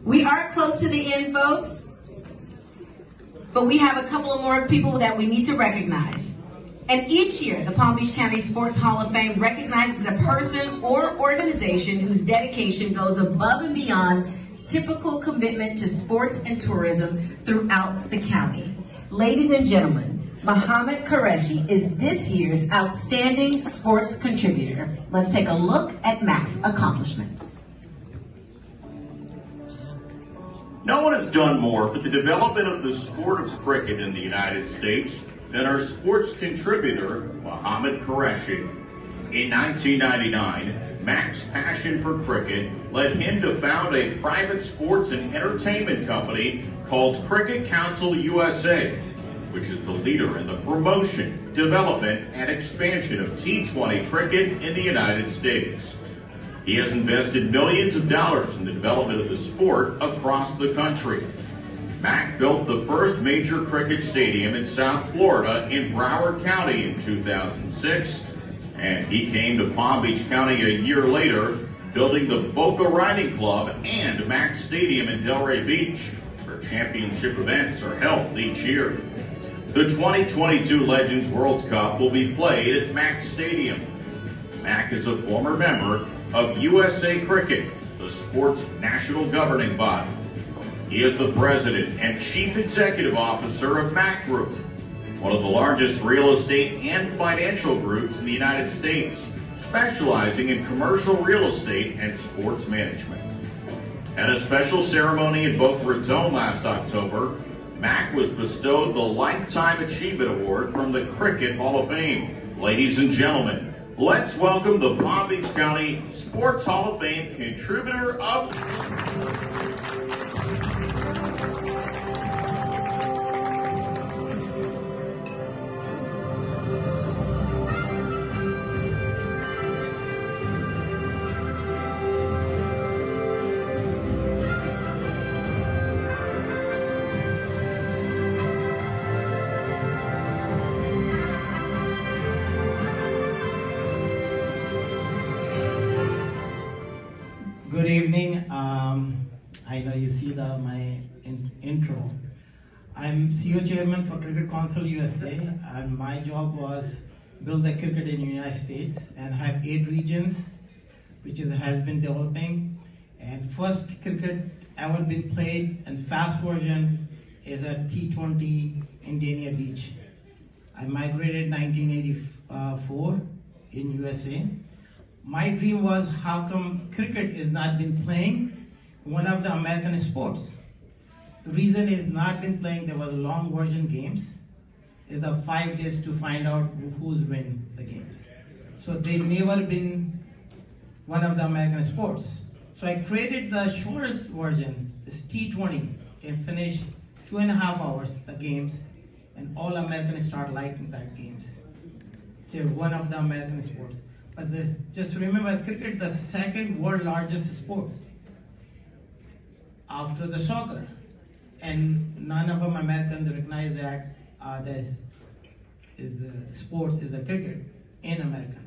We are close to the end, folks, but we have a couple of more people that we need to recognize. And each year, the Palm Beach County Sports Hall of Fame recognizes a person or organization whose dedication goes above and beyond typical commitment to sports and tourism throughout the county. Ladies and gentlemen, Mohammed Qureshi is this year's Outstanding Sports Contributor. Let's take a look at MAQ's accomplishments. No one has done more for the development of the sport of cricket in the United States than our sports contributor, Mohammed Qureshi. In 1999, MAQ's passion for cricket led him to found a private sports and entertainment company called Cricket Council USA, which is the leader in the promotion, development, and expansion of T20 cricket in the United States. He has invested millions of dollars in the development of the sport across the country. MAQ built the first major cricket stadium in South Florida in Broward County in 2006, and he came to Palm Beach County a year later, building the Boca Riding Club and MAQ Stadium in Delray Beach, where championship events are held each year. The 2022 Legends World Cup will be played at MAQ Stadium. MAQ is a former member of USAcricket, the sport's national governing body. He is the president and chief executive officer of MAQ Group, one of the largest real estate and financial groups in the United States, specializing in commercial real estate and sports management. At a special ceremony in Boca Raton last October, MAQ was bestowed the Lifetime Achievement Award from the Cricket Hall of Fame. Ladies and gentlemen, let's welcome the Palm Beach County Sports Hall of Fame contributor of... Good evening. I know you see my intro. I'm CEO Chairman for Cricket Council USA, and my job was build the cricket in the United States and have 8 regions, which has been developing. And first cricket ever been played and fast version is at T20 in Dania Beach. I migrated 1984 in USA. My dream was how come cricket is not been playing one of the American sports. The reason is not been playing, there was long version games. It's the 5 days to find out who's win the games. So they never been one of the American sports. So I created the shortest version, it's T20, can finish 2.5 hours the games, and all Americans start liking that games. It's one of the American sports. But just remember, cricket the second world largest sports after the soccer, and none of them Americans recognize that this is sports is a cricket in America.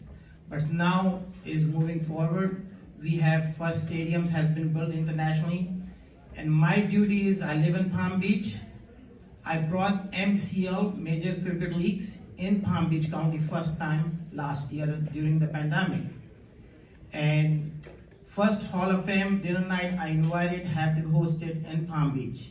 But now is moving forward. We have first stadiums has been built internationally, and my duty is I live in Palm Beach. I brought MCL Major Cricket Leagues in Palm Beach County first time last year during the pandemic. And first Hall of Fame dinner night I invited have been hosted in Palm Beach.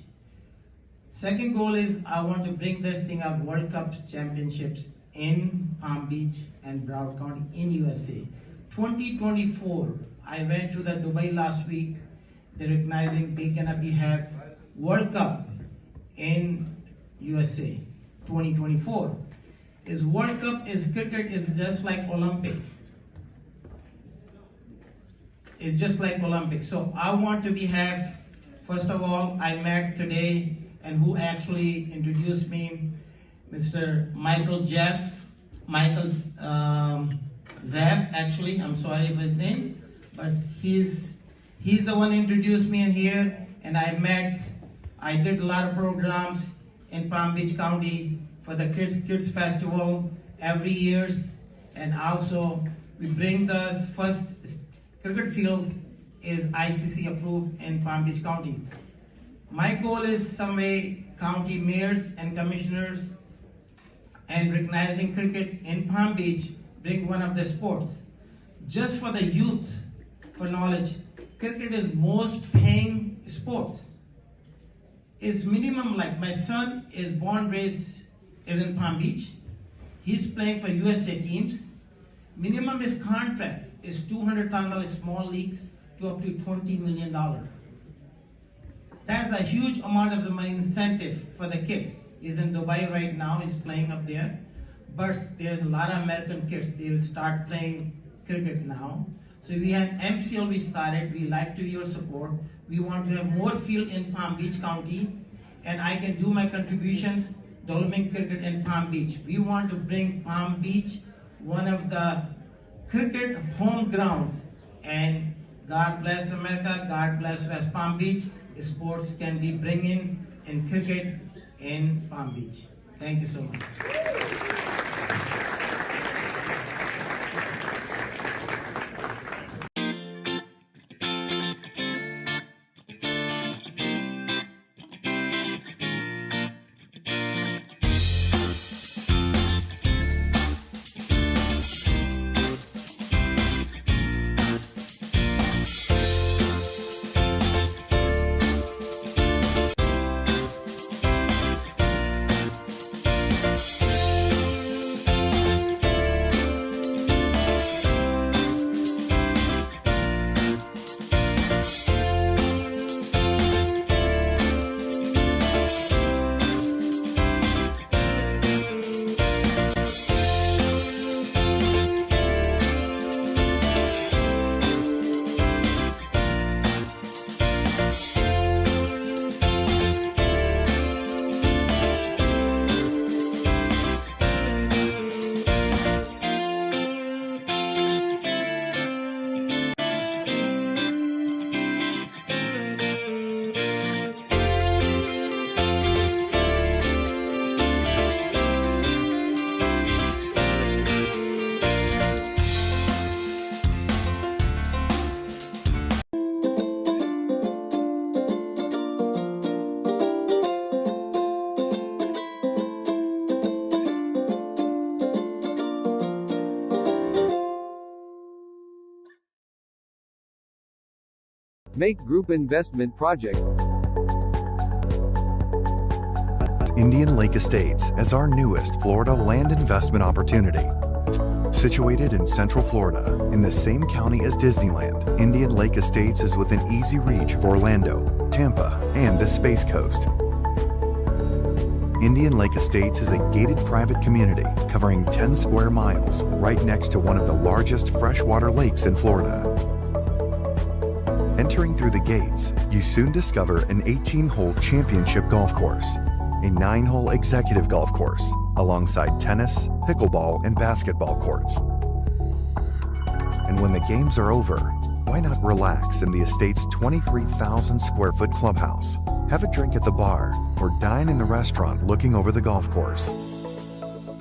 Second goal is I want to bring this thing up World Cup championships in Palm Beach and Broward County in USA. 2024, I went to the Dubai last week. They're recognizing they gonna have World Cup in USA 2024. Is World Cup is cricket is just like Olympic. It's just like Olympic. So I want to have, first of all, I met today and who actually introduced me, Mr. Michael Zeff, actually, I'm sorry for his name, but he's the one who introduced me in here, and I did a lot of programs in Palm Beach County for the Kids Festival every year, and also we bring the first cricket fields is ICC approved in Palm Beach County. My goal is some way county mayors and commissioners and recognizing cricket in Palm Beach bring one of the sports. Just for the youth, for knowledge, cricket is most paying sports. It's minimum, like my son is born raised is in Palm Beach. He's playing for USA teams. Minimum his contract is $200,000 small leagues to up to $20 million. That's a huge amount of the money incentive for the kids. He's in Dubai right now, he's playing up there. But there's a lot of American kids, they will start playing cricket now. So we have MCL we started, we like to your support. We want to have more field in Palm Beach County, and I can do my contributions, developing cricket in Palm Beach. We want to bring Palm Beach one of the cricket home grounds, and God bless America, God bless West Palm Beach. Sports can be bringing in cricket in Palm Beach. Thank you so much. MAQ Group Investment Project. Indian Lake Estates as our newest Florida land investment opportunity. Situated in Central Florida, in the same county as Disneyland, Indian Lake Estates is within easy reach of Orlando, Tampa, and the Space Coast. Indian Lake Estates is a gated private community covering 10 square miles right next to one of the largest freshwater lakes in Florida. Entering through the gates, you soon discover an 18-hole championship golf course, a 9-hole executive golf course, alongside tennis, pickleball, and basketball courts. And when the games are over, why not relax in the estate's 23,000 square foot clubhouse, have a drink at the bar, or dine in the restaurant looking over the golf course.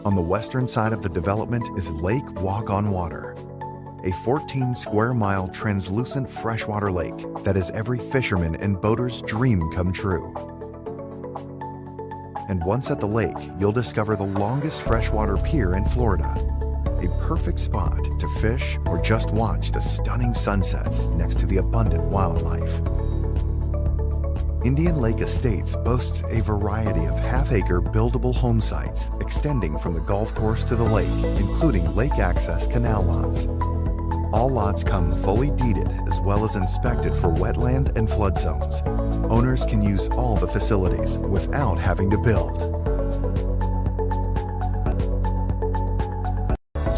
On the western side of the development is Lake Walk on Water, a 14 square mile translucent freshwater lake that is every fisherman and boater's dream come true. And once at the lake, you'll discover the longest freshwater pier in Florida, a perfect spot to fish or just watch the stunning sunsets next to the abundant wildlife. Indian Lake Estates boasts a variety of half-acre buildable home sites extending from the golf course to the lake, including lake access canal lots. All lots come fully deeded as well as inspected for wetland and flood zones. Owners can use all the facilities without having to build.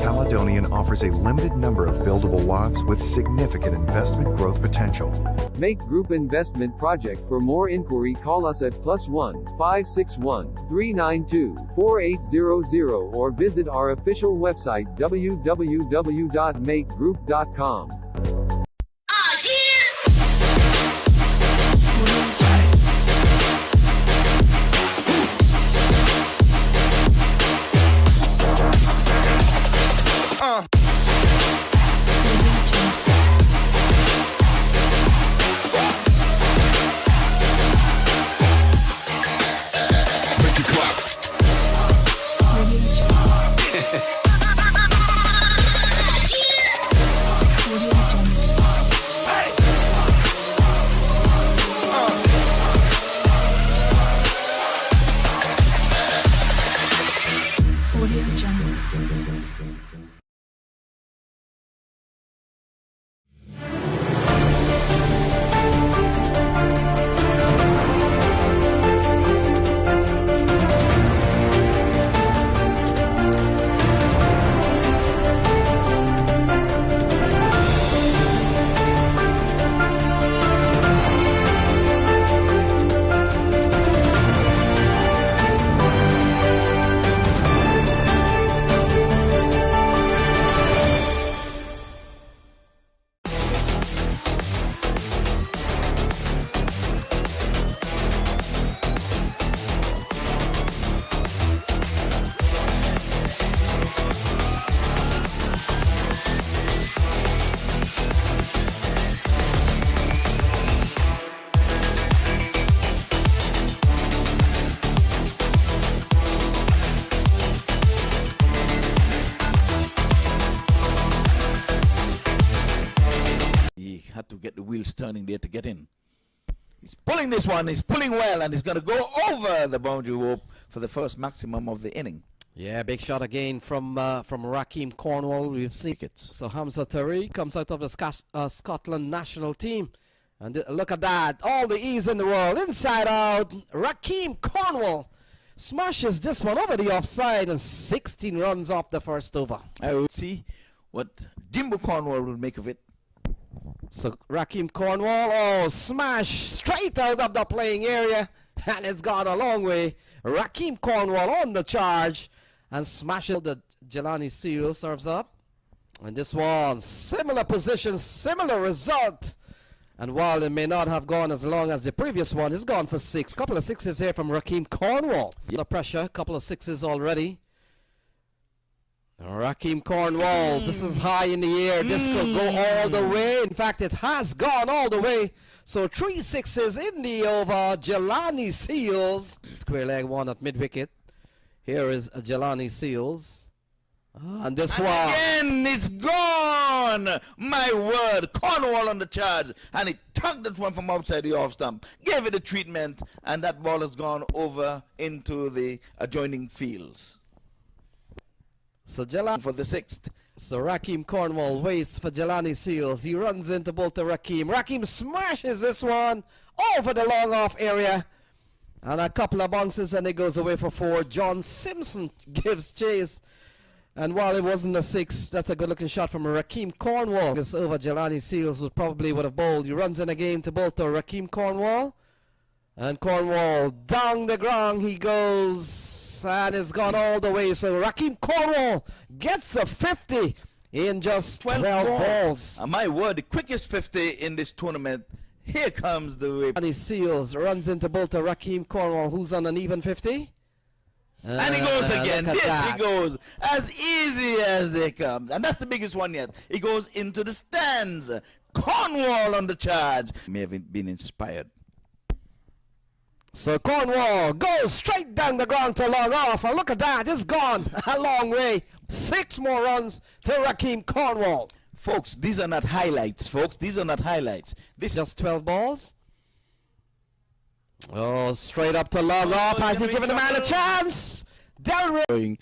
Caledonian offers a limited number of buildable lots with significant investment growth potential. MAQ Group Investment Project. For more inquiry, call us at +1 561 392 4800 or visit our official website www.maqgroup.com. Had to get the wheels turning there to get in. He's pulling this one, he's pulling well, and he's going to go over the boundary rope for the first maximum of the inning. Yeah, big shot again from Raheem Cornwall. We've seen it. So Hamza Tariq comes out of the Scotland national team. And look at that. All the ease in the world. Inside out. Raheem Cornwall smashes this one over the offside and 16 runs off the first over. I will see what Jimbo Cornwall will make of it. So Raheem Cornwall, oh, smash straight out of the playing area, and it's gone a long way. Raheem Cornwall on the charge and smashes the Jelani Seal serves up. And this one, similar position, similar result. And while it may not have gone as long as the previous one, it's gone for 6. Couple of sixes here from Raheem Cornwall. The pressure, couple of sixes already. Raheem Cornwall, this is high in the air. This could go all the way. In fact, it has gone all the way. So 3 sixes in the over. Jelani Seals. Square leg one at mid-wicket. Here is Jelani Seals. And this one. Again, it's gone! My word, Cornwall on the charge. And he tugged that one from outside the off stump. Gave it a treatment. And that ball has gone over into the adjoining fields. So Jelani For the 6th. So Raheem Cornwall waits for Jelani Seals. He runs into both to Raheem. Raheem smashes this one over the long off area. And a couple of bounces and it goes away for 4. John Simpson gives chase. And while it wasn't a 6, that's a good looking shot from Raheem Cornwall. This over Jelani Seals would have bowled. He runs in again to both to Raheem Cornwall. And Cornwall down the ground he goes, and it's gone all the way. So Raheem Cornwall gets a 50 in just 12 balls. My word, the quickest 50 in this tournament. Here comes the way. And he Seals runs into both to Raheem Cornwall, who's on an even 50. And he goes again. Look at Yes, that. he goes. As easy as they come. And that's the biggest one yet. He goes into the stands. Cornwall on the charge. May have been inspired. So Cornwall goes straight down the ground to long off. And look at that. It's gone a long way. 6 more runs to Raheem Cornwall. Folks, these are not highlights, folks. These are not highlights. This is Just 12 balls. Oh, straight up to long off. Has he given the man a chance? showing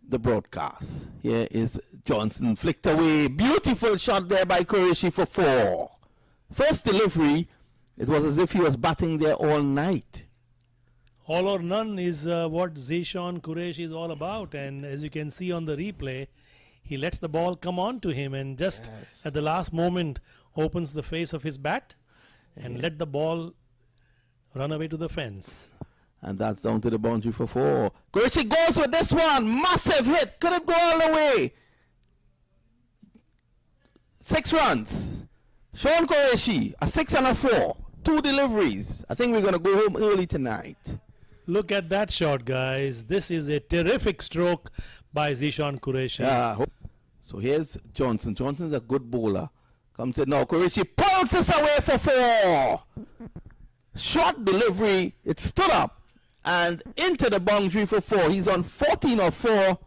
the broadcast. Here is Johnson flicked away. Beautiful shot there by Qureshi for 4. First delivery, it was as if he was batting there all night. All or none is what Zishan Qureshi is all about, and as you can see on the replay, he lets the ball come on to him and just at the last moment opens the face of his bat and let the ball run away to the fence. And that's down to the boundary for 4. Qureshi goes with this one. Massive hit. Couldn't go all the way. 6 runs. Sean Qureshi, a 6 and a 4. 2 deliveries. I think we're going to go home early tonight. Look at that shot, guys. This is a terrific stroke by Zishan Qureshi. So here's Johnson. Johnson's a good bowler. Comes in now. Qureshi pulls this away for 4. Short delivery. It stood up and into the boundary for 4. He's on 14 or 4.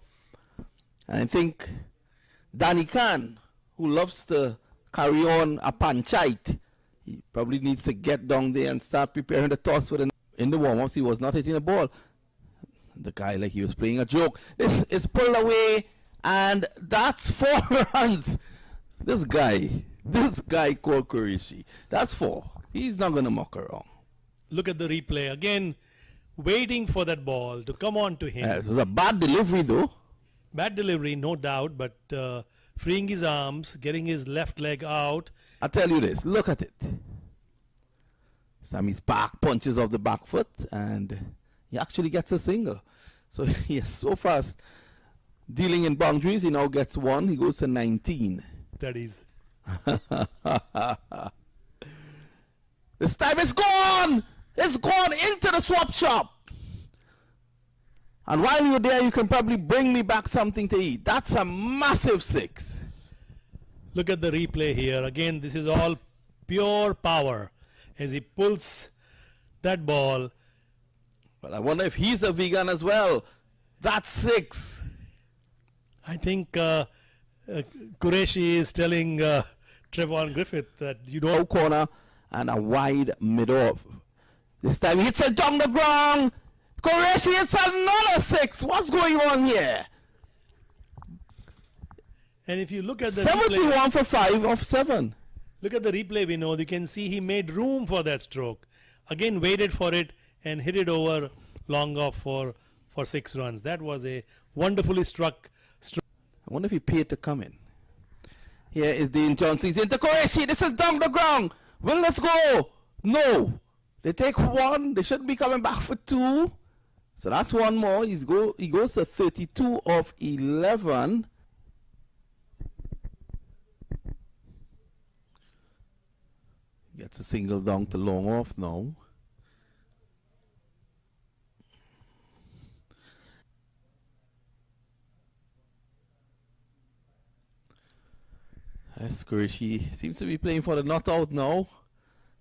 And I think Danny Khan, who loves to carry on a panchite, he probably needs to get down there and start preparing the toss for the. In the warm-ups, he was not hitting the ball. the guy like he was playing a joke. This is pulled away, and that's 4 runs. This guy called Qureshi. That's 4. He's not gonna muck around. Look at the replay again, waiting for that ball to come on to him. It was a bad delivery though. Bad delivery, no doubt, but freeing his arms, getting his left leg out. I tell you this, look at it. Sammy's back punches off the back foot, and he actually gets a single. So he is so fast dealing in boundaries. He now gets 1. He goes to 19. Studies. This time it's gone! It's gone into the swap shop. And while you're there, you can probably bring me back something to eat. That's a massive 6. Look at the replay here. Again, this is all pure power as he pulls that ball. But I wonder if he's a vegan as well. That's 6. I think Qureshi is telling Trevon Griffith that you don't. No corner and a wide mid-off. This time he hits it down the ground. Qureshi hits another 6. What's going on here? And if you look at the 71 replay, for 5 of 7. look at the replay, we know you can see he made room for that stroke. Again, waited for it and hit it over long off for 6 runs. That was a wonderfully struck stroke. I wonder if he paid to come in. Here is Dean Johnson. He's into Qureshi. This is down the ground. Will let's go? No. They take 1. They should be coming back for 2. So that's 1 more. He goes to 32 of 11. Gets a single down to long off now. Qureshi seems to be playing for the not out now.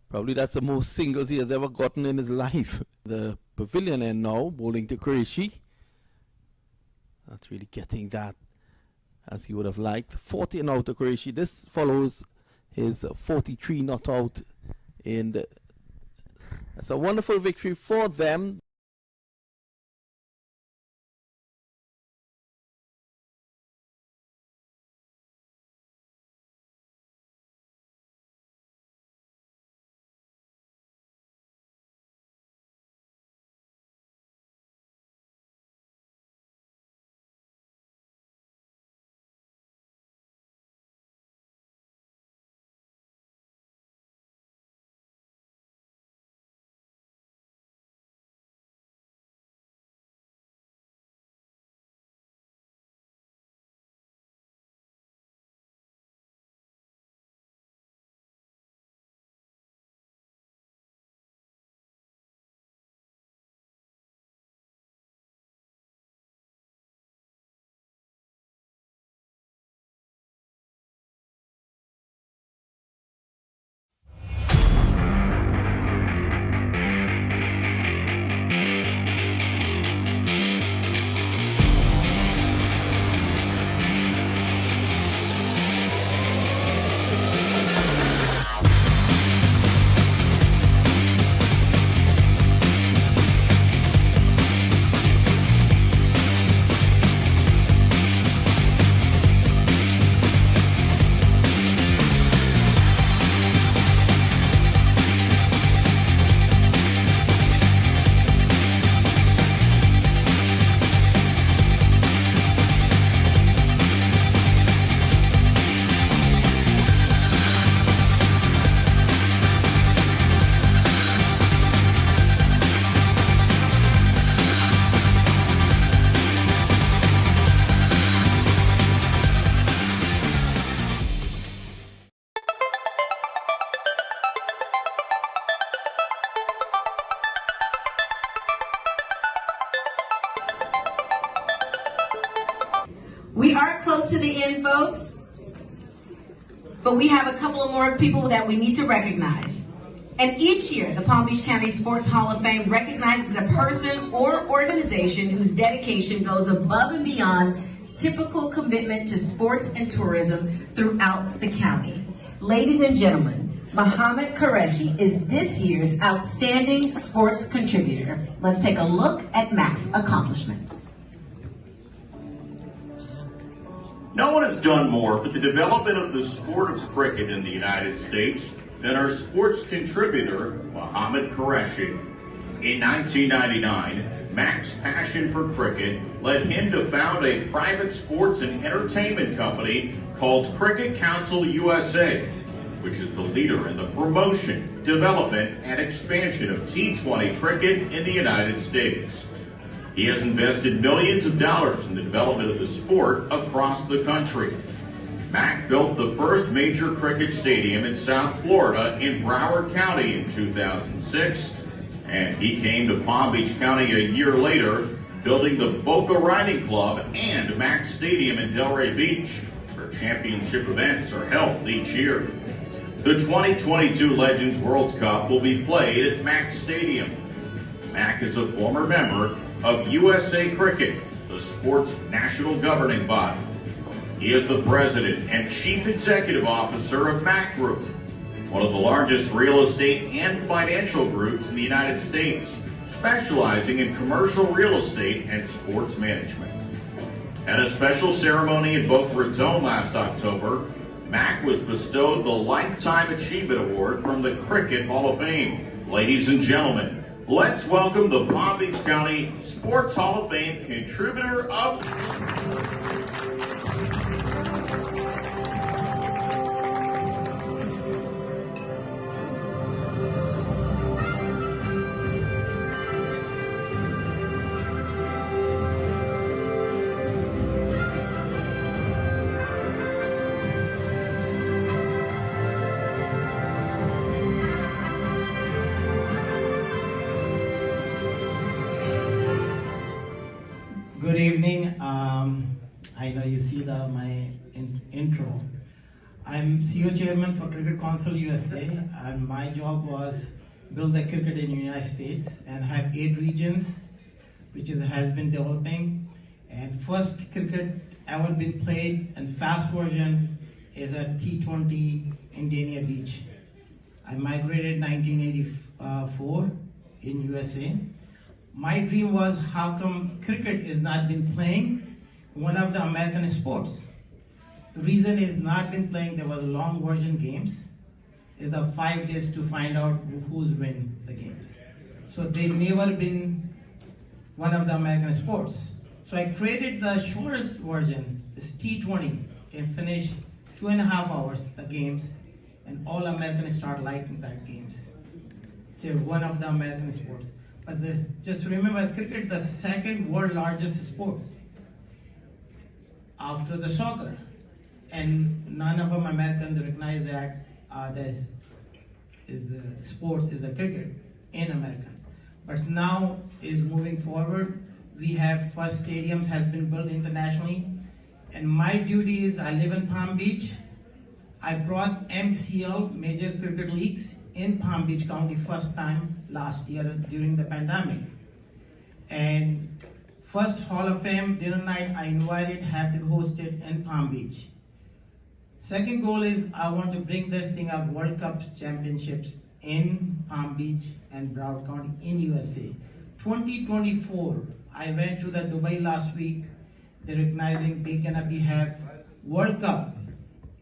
Probably that's the most singles he has ever gotten in his life. The pavilion end now, bowling to Qureshi. Not really getting that as he would have liked. 40 and out to Qureshi. This follows his 43 not out in the. That's a wonderful victory for them. We are close to the end, folks, but we have a couple of more people that we need to recognize. And each year, the Palm Beach County Sports Hall of Fame recognizes a person or organization whose dedication goes above and beyond typical commitment to sports and tourism throughout the county. Ladies and gentlemen, Mohammed Qureshi is this year's Outstanding Sports Contributor. Let's take a look at MAQ's accomplishments. No one has done more for the development of the sport of cricket in the United States than our sports contributor, Mohammed Qureshi. In 1999, MAQ's passion for cricket led him to found a private sports and entertainment company called Cricket Council USA, which is the leader in the promotion, development, and expansion of T20 cricket in the United States. He has invested millions of dollars in the development of the sport across the country. MAQ built the first major cricket stadium in South Florida in Broward County in 2006, and he came to Palm Beach County a year later, building the Boca Riding Club and MAQ Stadium in Delray Beach, where championship events are held each year. The 2022 Legends World Cup will be played at MAQ Stadium. MAQ is a former member of USAcricket, the sport's national governing body. He is the president and chief executive officer of MAQ Group, one of the largest real estate and financial groups in the United States, specializing in commercial real estate and sports management. At a special ceremony in Boca Raton last October, MAQ was bestowed the Lifetime Achievement Award from the Cricket Hall of Fame. Ladies and gentlemen, let's welcome the Palm Beach County Sports Hall of Fame contributor of... Good evening. I know you see my intro. I'm CEO Chairman for Cricket Council USA, and my job was build the cricket in the United States and have 8 regions, which has been developing. And first cricket ever been played and fast version is at T20 in Dania Beach. I migrated 1984 in USA. My dream was how come cricket is not been playing one of the American sports. The reason is not been playing, there was long version games. It's the 5 days to find out who's win the games. So they never been one of the American sports. So I created the shortest version, this T20, can finish 2.5 hours the games, and all Americans start liking that games. It's one of the American sports. But just remember, cricket the second world largest sports after the soccer, and none of them Americans recognize that this is sports is a cricket in America. But now is moving forward. We have first stadiums has been built internationally, and my duty is I live in Palm Beach. I brought MCL major cricket leagues in Palm Beach County first time last year during the pandemic. And first Hall of Fame dinner night I invited have to be hosted in Palm Beach. Second goal is I want to bring this thing up World Cup championships in Palm Beach and Broward County in USA. 2024, I went to the Dubai last week. They're recognizing they gonna have World Cup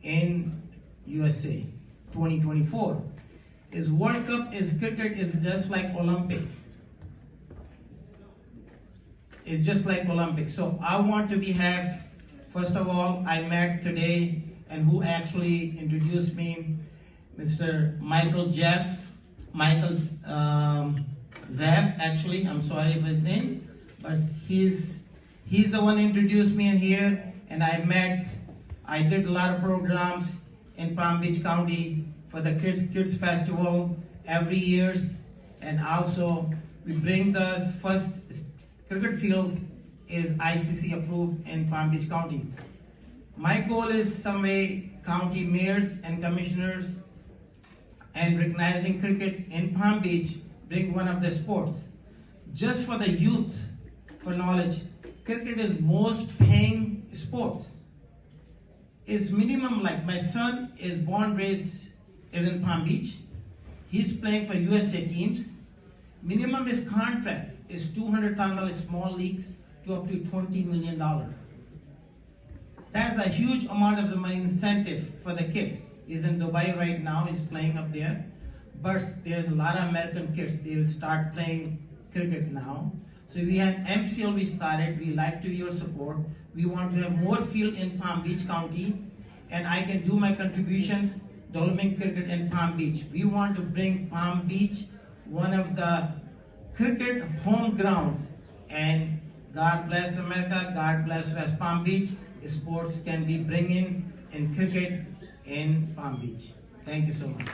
in USA 2024. Is World Cup is cricket is just like Olympic. It's just like Olympic. So I want to first of all, I met today and who actually introduced me, Mr. Michael Zeff, actually, I'm sorry for his name, but he's the one who introduced me in here, and I did a lot of programs in Palm Beach County for the Kids Festival every year, and also we bring the first cricket fields is ICC approved in Palm Beach County. My goal is some way county mayors and commissioners and recognizing cricket in Palm Beach, bring one of the sports. Just for the youth, for knowledge, cricket is most paying sports. It's minimum, like my son is born raised is in Palm Beach. He's playing for USA teams. Minimum his contract is $200,000 small leagues to up to $20 million. That is a huge amount of the money incentive for the kids. He's in Dubai right now, he's playing up there. But there's a lot of American kids, they will start playing cricket now. So we have MCL we started, we like to your support. We want to have more field in Palm Beach County, and I can do my contributions, developing cricket in Palm Beach. We want to bring Palm Beach one of the cricket home grounds, and God bless America, God bless West Palm Beach. Sports can be bringing in cricket in Palm Beach. Thank you so much.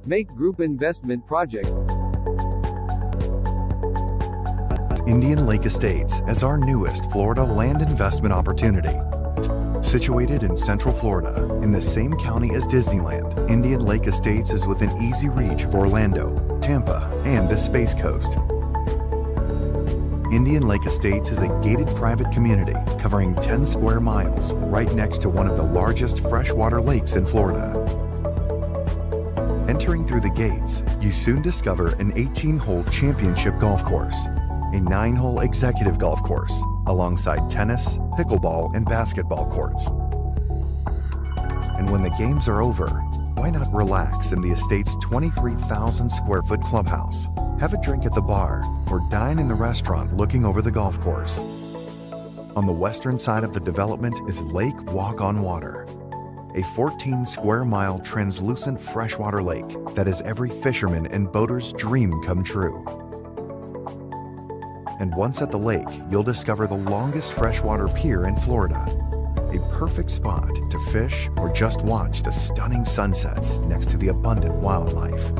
MAQ Group Investment Project. Indian Lake Estates as our newest Florida land investment opportunity. Situated in Central Florida, in the same county as Disneyland, Indian Lake Estates is within easy reach of Orlando, Tampa, and the Space Coast. Indian Lake Estates is a gated private community covering 10 square miles right next to one of the largest freshwater lakes in Florida. Entering through the gates, you soon discover an 18-hole championship golf course, a 9-hole executive golf course, alongside tennis, pickleball, and basketball courts. And when the games are over, why not relax in the estate's 23,000 square foot clubhouse, have a drink at the bar, or dine in the restaurant looking over the golf course. On the western side of the development is Lake Walk on Water, a 14 square mile translucent freshwater lake that is every fisherman and boater's dream come true. And once at the lake, you'll discover the longest freshwater pier in Florida, a perfect spot to fish or just watch the stunning sunsets next to the abundant wildlife.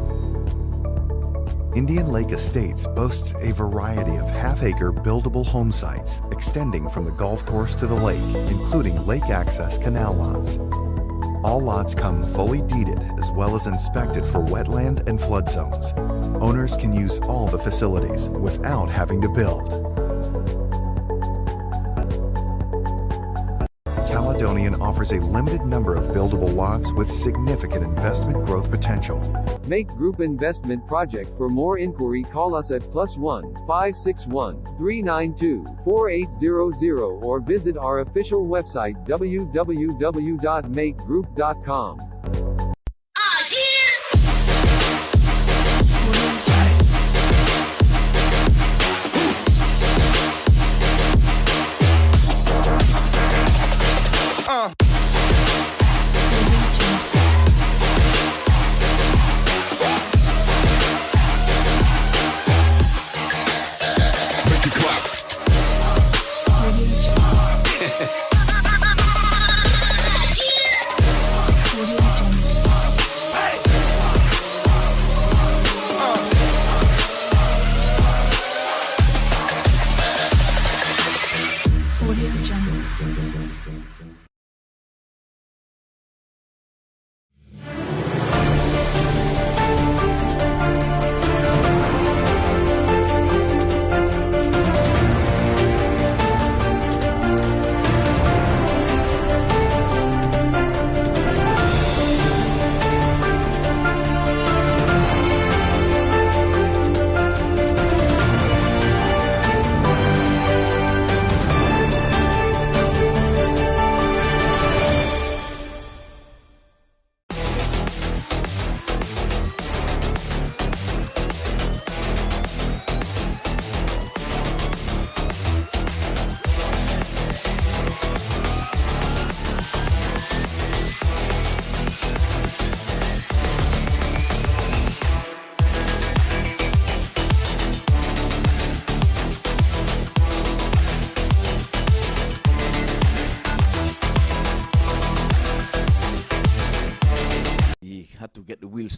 Indian Lake Estates boasts a variety of half-acre buildable home sites extending from the golf course to the lake, including lake access canal lots. All lots come fully deeded as well as inspected for wetland and flood zones. Owners can use all the facilities without having to build. Caledonian offers a limited number of buildable lots with significant investment growth potential. MAQ Group Investment Project. For more inquiry, call us at +1 561 392 4800 or visit our official website www.maqgroup.com. Audio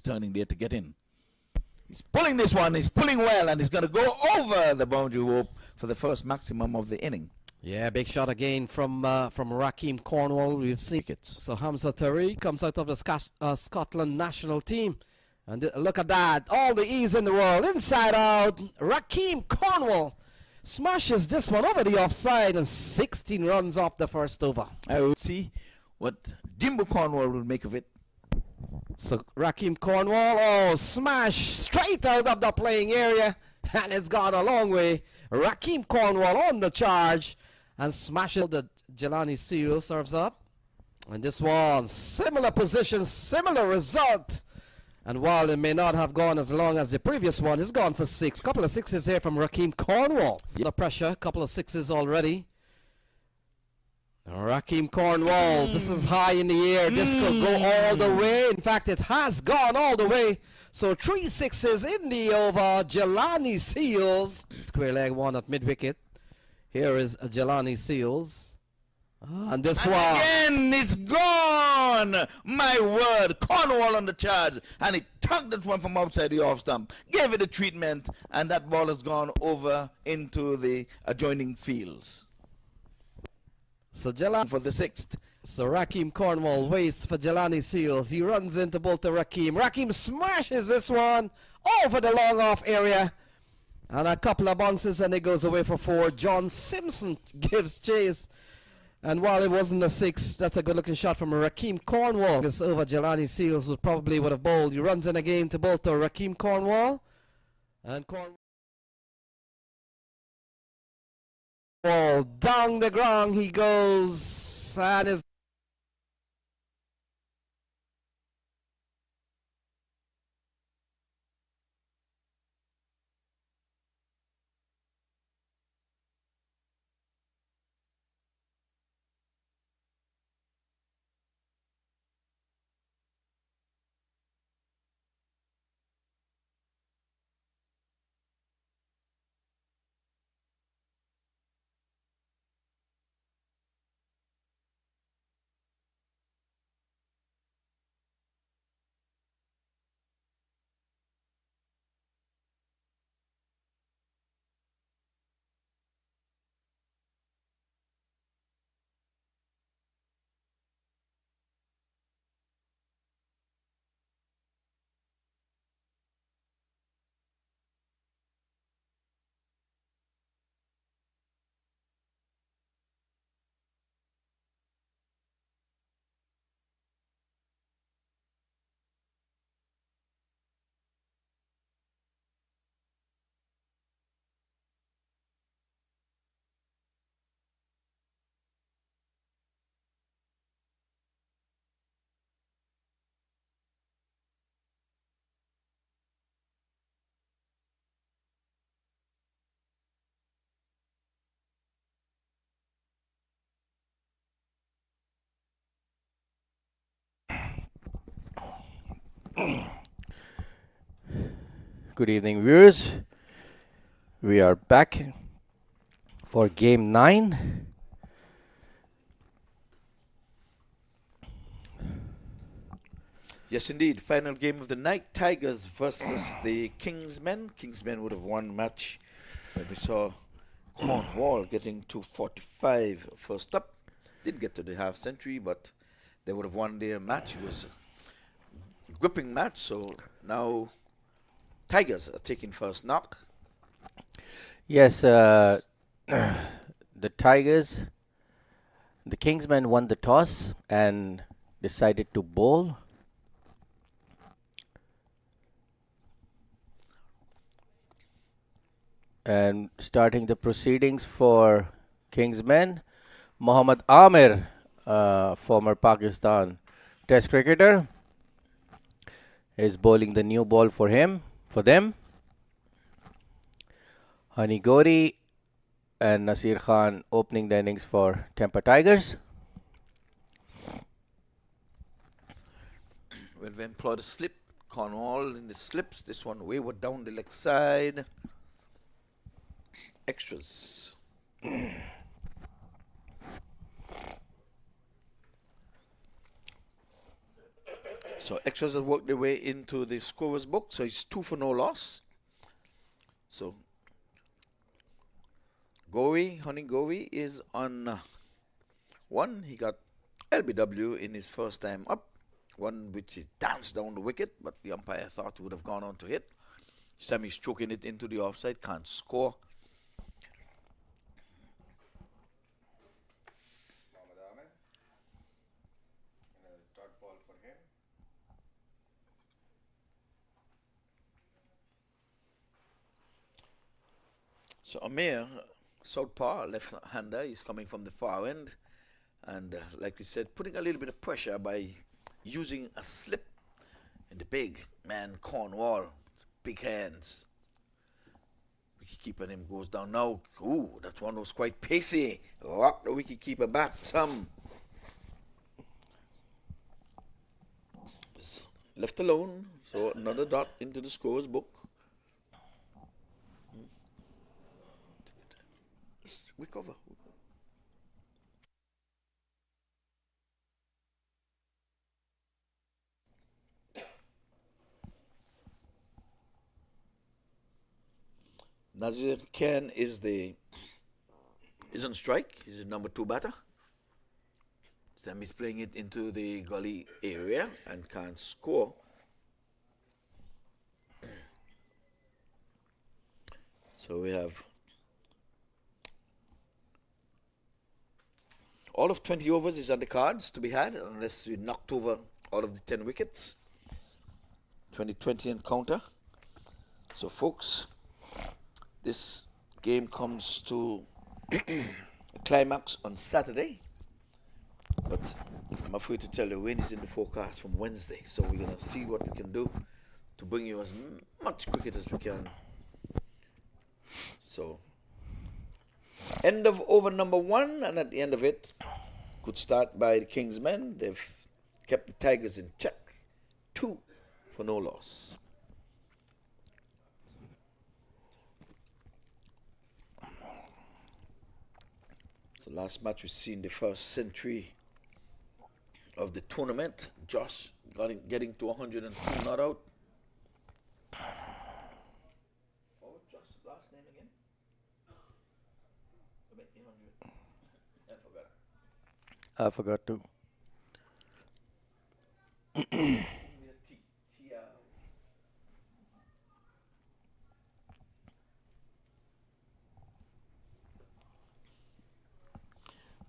turning there to get in. He's pulling this one, he's pulling well, and he's going to go over the boundary rope for the first maximum of the inning. Yeah, big shot again from Raheem Cornwall. We've seen it. So Hamza Tariq comes out of the Scotland national team. And look at that. All the ease in the world. Inside out. Raheem Cornwall smashes this one over the offside and 16 runs off the first over. I will see what Jimbo Cornwall will make of it. So Raheem Cornwall, smash straight out of the playing area. And it's gone a long way. Raheem Cornwall on the charge and smashes the Jelani Seal serves up. And this one, similar position, similar result. And while it may not have gone as long as the previous one, it's gone for 6. Couple of sixes here from Raheem Cornwall. The pressure, couple of sixes already. Raheem Cornwall, this is high in the air. This could go all the way. In fact, it has gone all the way. So 3 sixes in the over. Jelani Seals. Square leg one at mid-wicket. Here is Jelani Seals. And this one. Again, it's gone! My word, Cornwall on the charge. And he tugged that one from outside the off stump. Gave it a treatment. And that ball has gone over into the adjoining fields. So Jelani For the 6th. So Raheem Cornwall waits for Jelani Seals. He runs into both to Raheem. Raheem smashes this one over the long off area. And a couple of bounces and it goes away for 4. John Simpson gives chase. And while it wasn't a 6, that's a good looking shot from Raheem Cornwall. It's over Jelani Seals would have bowled. He runs in again to both to Raheem Cornwall. And Cornwall down the ground he goes and is Good evening, viewers. We are back for game 9. Yes, indeed. Final game of the night. Tigers versus the Kingsmen. Kingsmen would have won match when we saw Cornwall getting to 45 first up. Didn't get to the half century, but they would have won their match. It was a gripping match, so now Tigers are taking first knock. Yes, the Tigers, the Kingsmen won the toss and decided to bowl. And starting the proceedings for Kingsmen, Mohammad Amir, former Pakistan Test cricketer, is bowling the new ball for them. Hani Gori and Nasir Khan opening the innings for Tampa Tigers. When we employ the slip, Cornwall in the slips. This one wayward down the leg side. Extras. So extras have worked their way into the scorer's book. So it's 2 for no loss. So Honey Gory is on 1. He got LBW in his first time up. One which he danced down the wicket, but the umpire thought would have gone on to hit. Sammy's stroking it into the offside, can't score. So Amir, southpaw, left-hander, he's coming from the far end. And like we said, putting a little bit of pressure by using a slip in the big man Cornwall. Big hands. Wicketkeeper him goes down now. Ooh, that one was quite pacey. Rock the wicketkeeper back some. Left alone. So another dot into the scorer's book. We cover. Nazir Khan is on strike. He's the number 2 batter. Sam is playing it into the gully area and can't score. So we have all of 20 overs is on the cards to be had unless we knocked over all of the 10 wickets. 2020 encounter. So folks, this game comes to a climax on Saturday, but I'm afraid to tell you rain is in the forecast from Wednesday, so we're going to see what we can do to bring you as much cricket as we can. So, end of over number 1, and at the end of it, good start by the Kingsmen. They've kept the Tigers in check. 2 for no loss. So last match we seen the first century of the tournament. Josh getting to 102 not out. What was Josh's last name again? I forgot to.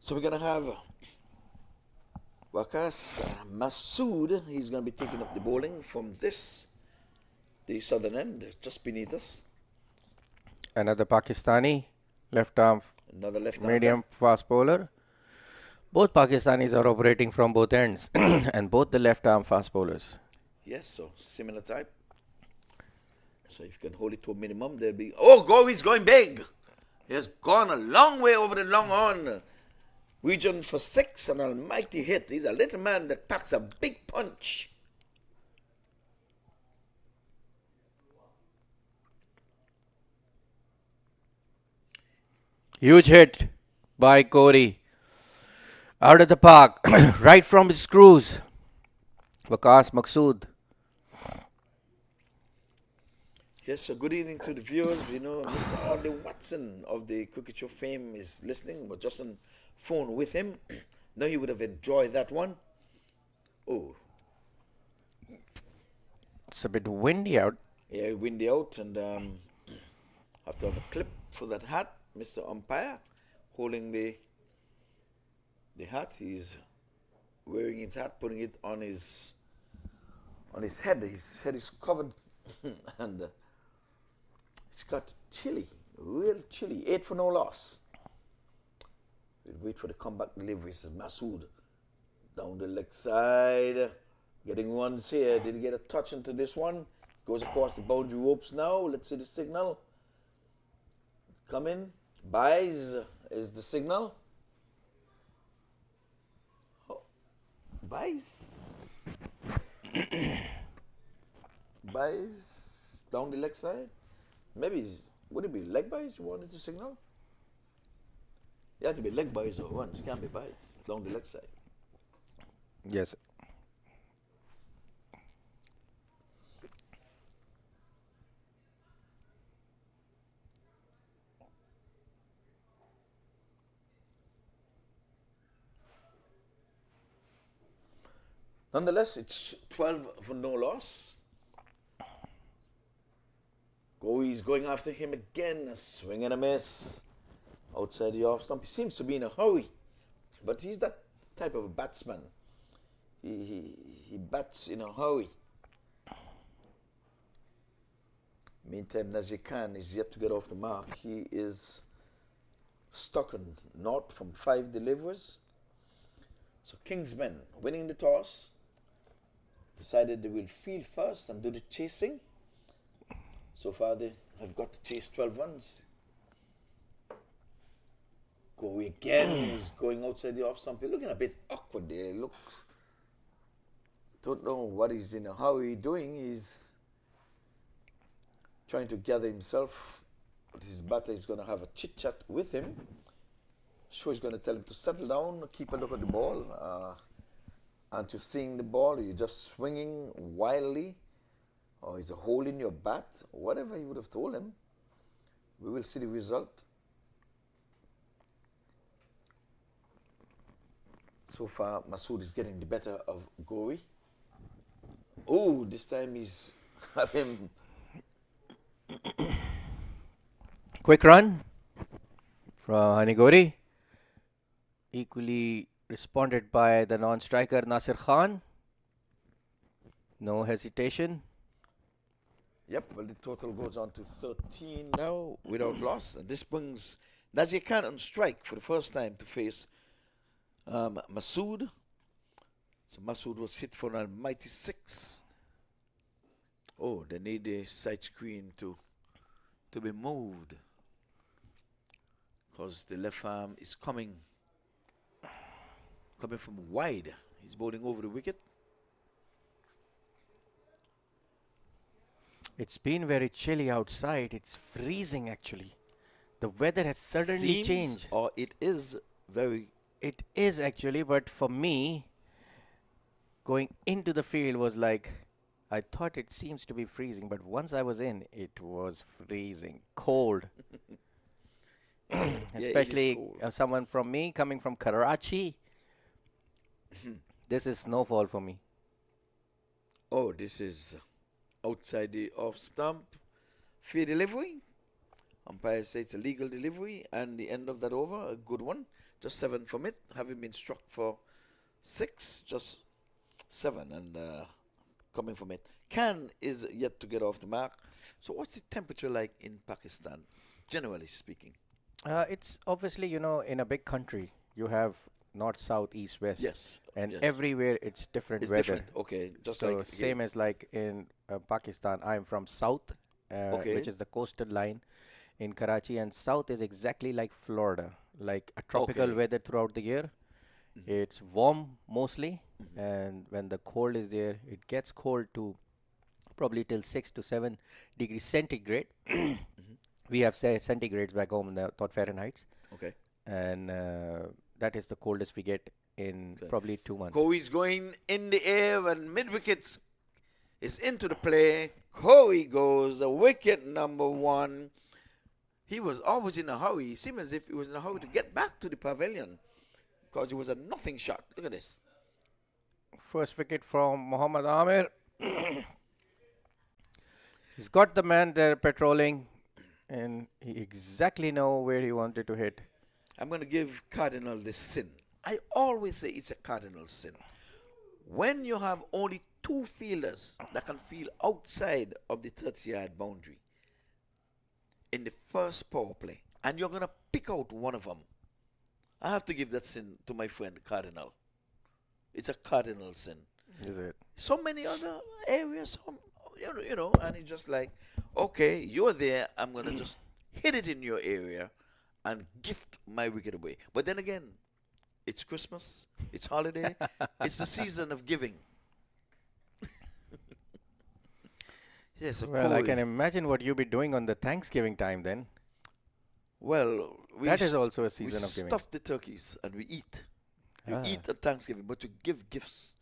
So we're going to have Wakas Masood. He's going to be taking up the bowling from the southern end, just beneath us. Another Pakistani left arm, Another left medium fast bowler. Both Pakistanis are operating from both ends and both the left arm fast bowlers. Yes, so similar type. So if you can hold it to a minimum, there'll be... Oh, Govi's going big. He has gone a long way over the long on. Region for 6, an almighty hit. He's a little man that packs a big punch. Huge hit by Corey. Out of the park, right from his screws. Wakas Maqsood. Yes, so good evening to the viewers. You know, Mr. Audley Watson of the Cricket Show fame is listening. We're just on phone with him. Now you would have enjoyed that one. Oh. It's a bit windy out. Yeah, windy out, and have to have a clip for that hat. Mr. Umpire holding the hat. He's wearing his hat, putting it on his head. His head is covered, and it's got chilly, real chilly. 8 for no loss. We'll wait for the comeback delivery. Says Masood down the leg side, getting runs here. Did he get a touch into this one? Goes across the boundary ropes now. Let's see the signal. Come in. Buys is the signal. Oh, buys. Buys down the leg side. Maybe, would it be leg buys you wanted to signal? You have to be leg buys or runs. Can't be buys down the leg side. Yes. Nonetheless, it's 12 for no loss. He's going after him again. A swing and a miss. Outside the off stump. He seems to be in a hurry. But he's that type of a batsman. He bats in a hurry. Meantime, Nazir Khan is yet to get off the mark. He is stuck on naught from 5 deliveries. So Kingsmen, winning the toss, decided they will field first and do the chasing. So far they have got to chase 12 runs. Go again, he's going outside the off stump. He's looking a bit awkward there. Looks, don't know what he's in a hurry doing. He's trying to gather himself. But his batter is going to have a chit chat with him. Sure, he's going to tell him to settle down, keep a look at the ball. Aren't you seeing the ball? Are you just swinging wildly? Or is a hole in your bat? Whatever he would have told him. We will see the result. So far, Masood is getting the better of Gori. Oh, this time he's having Quick run from Hanigori. Equally responded by the non-striker Nasir Khan. No hesitation. Yep, well, the total goes on to 13 now without loss. And this brings Nazir Khan on strike for the first time to face Masood. So Masood was hit for a mighty 6. Oh, they need the side screen to be moved. Because the left arm is coming from wide. He's bowling over the wicket. It's been very chilly outside. It's freezing actually. The weather has suddenly changed. Or it is very... It is actually, but for me, going into the field was like, I thought it seems to be freezing, but once I was in, it was freezing, cold. Especially someone from me coming from Karachi. This is snowfall for me. Oh, this is outside the off stump. Fair delivery. Umpire says it's a legal delivery, and the end of that over, a good one. Just 7 from it, having been struck for 6, just 7 and coming from it. Khan is yet to get off the mark. So what's the temperature like in Pakistan, generally speaking? It's obviously, you know, in a big country, you have north, south, east, west. Yes. And yes. everywhere it's different It's weather. different, okay. Just so like same as like in Pakistan, I'm from south, which is the coastal line in Karachi, and south is exactly like Florida, like a tropical weather throughout the year. It's warm mostly, and when the cold is there, it gets cold to probably till 6 to 7 degrees centigrade. We have centigrades back home, not Fahrenheit. Okay. And that is the coldest we get in probably 2 months. Kohli's going in the air and mid-wickets is into the play. Kohli goes, the wicket number 1. He was always in a hurry. He seemed as if he was in a hurry to get back to the pavilion because it was a nothing shot. Look at this. First wicket from Mohammad Amir. He's got the man there patrolling, and he exactly know where he wanted to hit. I'm going to give Cardinal this sin. I always say it's a cardinal sin. When you have only 2 fielders that can field outside of the 30-yard boundary in the first power play, and you're going to pick out one of them, I have to give that sin to my friend Cardinal. It's a cardinal sin. Is it? So many other areas, you know, and it's just like, okay, you're there, I'm going to just hit it in your area and gift my wicket away. But then again, it's Christmas, it's holiday, it's the season of giving. Yes, well, I can imagine what you'll be doing on the Thanksgiving time then. Well, that is also a season of giving. We stuff the turkeys and we eat. We eat at Thanksgiving, but you give gifts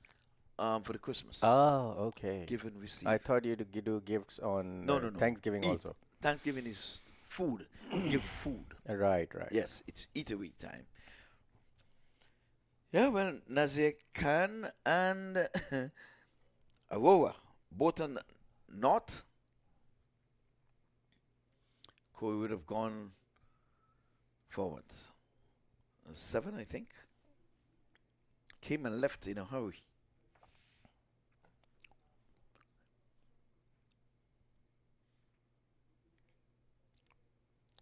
for the Christmas. Oh, okay. Give and receive. I thought you do gifts on no. Thanksgiving eat. also. Thanksgiving is food. Give food. Right. Yes, it's eatery time. Yeah, well, Nazir Khan and Aurora, both on north. Corey would have gone forward. 7, I think. Came and left in a hurry.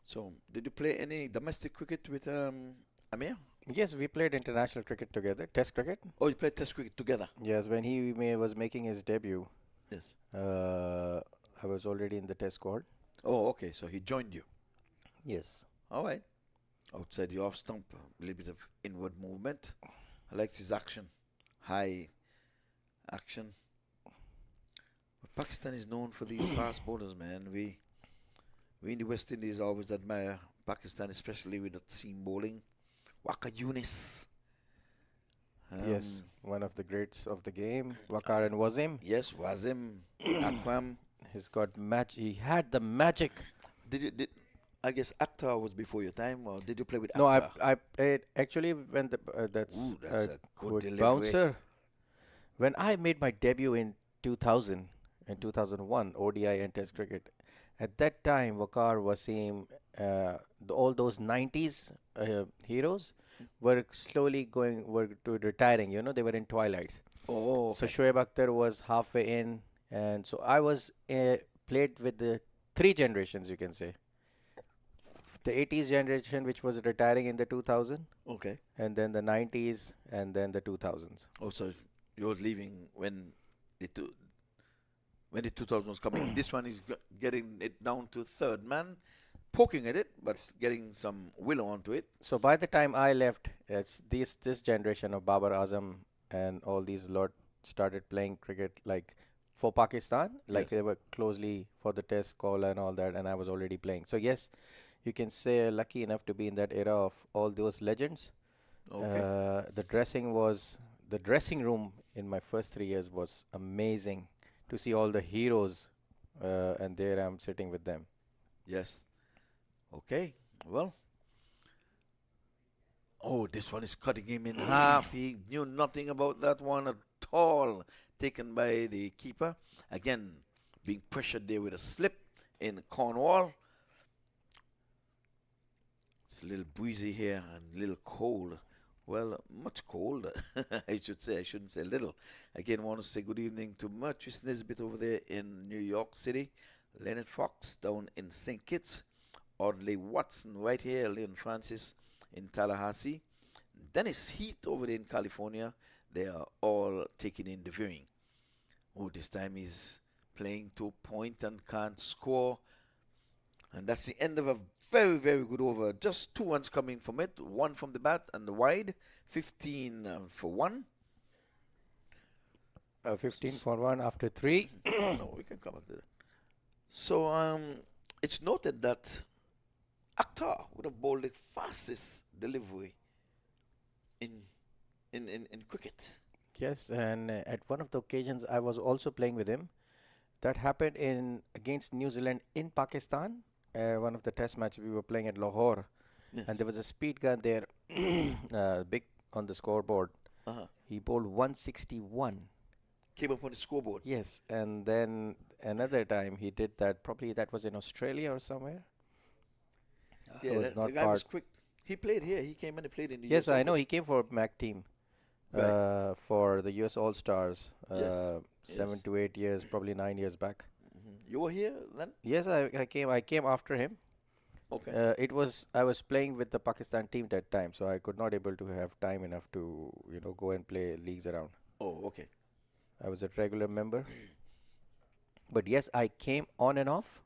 So, did you play any domestic cricket with Amir? Yes, we played international cricket together, Test cricket. Oh, you played Test cricket together? Yes, when he was making his debut, Yes. I was already in the Test squad. Oh, okay. So he joined you. Yes. All right. Outside the off stump, a little bit of inward movement. I likes his action, high action. But Pakistan is known for these fast bowlers, man. We in the West Indies always admire Pakistan, especially with that seam bowling. Waka Yunis. Yes, one of the greats of the game, Waqar and Wasim. Yes, Wasim, Akram. He's got He had the magic. Did I guess Akhtar was before your time, or did you play with Akhtar? No, I played actually when that's a good delivery. bouncer. When I made my debut in 2000 and 2001 ODI and Test cricket, at that time Waqar, Wasim, all those 90s heroes were slowly were retiring. You know, they were in twilights. Oh, okay. So Shoaib Akhtar was halfway in, and so I was played with the 3 generations, you can say. The 80s generation, which was retiring in the 2000s. Okay. And then the 90s, and then the 2000s. Oh, so you're leaving when the 2000 was coming. This one is getting it down to third man, poking at it, but getting some willow onto it. So by the time I left, it's this generation of Babar Azam and all these lot started playing cricket like for Pakistan, like they were closely for the Test call and all that, and I was already playing. So yes, you can say lucky enough to be in that era of all those legends. Okay. The dressing room in my first 3 years was amazing to see all the heroes, and there I'm sitting with them. Yes. Okay. Well. Oh, this one is cutting him in half. He knew nothing about that one at all. Taken by the keeper. Again, being pressured there with a slip in Cornwall. It's a little breezy here and a little cold. Well, much cold, I should say. I shouldn't say little. Again, want to say good evening to Mertris Nesbitt over there in New York City. Leonard Fox down in St. Kitts. Audley Watson right here. Leon Francis in Tallahassee. Dennis Heath over there in California. They are all taking in the viewing. Oh, this time he's playing to point and can't score. And that's the end of a very, very good over. Just 2 runs coming from it. 1 from the bat and the wide. 15 for 1. 15 for 1 after 3. No, we can come back to that. So it's noted that Akhtar would have bowled the fastest delivery in cricket. Yes, and at one of the occasions I was also playing with him. That happened against New Zealand in Pakistan. One of the test matches we were playing at Lahore. Yes. And there was a speed gun there, big on the scoreboard. He bowled 161. Came up on the scoreboard. Yes, and then another time he did that, probably that was in Australia or somewhere. Yeah, the guy was quick. He played here. He came and he played in the Yes, US I know. He came for MAQ team for the US All-Stars 7 to 8 years, probably 9 years back. You were here then? Yes, I came. I came after him. Okay. I was playing with the Pakistan team that time, so I could not able to have time enough to go and play leagues around. Oh, okay. I was a regular member. But yes, I came on and off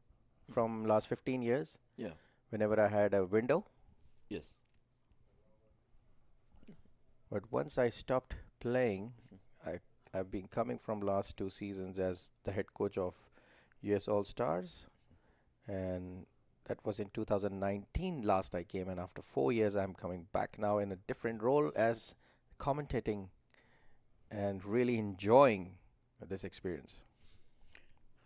from last 15 years. Yeah. Whenever I had a window. Yes. But once I stopped playing, I've been coming from last 2 seasons as the head coach of US All-Stars, and that was in 2019 last I came, and after 4 years I'm coming back now in a different role as commentating and really enjoying this experience.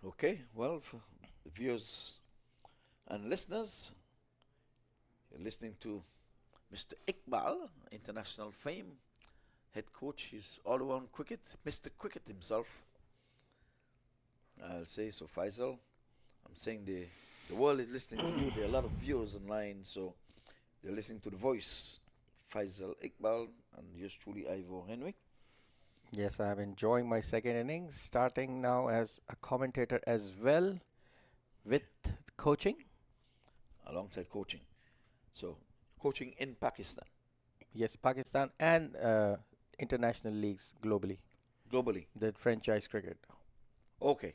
Okay, well, for the viewers and listeners, you're listening to Mr. Iqbal, international fame, head coach. He's all around cricket, Mr. Cricket himself. I'll say so, Faisal. I'm saying the world is listening to you. There are a lot of viewers online, so they're listening to the voice. Faisal Iqbal and yours truly, Ivor Henry. Yes, I'm enjoying my second innings, starting now as a commentator as well with coaching. Alongside coaching. So, coaching in Pakistan. Yes, Pakistan and international leagues globally. Globally. The franchise cricket. Okay.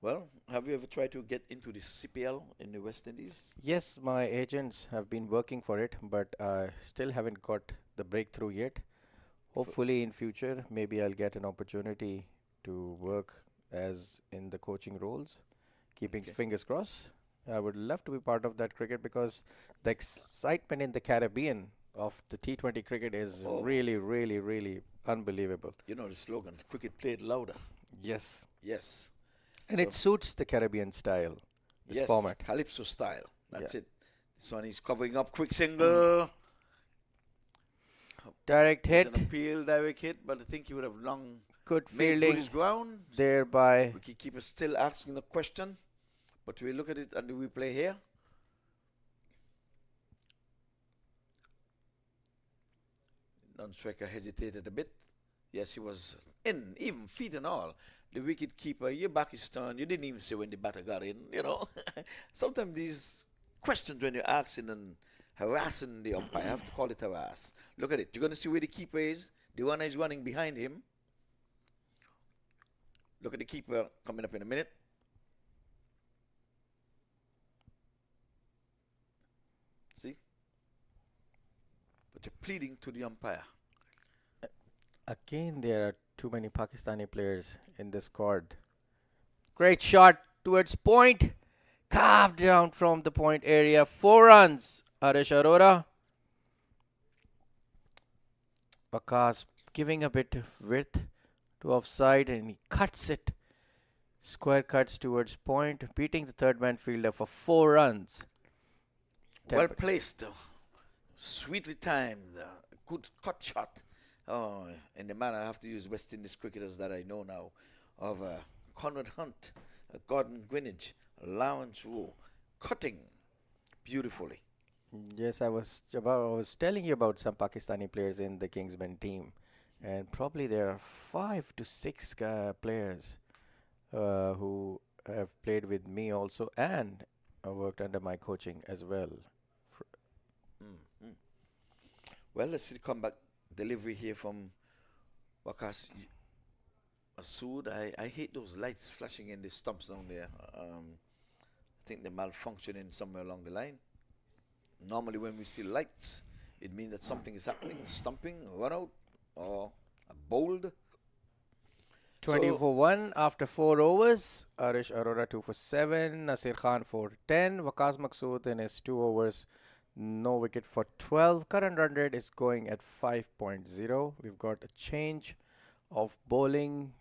Well, have you ever tried to get into the CPL in the West Indies? Yes, my agents have been working for it, but still haven't got the breakthrough yet. Hopefully in future, maybe I'll get an opportunity to work as in the coaching roles. Keeping fingers crossed. I would love to be part of that cricket because the excitement in the Caribbean of the T20 cricket is really, really, really unbelievable. You know the slogan, cricket played louder. Yes. Yes. And it suits the Caribbean style, this format. Calypso style. That's it. This one is covering up, quick single. Direct hit. An appeal, direct hit, but I think he would have long good made fielding his ground. Thereby. Wicketkeeper still asking the question, but we look at it and do we play here? Non-striker hesitated a bit. Yes, he was in, even feet and all. The wicket keeper, your back is turned. You didn't even see when the batter got in, you know. Sometimes these questions when you're asking and harassing the umpire, I have to call it harass. Look at it. You're going to see where the keeper is. The runner is running behind him. Look at the keeper coming up in a minute. See? But you're pleading to the umpire. Again, there are too many Pakistani players in the squad. Great shot towards point. Carved down from the point area. 4 runs. Arish Arora. Waqas giving a bit of width to offside and he cuts it. Square cuts towards point, beating the third man fielder for 4 runs. Well placed. Sweetly timed. Good cut shot. Oh, in the manner I have to use West Indies cricketers that I know now of Conrad Hunt, Gordon Greenwich, Lawrence Rowe, cutting beautifully. Yes, I was telling you about some Pakistani players in the Kingsmen team, and probably there are 5 to 6 players who have played with me also and worked under my coaching as well. Well, let's see the comeback delivery here from Waqas Masood. I hate those lights flashing in the stumps down there. I think they're malfunctioning somewhere along the line. Normally when we see lights, it means that something is happening, stumping, run out, or a bowled. 20 for 1 after 4 overs. Arish Arora 2 for 7. Nasir Khan for 10. Waqas Masood in his 2 overs. No wicket for 12. Current run rate is going at 5.0. We've got a change of bowling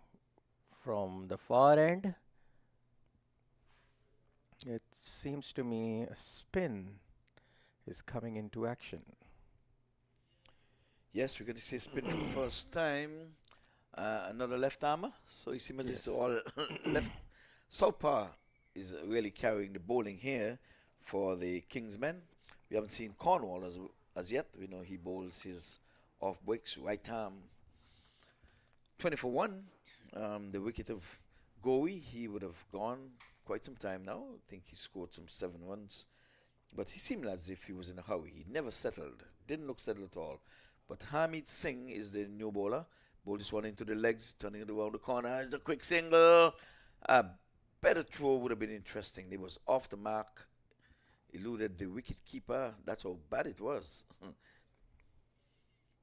from the far end. It seems to me a spin is coming into action. Yes, we're going to see a spin for the first time. Another left armer. So you see, it's all left. Southpaw is really carrying the bowling here for the Kingsmen. We haven't seen Cornwall as yet. We know he bowls his off breaks, right arm. 20 for 1. The wicket of Goey, he would have gone quite some time now. I think he scored some 7 runs. But he seemed as if he was in a hurry. He never settled. Didn't look settled at all. But Harmeet Singh is the new bowler. Bowled this one into the legs, turning it around the corner. It's a quick single. A better throw would have been interesting. It was off the mark. Eluded the wicket keeper. That's how bad it was.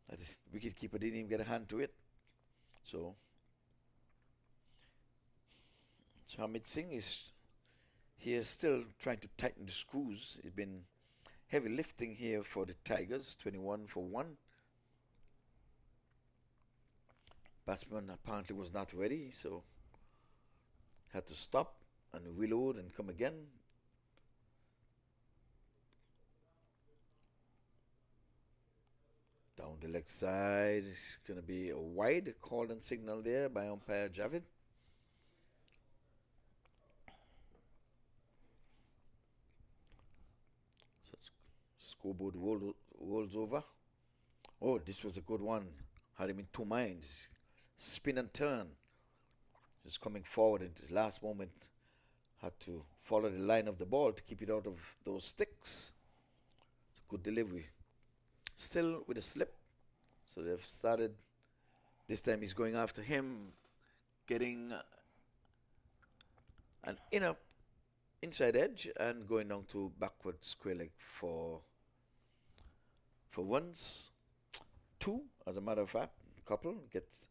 The wicket keeper didn't even get a hand to it. So Harmeet Singh is here still trying to tighten the screws. It's been heavy lifting here for the Tigers. 21 for 1. Batsman apparently was not ready, so had to stop and reload and come again. Down the leg side. It's going to be a wide call and signal there by umpire Javid. So scoreboard rolls over. Oh, this was a good one. Had him in two minds. Spin and turn. Just coming forward at the last moment. Had to follow the line of the ball to keep it out of those sticks. It's a good delivery. Still with a slip. So they've started. This time he's going after him. Getting an inside edge and going down to backward square leg for ones. Two, as a matter of fact. Couple gets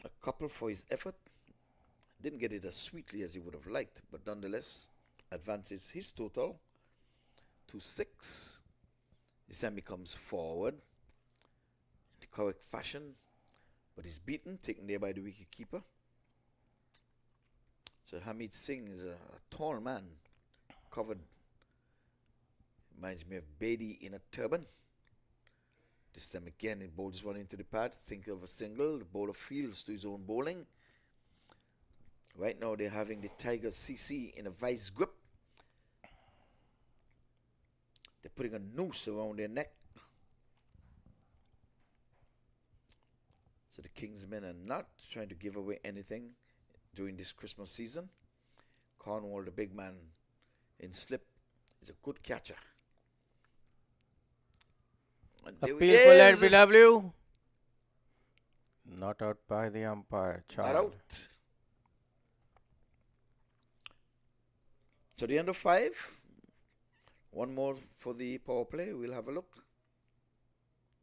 a couple for his effort. Didn't get it as sweetly as he would have liked, but nonetheless advances his total to 6. This time he comes forward in the correct fashion, but he's beaten, taken there by the wicketkeeper. So Hamid Singh is a tall man, covered. Reminds me of Bedi in a turban. This time again, it bowls one into the pad. Think of a single. The bowler feels to his own bowling. Right now, they're having the Tiger CC in a vice grip. They're putting a noose around their neck. So the Kingsmen are not trying to give away anything during this Christmas season. Cornwall, the big man in slip, is a good catcher. Appeal for LBW. Not out by the umpire. Not out. So the end of 5. One more for the power play. We'll have a look.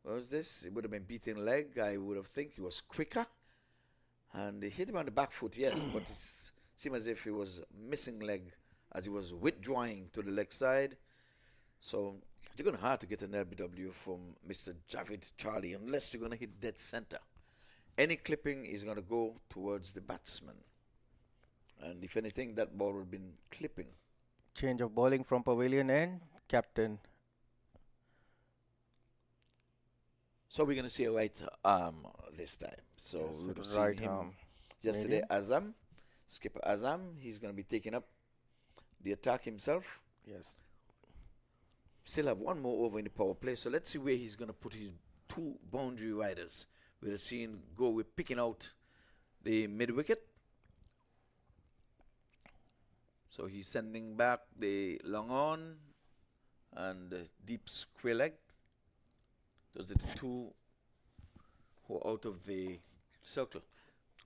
What was this? It would have been beating leg. I would have think he was quicker. And they hit him on the back foot, yes. But it seemed as if he was missing leg as he was withdrawing to the leg side. So you're going to have to get an LBW from Mr. Javid Charlie unless you're going to hit dead center. Any clipping is going to go towards the batsman. And if anything, that ball would have been clipping. Change of bowling from pavilion end. Captain. So we're going to see a right arm this time. So Yes, we would have right seen him arm. yesterday. Medium. Azam, skipper Azam, he's going to be taking up the attack himself. Yes. Still have one more over in the power play. So let's see where he's going to put his 2 boundary riders. We'll have seen go with picking out the mid wicket. So he's sending back the long on and the deep square leg. Those are the 2 who are out of the circle.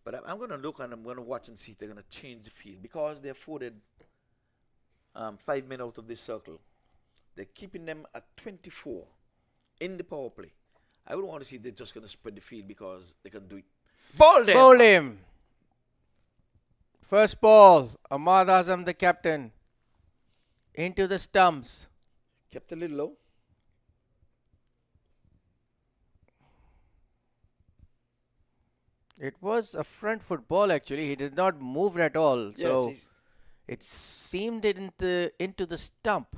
But I'm going to look and I'm going to watch and see if they're going to change the field because they're afforded 5 men out of this circle. They're keeping them at 24 in the power play. I would want to see if they're just going to spread the field because they can do it. Ball them! Bowl him. First ball. Ahmad Azam, the captain. Into the stumps. Kept a little low. It was a front foot ball actually. He did not move at all. Yes, So it seemed into the stump.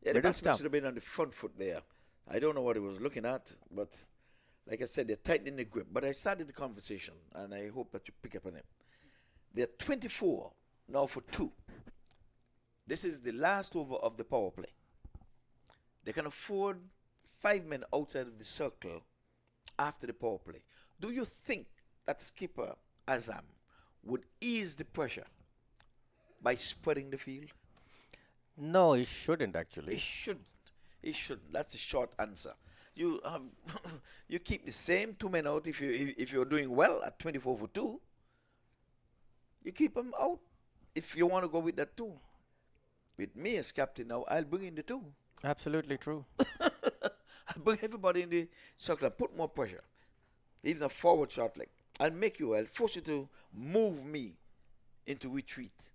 yeah, the middle batsman stump. should have been on the front foot there. I don't know what he was looking at, but like I said, they're tightening the grip. But I started the conversation, and I hope that you pick up on it. They're 24 now for 2. This is the last over of the power play. They can afford 5 men outside of the circle after the power play. Do you think that skipper Azam would ease the pressure by spreading the field? No, he shouldn't He actually. shouldn't. He shouldn't. That's the short answer. You you keep the same 2 men out if you're doing well at 24 for 2. You keep them out if you want to go with that 2. With me as captain now, I'll bring in the 2. Absolutely true. I'll bring everybody in the circle and put more pressure. Even a forward shot leg. I'll force you to move me into retreat.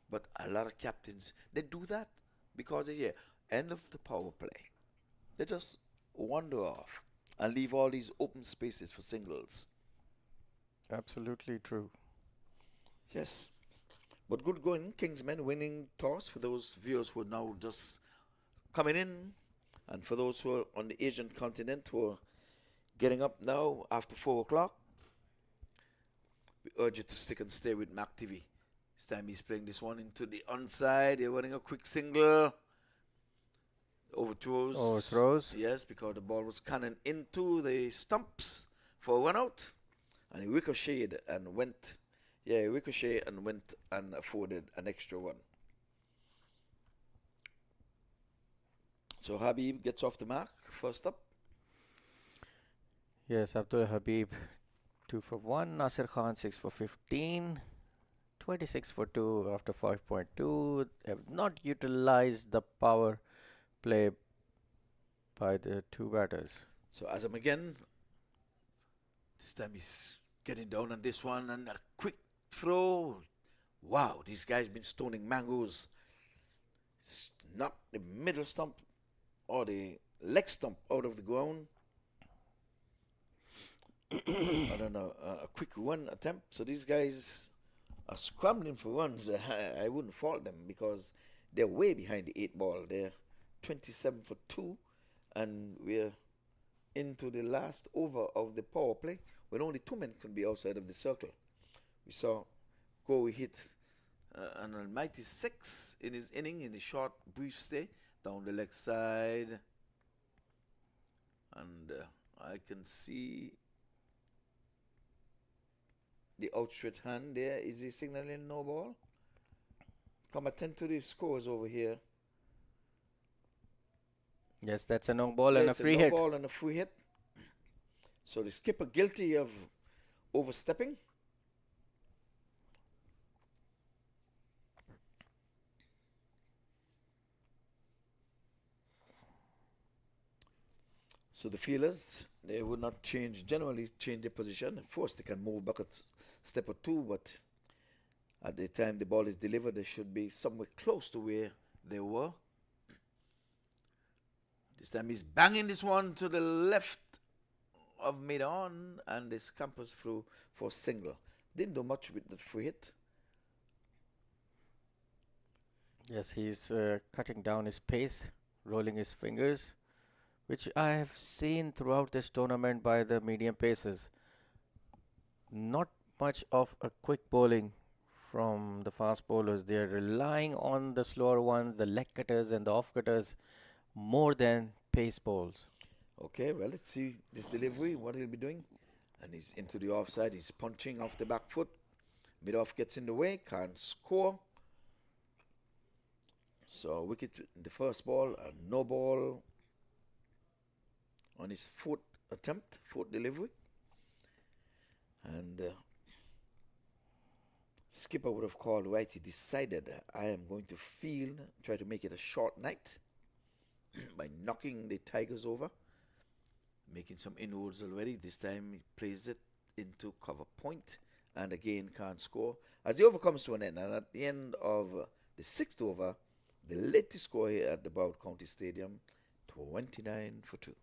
But a lot of captains, they do that because they hear end of the power play. They just wander off and leave all these open spaces for singles. Absolutely true. Yes. But good going. Kingsmen winning toss for those viewers who are now just coming in. And for those who are on the Asian continent who are getting up now after 4 o'clock, we urge you to stick and stay with MAQ TV. This time he's playing this one into the onside. They're running a quick single. Overthrows. Overthrows. Yes, because the ball was cannon into the stumps for a run out. And he ricocheted and went. Yeah, he ricocheted and went and afforded an extra run. So Habib gets off the mark, first up. Yes, Abdul Habib 2 for 1, Nasir Khan 6 for 15, 26 for 2 after 5.2. Have not utilized the power play by the two batters. So Azam again. This time he's getting down on this one and a quick throw. Wow, this guy's been stoning mangoes. Knocked the middle stump or the leg stump out of the ground. I don't know, a quick run attempt. So these guys are scrambling for runs. I wouldn't fault them because they're way behind the 8 ball. They're 27 for 2, and we're into the last over of the power play when only 2 men could be outside of the circle. We saw Gowi hit an almighty 6 in his inning in the short, brief stay down the leg side, and I can see the outstretched hand there. Is he signaling no ball? Come attend to these scores over here. Yes, that's a no ball and a free hit. No ball and a free hit. So the skipper guilty of overstepping. So the fielders, they would not generally change their position. Of course, they can move back a step or two, but at the time the ball is delivered, they should be somewhere close to where they were. This time he's banging this one to the left of mid-on, and this scampers through for single. Didn't do much with the free hit. Yes, he's cutting down his pace, rolling his fingers, which I have seen throughout this tournament by the medium paces. Not much of a quick bowling from the fast bowlers. They're relying on the slower ones, the leg cutters and the off cutters, more than pace bowls. Okay, well, let's see this delivery, what he'll be doing. And he's into the offside. He's punching off the back foot. Mid-off gets in the way, can't score. So wicket in the first ball, a no ball on his fourth attempt, fourth delivery. And skipper would have called right. He decided I am going to field, try to make it a short night by knocking the Tigers over, making some inroads already. This time he plays it into cover point and again can't score. As the over comes to an end, and at the end of the 6th over, the latest score here at the Broward County Stadium, 29 for 2.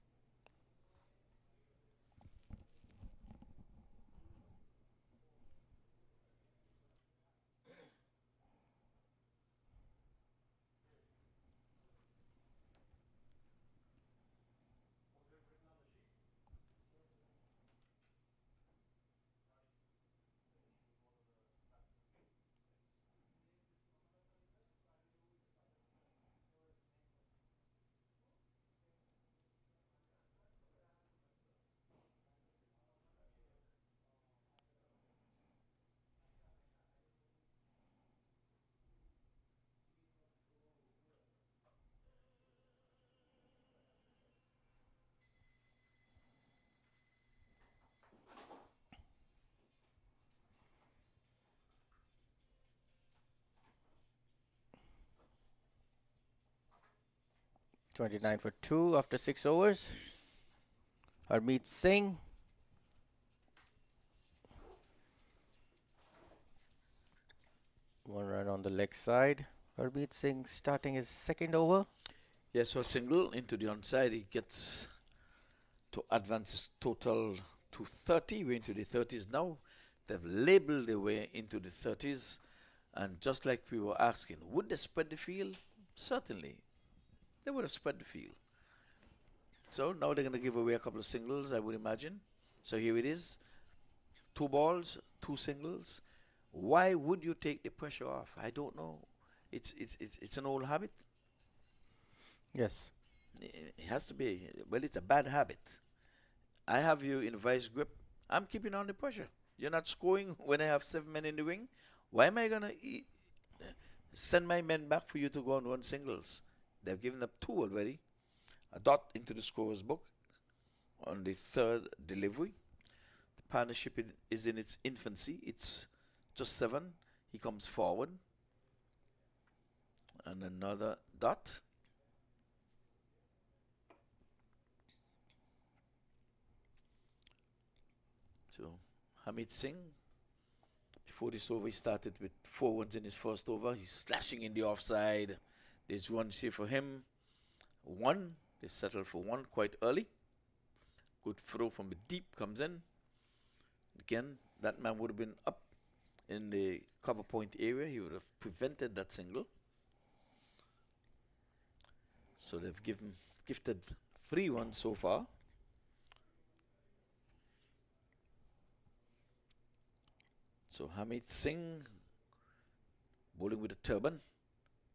$29 for 2 after 6 overs. Harmeet Singh. One run on the leg side. Harmeet Singh starting his second over. Yes, so single into the onside. He gets to advance his total to 30. We're into the 30s now. They've labeled their way into the 30s. And just like we were asking, would they spread the field? Certainly. They would have spread the field. So now they're going to give away a couple of singles, I would imagine. So here it is. 2 balls, 2 singles. Why would you take the pressure off? I don't know. It's an old habit. Yes. It has to be. Well, it's a bad habit. I have you in vice grip. I'm keeping on the pressure. You're not scoring when I have 7 men in the ring. Why am I going to send my men back for you to go and run singles? They've given up 2 already. A dot into the scorer's book on the 3rd delivery. The partnership is in its infancy. It's just 7. He comes forward. And another dot. So Hamid Singh, before this over, he started with 4 runs in his first over. He's slashing in the offside. There's runs here for him. 1. They settled for 1 quite early. Good throw from the deep comes in. Again, that man would have been up in the cover point area. He would have prevented that single. So they've gifted 3 runs so far. So Hamid Singh bowling with a turban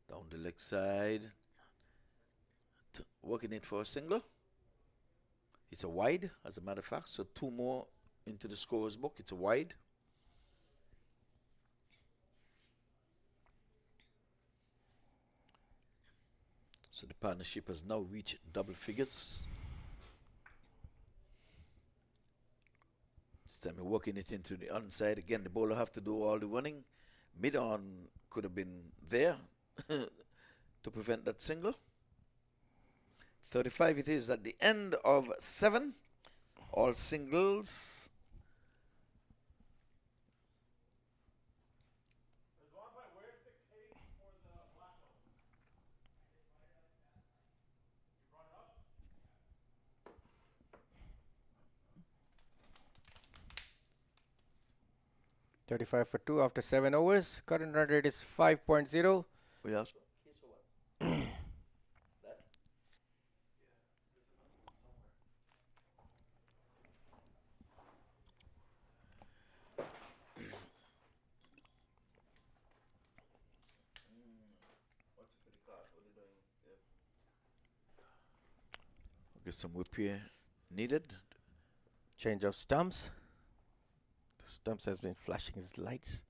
down the leg side, working it for a single. It's a wide, as a matter of fact. So 2 more into the scorer's book. It's a wide. So the partnership has now reached double figures. This time we're working it into the onside. Again, the bowler have to do all the running. Mid-on could have been there to prevent that single. 35 it is at the end of 7. All singles. $35 for 2 after 7 overs. Current run rate is 5.0. Yes. Get some repair needed. Change of stumps. The stumps has been flashing his lights.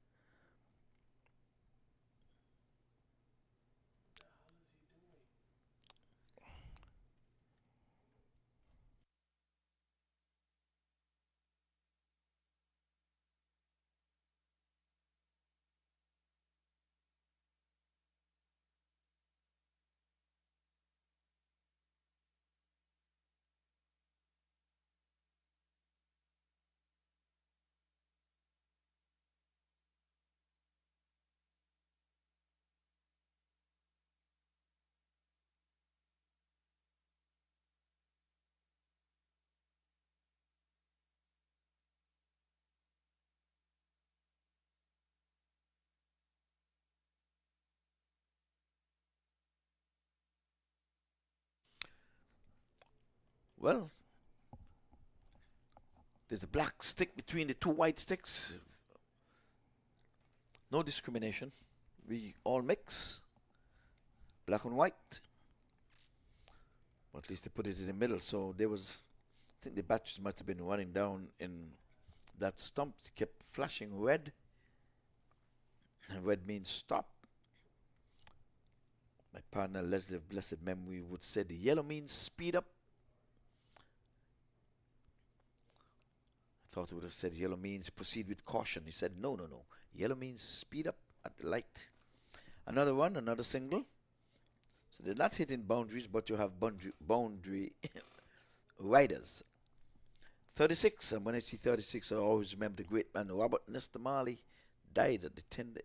Well, there's a black stick between the 2 white sticks. No discrimination. We all mix. Black and white. Or at least they put it in the middle. So there was, I think the batches must have been running down in that stump. It kept flashing red. And red means stop. My partner Leslie of blessed memory would say the yellow means speed up. Thought he would have said yellow means proceed with caution. He said no. Yellow means speed up at the light. Another one, another single. So they're not hitting boundaries, but you have boundary riders. 36, and when I see 36, I always remember the great man Robert Nesta Marley died at the tender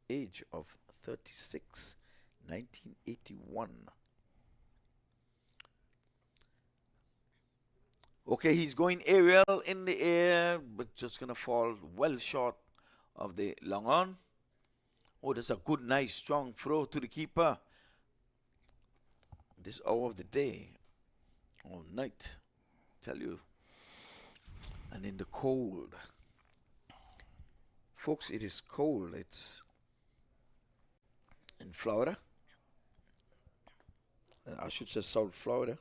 age of 36, 1981. Okay, he's going aerial in the air, but just going to fall well short of the long on. Oh, that's a good, nice, strong throw to the keeper. This hour of the day. all night. Tell you. And in the cold. Folks, it is cold. It's in Florida. I should say South Florida.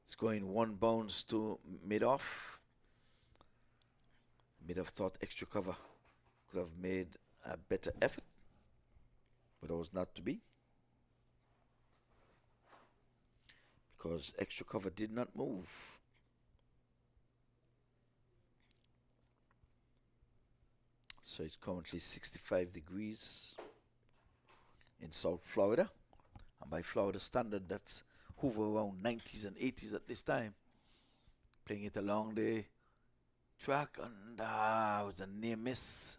It's going 1 bounce to mid-off. Mid-off thought extra cover could have made a better effort, but it was not to be, because extra cover did not move. So it's currently 65 degrees in South Florida, and by Florida standard, that's hover around 90s and 80s at this time. Playing it along the track, and it was a near miss.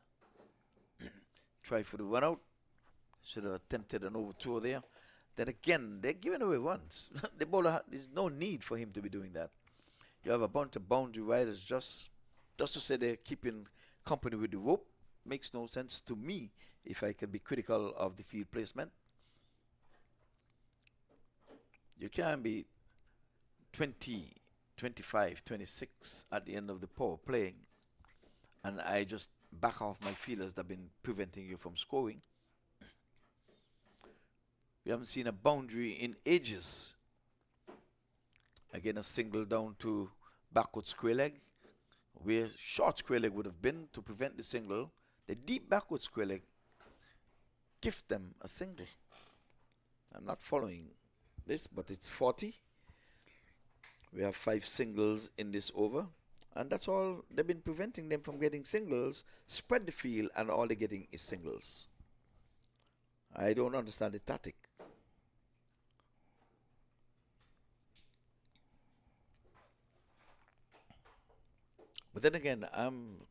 Try for the run out. Should have attempted an overthrow there. Then again, they're giving away runs. The bowler, there's no need for him to be doing that. You have a bunch of boundary riders just to say they're keeping company with the rope. Makes no sense to me if I can be critical of the field placement. You can't be 20, 25, 26 at the end of the power playing, and I just back off my fielders that have been preventing you from scoring. We haven't seen a boundary in ages. Again, a single down to backward square leg, where short square leg would have been to prevent the single. The deep backward square leg gift them a single. I'm not following this, but it's 40. We have 5 singles in this over, and that's all. They've been preventing them from getting singles. Spread the field, and all they're getting is singles. I don't understand the tactic. But then again, I'm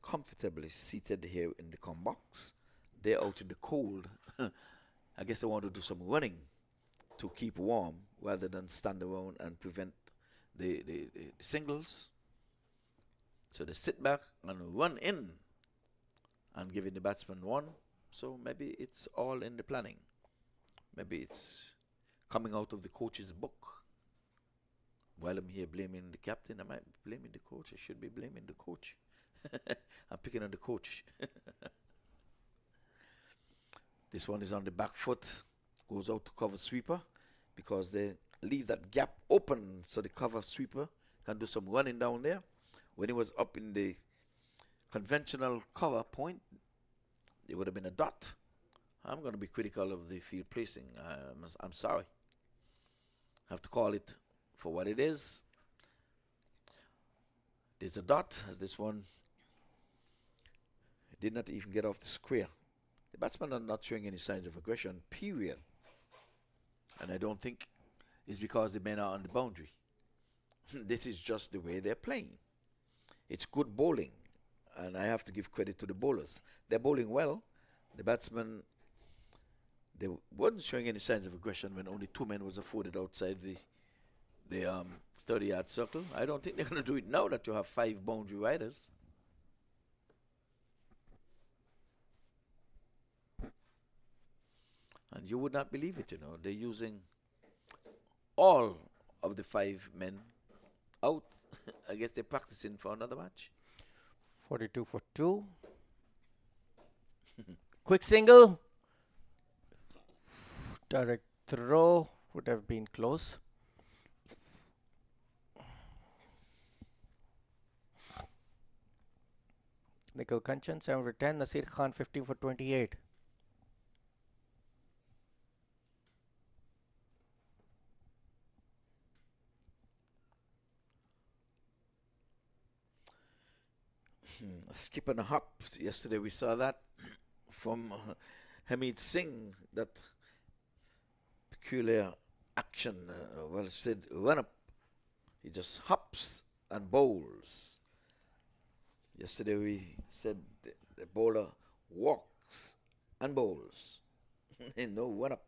comfortably seated here in the com box. They're out in the cold. I guess I want to do some running to keep warm rather than stand around and prevent the singles. So they sit back and run in and giving the batsman one. So maybe it's all in the planning. Maybe it's coming out of the coach's book. While I'm here blaming the captain, I might be blaming the coach. I should be blaming the coach. I'm picking on the coach. This one is on the back foot. Goes out to cover sweeper because they leave that gap open so the cover sweeper can do some running down there. When he was up in the conventional cover point, it would have been a dot. I'm going to be critical of the field placing. I'm sorry. I have to call it for what it is. There's a dot, as this one did not even get off the square. The batsmen are not showing any signs of aggression, period. And I don't think it's because the men are on the boundary. This is just the way they're playing. It's good bowling, and I have to give credit to the bowlers. They're bowling well. The batsmen, they weren't showing any signs of aggression when only 2 men was afforded outside the 30-yard circle. I don't think they're going to do it now that you have 5 boundary riders. And you would not believe it, you know. They're using all of the 5 men out. I guess they're practicing for another match. 42 for 2. Quick single. Direct throw would have been close. Nikhil Kanchan 7 for 10. Nasir Khan 50 for 28. A skip and a hop. Yesterday we saw that from Hamid Singh, that peculiar action, well said, run up. He just hops and bowls. Yesterday we said the bowler walks and bowls. No run up.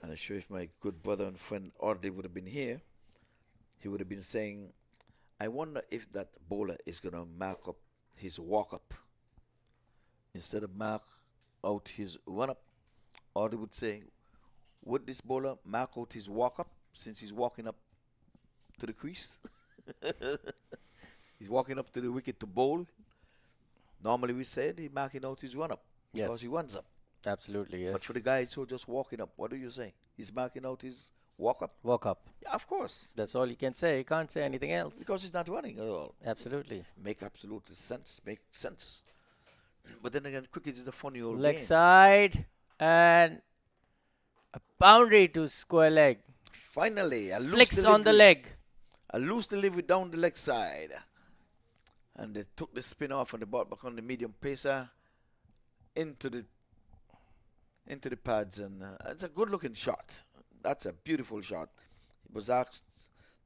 And I'm sure if my good brother and friend Audley would have been here, he would have been saying, I wonder if that bowler is going to mark up his walk-up instead of mark out his run up, or they would say, would this bowler mark out his walk up since he's walking up to the crease? He's walking up to the wicket to bowl. Normally we said he's marking out his run up because he runs up. Absolutely, yes. But for the guys who are just walking up, what do you say? He's marking out his walk up? Walk up. Yeah, of course. That's all you can say. You can't say anything else. Because he's not running at all. Absolutely. Make absolute sense. Make sense. But then again, cricket is a funny old Leg game. side and a boundary to square leg. Finally, a loose Flicks delivery. on the leg. A loose delivery down the leg side. And they took the spin off and they brought back on the medium pacer into the pads, and it's a good looking shot. That's a beautiful shot. It was asked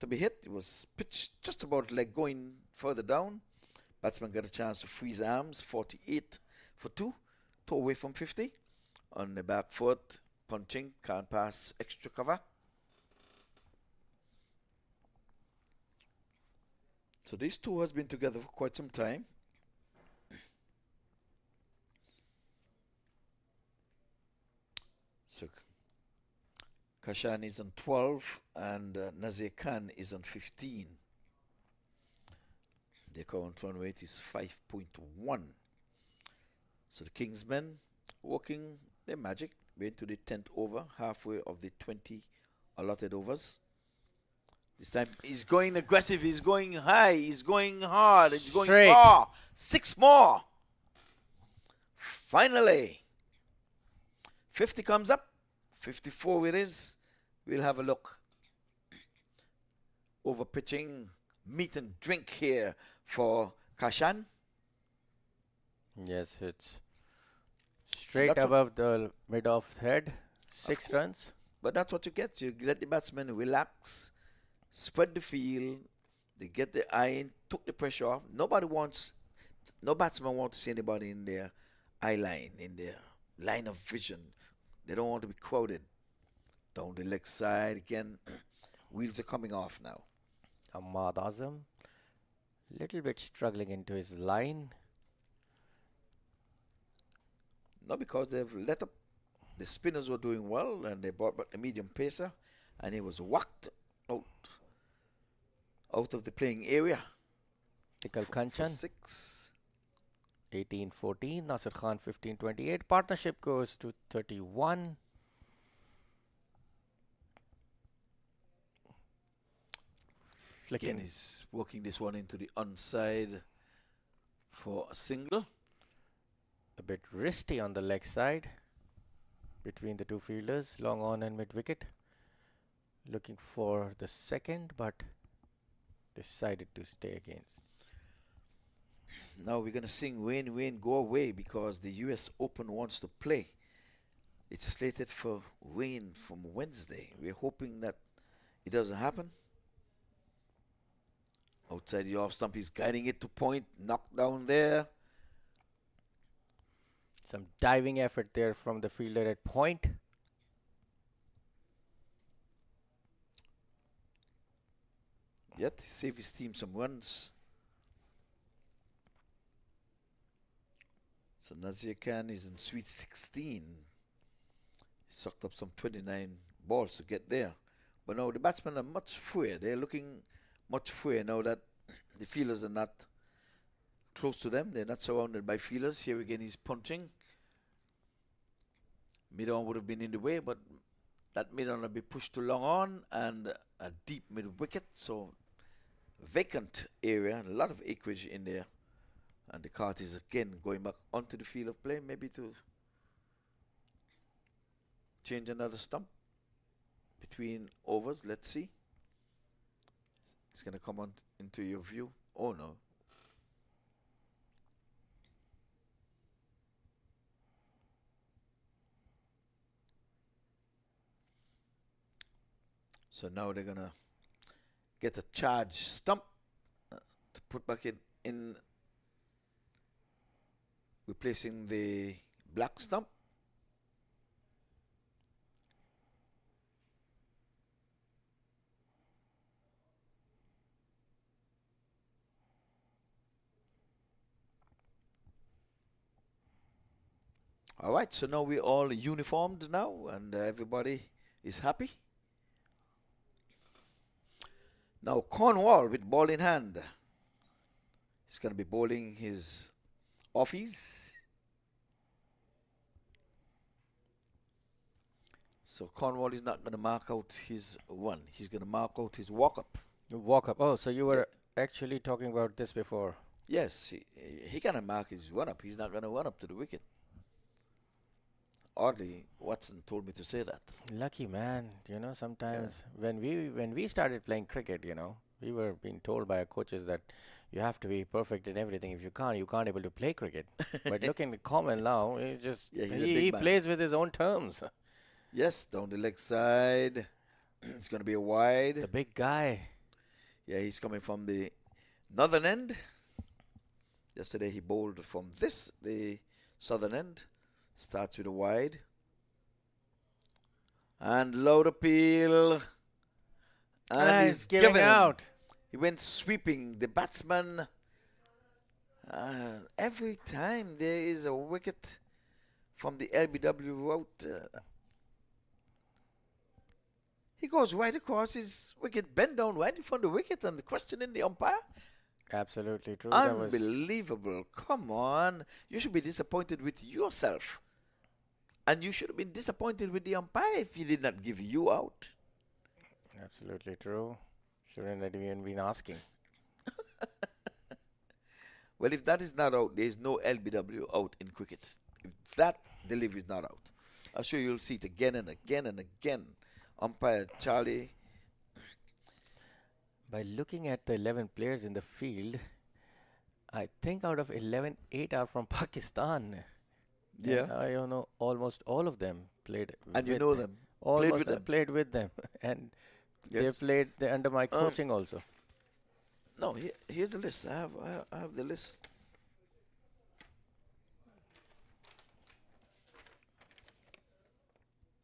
to be hit. It was pitched just about leg going further down. Batsman got a chance to freeze arms. 48 for 2. 2 away from 50. On the back foot, punching, can't pass extra cover. So these two has been together for quite some time. So Kashan is on 12 and Nazir Khan is on 15. Their current run rate is 5.1. So the Kingsmen working their magic. We're into the 10th over, halfway of the 20 allotted overs. This time he's going aggressive, he's going high, he's going hard, he's going Straight. far. 6 more. Finally. 50 comes up. 54 it is. We'll have a look. Over pitching, meat and drink here for Kashan. Yes, it's straight That's above the mid off head. 6 runs. But that's what you get. You let the batsmen relax, spread the field. They get the eye in, took the pressure off. No batsman wants to see anybody in their eye line, in their line of vision. They don't want to be crowded. Down the leg side again. Wheels are coming off now. Ahmad Azam, little bit struggling into his line. Not because they've let up. The spinners were doing well and they brought back the medium pacer and he was whacked out of the playing area. Tikal For Kanchan, 6. 18-14. Nasir Khan, 15-28. Partnership goes to 31. Again, Flicking. he's working this one into the onside for a single. A bit wristy on the leg side between the two fielders, long on and mid wicket. Looking for the second, but decided to stay against. Now we're going to sing Wayne, Wayne, Go Away because the US Open wants to play. It's slated for rain from Wednesday. We're hoping that it doesn't happen. Outside the off stump, he's guiding it to point, knocked down there. Some diving effort there from the fielder at point. Yet, save his team some runs. So Nazir Khan is in sweet 16. He sucked up some 29 balls to get there. But now the batsmen are much freer. They're looking much freer now that the fielders are not close to them. They're not surrounded by fielders. Here again he's punching. Mid-on would have been in the way, but that mid-on will be pushed to long on and a deep mid-wicket. So vacant area, a lot of acreage in there. And the cart is again going back onto the field of play, maybe to change another stump between overs. Let's see. It's going to come on into your view. Oh no. So now they're going to get a charge stump to put back in replacing the black stump. All right, so now we're all uniformed now, and everybody is happy. Now Cornwall with ball in hand. He's going to be bowling his offies. So Cornwall is not going to mark out his one. He's going to mark out his walk-up. Walk up. Oh, so you were actually talking about this before. Yes, he can mark his one-up. He's not going to one-up to the wicket. Oddly, Watson told me to say that. Lucky man, sometimes when we started playing cricket, we were being told by our coaches that you have to be perfect in everything. If you can't able to play cricket. But looking at Cornwall now, he plays with his own terms. Yes, down the leg side. It's going to be a wide. The big guy. Yeah, he's coming from the northern end. Yesterday he bowled from the southern end. Starts with a wide. And low appeal. And he's giving out. He went sweeping the batsman. Every time there is a wicket from the LBW out, he goes right across his wicket, bend down right in front of the wicket, and questioning the umpire. Absolutely true. Unbelievable. Come on. You should be disappointed with yourself. And you should have been disappointed with the umpire if he did not give you out. Absolutely true. Shouldn't have even been asking. Well, if that is not out, there is no LBW out in cricket. If that delivery is not out, I'm sure you'll see it again and again and again. Umpire Charlie. By looking at the 11 players in the field, I think out of 11, 8 are from Pakistan. Yeah. And I know almost all of them played. And you know them. Played with them. And Yes. they played under my coaching also. No, here's the list. I have the list.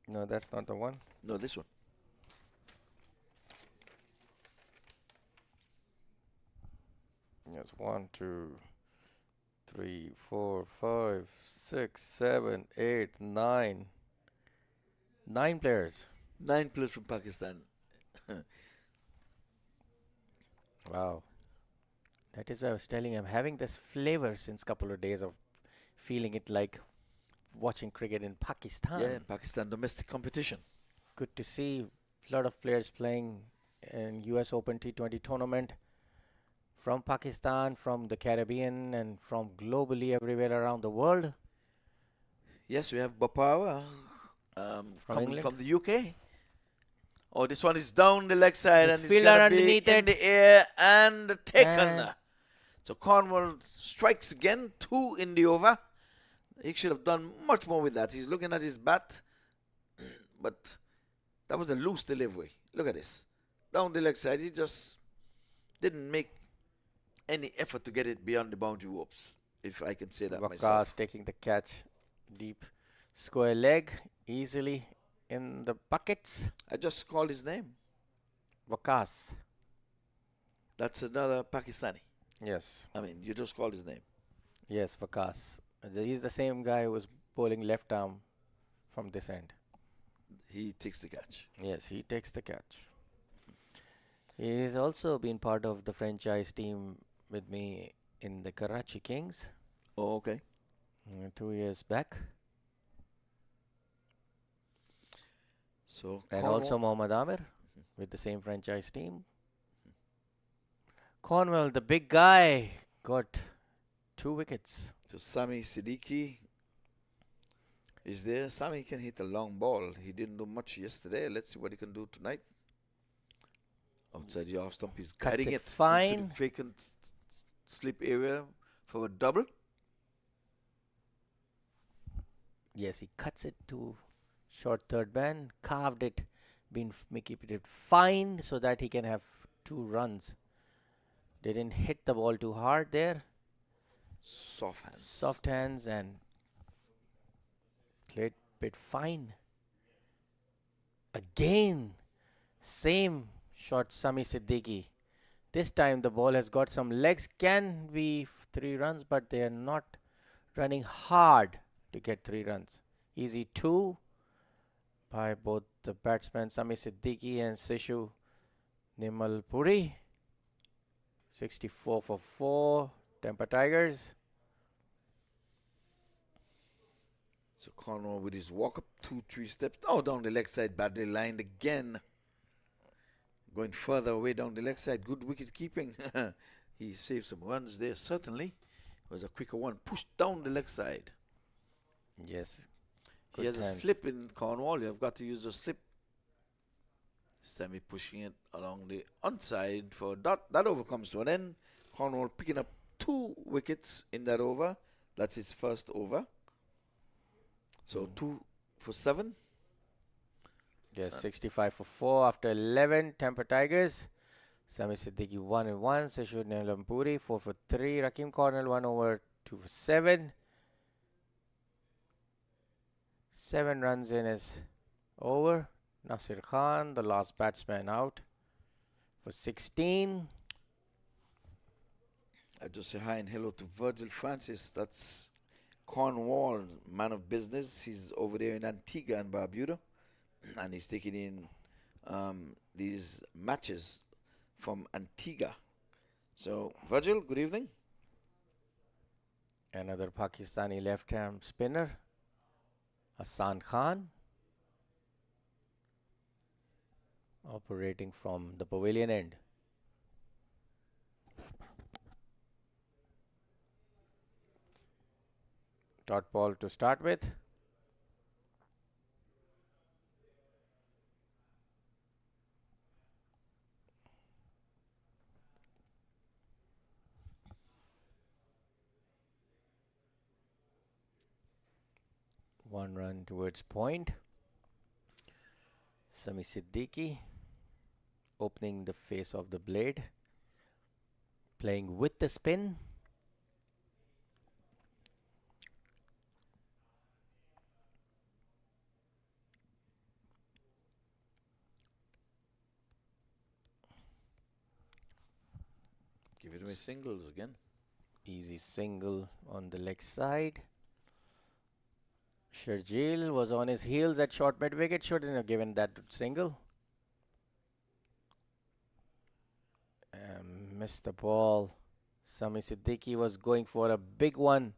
No, that's not the one. No, this one. Yes, 1, 2, 3, 4, 5, 6, 7, 8, 9. 9 players. 9 players from Pakistan. Wow. That is why I was telling you, I'm having this flavor since couple of days of feeling it like watching cricket in Pakistan. Yeah, Pakistan domestic competition. Good to see a lot of players playing in US Open T20 tournament from Pakistan, from the Caribbean, and from globally everywhere around the world. Yes, we have Bapawa coming England? from the UK. Oh, this one is down the leg side This and it's fielder going to be underneath in it. the air and taken. And So Cornwall strikes again, 2 in the over. He should have done much more with that. He's looking at his bat, but that was a loose delivery. Look at this. Down the leg side, he just didn't make any effort to get it beyond the boundary ropes, if I can say that myself. Wakas taking the catch deep. Square leg, easily in the buckets. I just called his name. Wakas. That's another Pakistani. Yes. I mean, you just called his name. Yes, Wakas. He's the same guy who was bowling left arm from this end. He takes the catch. Yes, he takes the catch. He has also been part of the franchise team with me in the Karachi Kings Oh, okay. 2 years back. So And Cornwall- also Mohammad Amir with the same franchise team. Cornwall, the big guy, got 2 wickets. So Sami Siddiqui is there. Sami can hit a long ball. He didn't do much yesterday. Let's see what he can do tonight. Outside the off stump, he's Cuts guiding it it into fine. the vacant slip area for a double. Yes, he cuts it to short third man, carved it, keep it fine so that he can have 2 runs. They didn't hit the ball too hard there. Soft hands. Soft hands and played bit fine. Again, same shot Sami Siddiqui. This time the ball has got some legs, can be 3 runs, but they are not running hard to get 3 runs. Easy 2 by both the batsmen Sami Siddiqui and Sishu Nimalpuri. 64 for 4. Temper Tigers. So Cornwall with his walk up 2-3 steps. Oh, down the leg side, badly lined again. Going further away down the leg side. Good wicket keeping. He saved some runs there, certainly. It was a quicker one. Pushed down the leg side. Yes. He has a slip in Cornwall. You have got to use the slip. This time he's pushing it along the onside for a dot. That over comes to an end. Cornwall picking up 2 wickets in that over. That's his first over. So 2 for 7. Yes, 65 for 4 after 11. Temper Tigers. Sami Siddiqui 1 and 1. Sishu Nilampuri 4 for 3. Rakim Cornell 1 over 2 for 7. 7 runs in his over. Nasir Khan, the last batsman, out for 16. I just say hi and hello to Virgil Francis. That's Cornwall, man of business. He's over there in Antigua and Barbuda, and he's taking in these matches from Antigua. So, Virgil, good evening. Another Pakistani left-arm spinner, Hassan Khan, operating from the pavilion end. Dot ball to start with. One run towards point. Sami Siddiqui opening the face of the blade, playing with the spin. Give it away singles again. Easy single on the leg side. Sharjeel was on his heels at short mid wicket, shouldn't have given that single. Missed the ball. Sami Siddiqui was going for a big one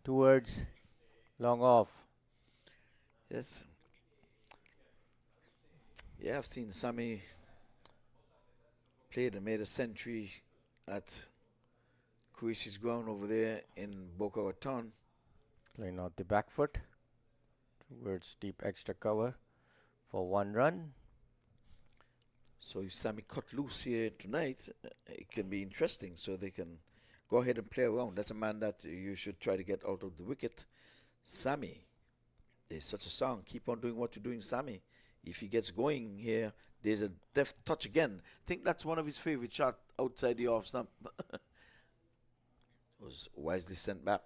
towards long off. Yes. Yeah, I've seen Sami played and made a century at Qureeshi's ground over there in Boca Raton. Playing out the back foot towards deep extra cover for 1 run. So if Sami cut loose here tonight, it can be interesting. So they can go ahead and play around. That's a man that you should try to get out of the wicket. Sami, there's such a song. Keep on doing what you're doing, Sami. If he gets going here, there's a deft touch again. I think that's one of his favorite shots outside the off stump. Was wisely sent back.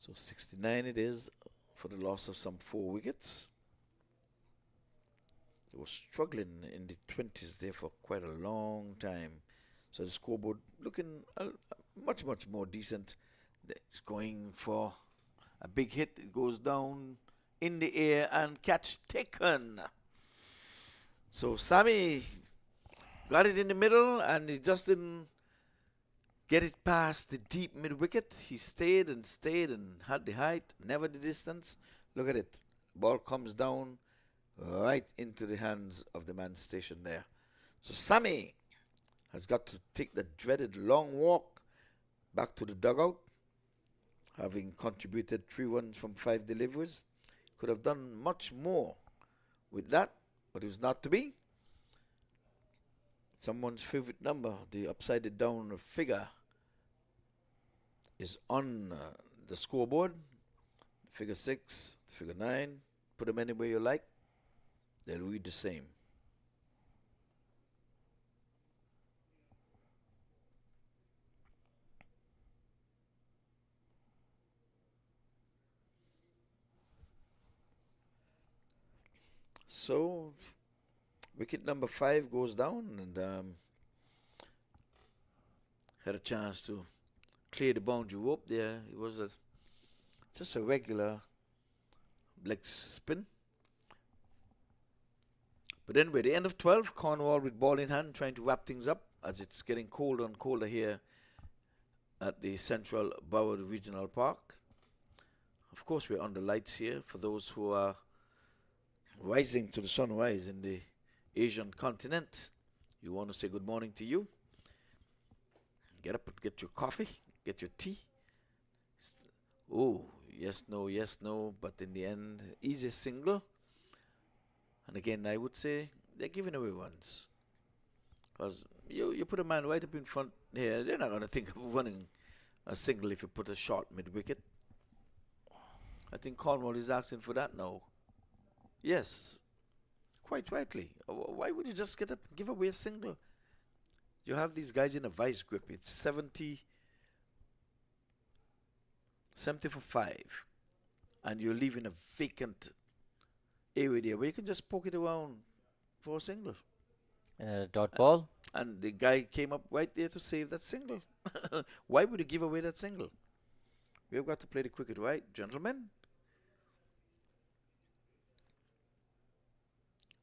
So 69 it is for the loss of some 4 wickets. They were struggling in the 20s there for quite a long time. So the scoreboard looking much, much more decent. It's going for a big hit. It goes down in the air and catch taken. So Sami got it in the middle and he just didn't get it past the deep mid wicket. He stayed and had the height, never the distance. Look at it. Ball comes down right into the hands of the man stationed there. So Sami has got to take the dreaded long walk back to the dugout, having contributed 3 runs from 5 deliveries. Could have done much more with that, but it was not to be. Someone's favorite number, the upside down figure, is on the scoreboard. Figure 6, figure 9, put them anywhere you like. They'll read the same. So, wicket number 5 goes down, and had a chance to clear the boundary rope there. It was just a regular leg spin. But then by the end of 12, Cornwall with ball in hand trying to wrap things up as it's getting colder and colder here at the Central Broward Regional Park. Of course, we're under lights here for those who are rising to the sunrise in the Asian continent. You want to say good morning to you. Get up and get your coffee, get your tea. Oh, yes, no, but in the end, easy single. And again, I would say they're giving away runs. Because you put a man right up in front here, they're not going to think of running a single if you put a short mid-wicket. I think Cornwall is asking for that now. Yes, quite rightly. Why would you just get up and give away a single? You have these guys in a vice grip. It's 70 for 5. And you're leaving a vacant area there where you can just poke it around for a single. Dot ball. And the guy came up right there to save that single. Why would you give away that single? We've got to play the cricket right, gentlemen.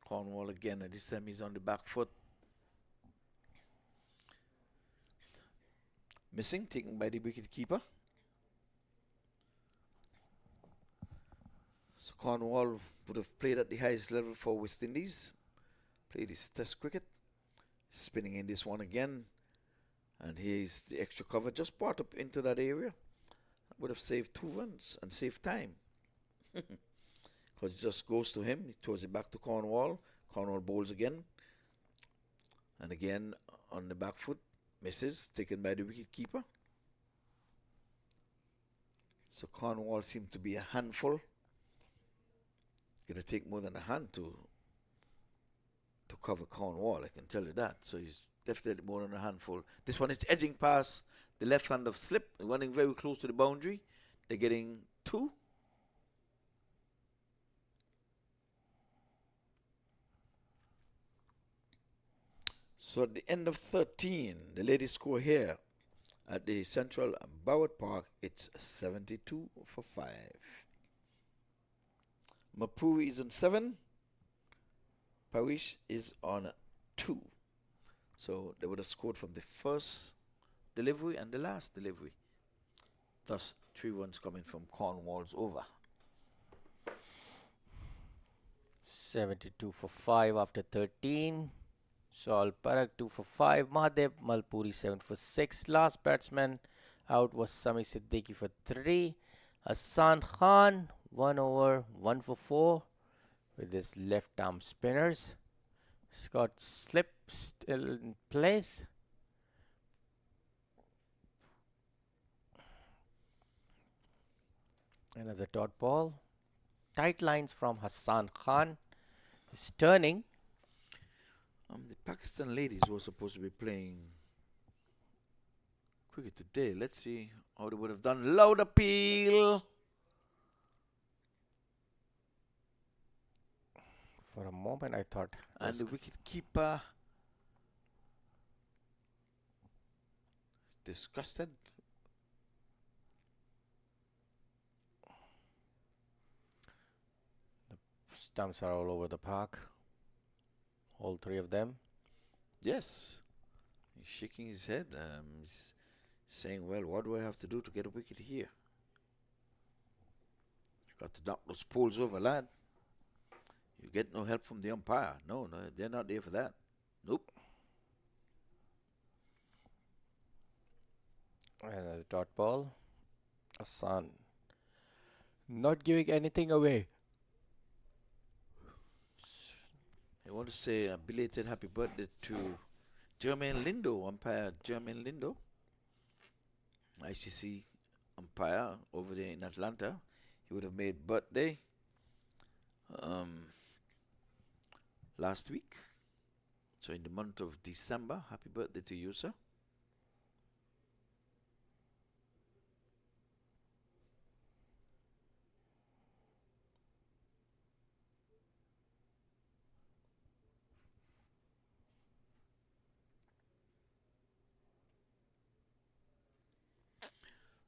Cornwall again, and this time he's on the back foot. Missing, taken by the wicket keeper. So Cornwall would have played at the highest level for West Indies. Played his test cricket. Spinning in this one again. And here's the extra cover. Just brought up into that area. Would have saved 2 runs and saved time. Because it just goes to him. He throws it back to Cornwall. Cornwall bowls again. And again on the back foot. Misses. Taken by the wicket keeper. So Cornwall seemed to be a handful. Gonna take more than a hand to cover Cornwall, I can tell you that. So he's definitely more than a handful. This one is edging past the left hand of slip, running very close to the boundary. They're getting 2. So at the end of 13, the ladies score here at the Central Broward Park. It's 72 for 5. Mapuri is on 7. Parish is on 2. So they would have scored from the first delivery and the last delivery. Thus, 3 runs coming from Cornwall's over. 72 for 5 after 13. Saul Parak 2 for 5. Mahadev Malpuri 7 for 6. Last batsman out was Sami Siddiqui for 3. Hassan Khan 1 over 1 for 4 with his left arm spinners. Scott Slip still in place. Another dot ball. Tight lines from Hassan Khan. He's turning. The Pakistan ladies were supposed to be playing cricket today. Let's see how they would have done. Loud appeal. For a moment, I thought. And the wicket keeper is disgusted. The stumps are all over the park. All 3 of them. Yes. He's shaking his head. He's saying, well, what do I have to do to get a wicket here? Got to knock those poles over, lad. You get no help from the umpire. No, they're not there for that. Nope. Another dot ball. Hassan not giving anything away. I want to say a belated happy birthday to Jermaine Lindo, umpire Jermaine Lindo, ICC umpire over there in Atlanta. He would have made birthday last week. So in the month of December, happy birthday to you, sir.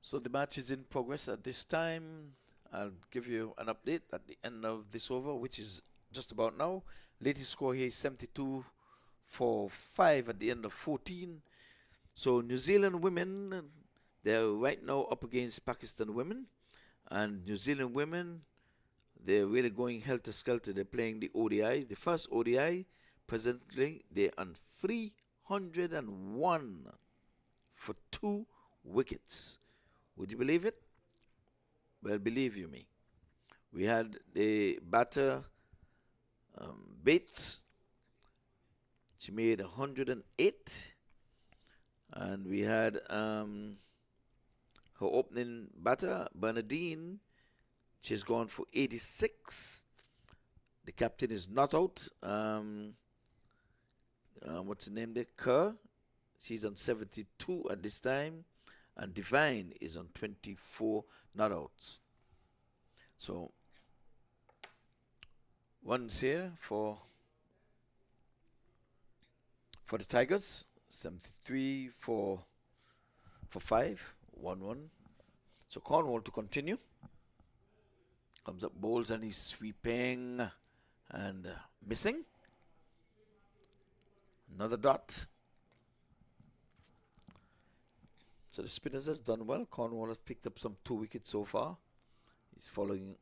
So the match is in progress at this time. I'll give you an update at the end of this over, which is just about now. Latest score here is 72 for 5 at the end of 14. So New Zealand women, they're right now up against Pakistan women. And New Zealand women, they're really going helter-skelter. They're playing the ODIs. The first ODI, presently, they're on 301 for 2 wickets. Would you believe it? Well, believe you me. We had the batter, Bates. She made 108. And we had her opening batter, Bernadine. She's gone for 86. The captain is not out. What's her name there? Kerr. She's on 72 at this time. And Divine is on 24 not outs. So, one's here for the Tigers. 73 for 5. 1-1. So Cornwall to continue. Comes up, bowls, and he's sweeping and missing. Another dot. So the spinners has done well. Cornwall has picked up some 2 wickets so far. He's following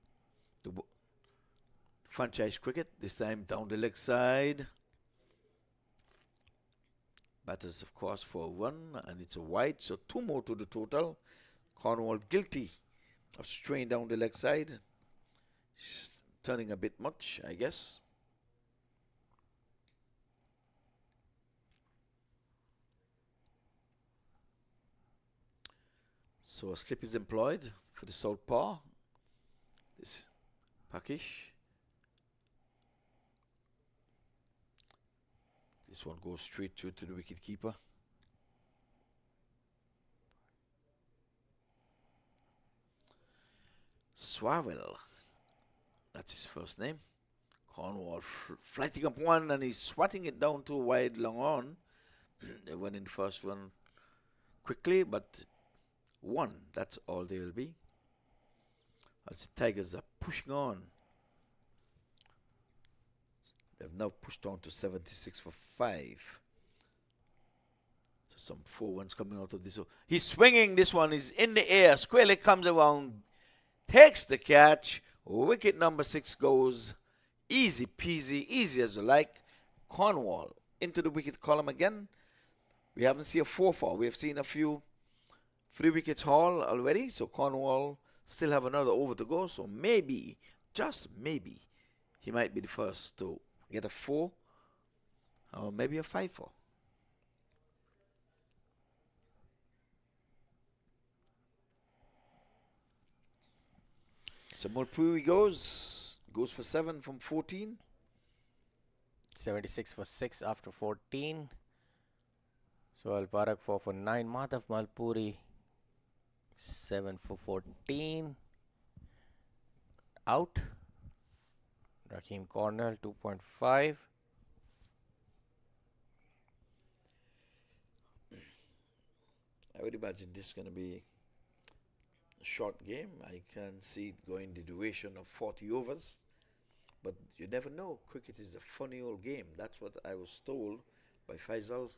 the franchise cricket. This time down the leg side. Batters, of course, for a 1, and it's a wide. So 2 more to the total. Cornwall guilty of straying down the leg side. She's turning a bit much, I guess. So a slip is employed for the southpaw. This Pakish. This one goes straight through to the wicket keeper. Swavell. That's his first name. Cornwall flighting up 1, and he's swatting it down to a wide long on. They went in the first one quickly, but 1, that's all they will be. As the Tigers are pushing on. They've now pushed on to 76 for 5. So some 4-1s coming out of this. He's swinging. This one is in the air. Squarely comes around. Takes the catch. Wicket number 6 goes. Easy peasy. Easy as you like. Cornwall into the wicket column again. We haven't seen a 4-4. We have seen a few 3 wickets haul already. So Cornwall still have another over to go. So maybe, just maybe, he might be the first to get a 4 or maybe a 5-4. So Mulpuri goes for 7 from 14. 76 for 6 after 14. So Al-Barak 4 for 9. Madhav Malpuri 7 for 14. Out. Raheem Cornell 2.5. I would imagine this is going to be a short game. I can see it going the duration of 40 overs. But you never know. Cricket is a funny old game. That's what I was told by Faisal.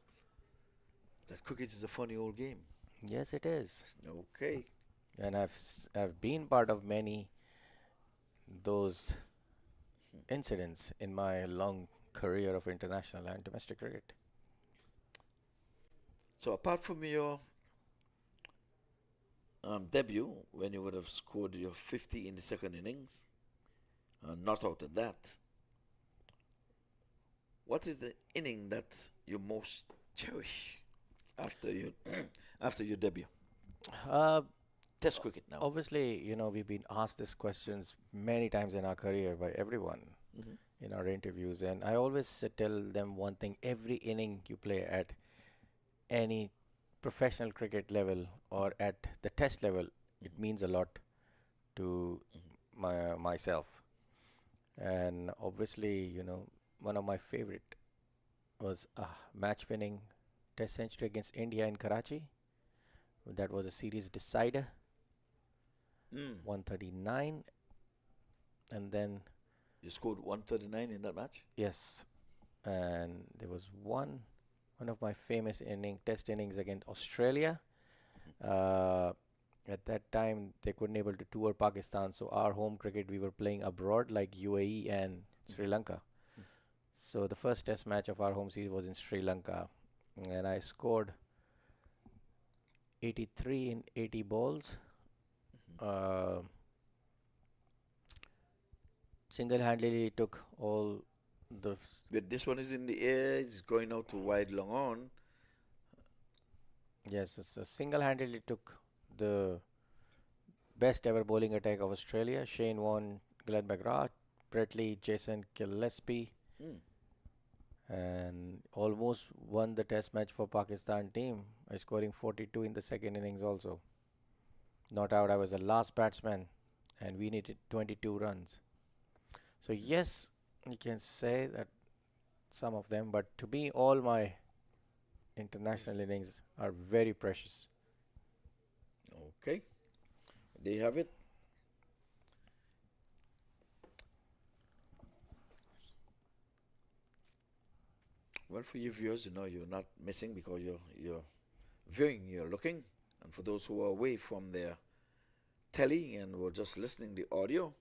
That cricket is a funny old game. Yes, it is. Okay. And I've been part of many those incidents in my long career of international and domestic cricket. So apart from your debut, when you would have scored your 50 in the second innings, not out of that, what is the inning that you most cherish after you after your debut? Test cricket now. Obviously, we've been asked these questions many times in our career by everyone in our interviews, and I always tell them one thing: every inning you play at any professional cricket level or at the test level, it means a lot to myself. And obviously, one of my favorite was a match-winning test century against India in Karachi, That was a series decider. Mm. 139. And then, You scored 139 in that match? yes, and there was one of my famous test innings against Australia. At that time, they couldn't able to tour Pakistan, so our home cricket we were playing abroad like UAE and Sri Lanka. So the first test match of our home series was in Sri Lanka, and I scored 83 in 80 balls. Single-handedly took all the. But this one is in the air, it's going out to wide long on. Yes, so single-handedly took the best ever bowling attack of Australia. Shane Warne, Glenn McGrath, Brett Lee, Jason Gillespie, and almost won the test match for Pakistan team by scoring 42 in the second innings also. Not out, I was the last batsman and we needed 22 runs. So yes, you can say that some of them, but to me all my international innings are very precious. Okay, there you have it. Well, for you viewers, you know you're not missing because you're viewing, you're looking, and for those who are away from their telly and were just listening to the audio,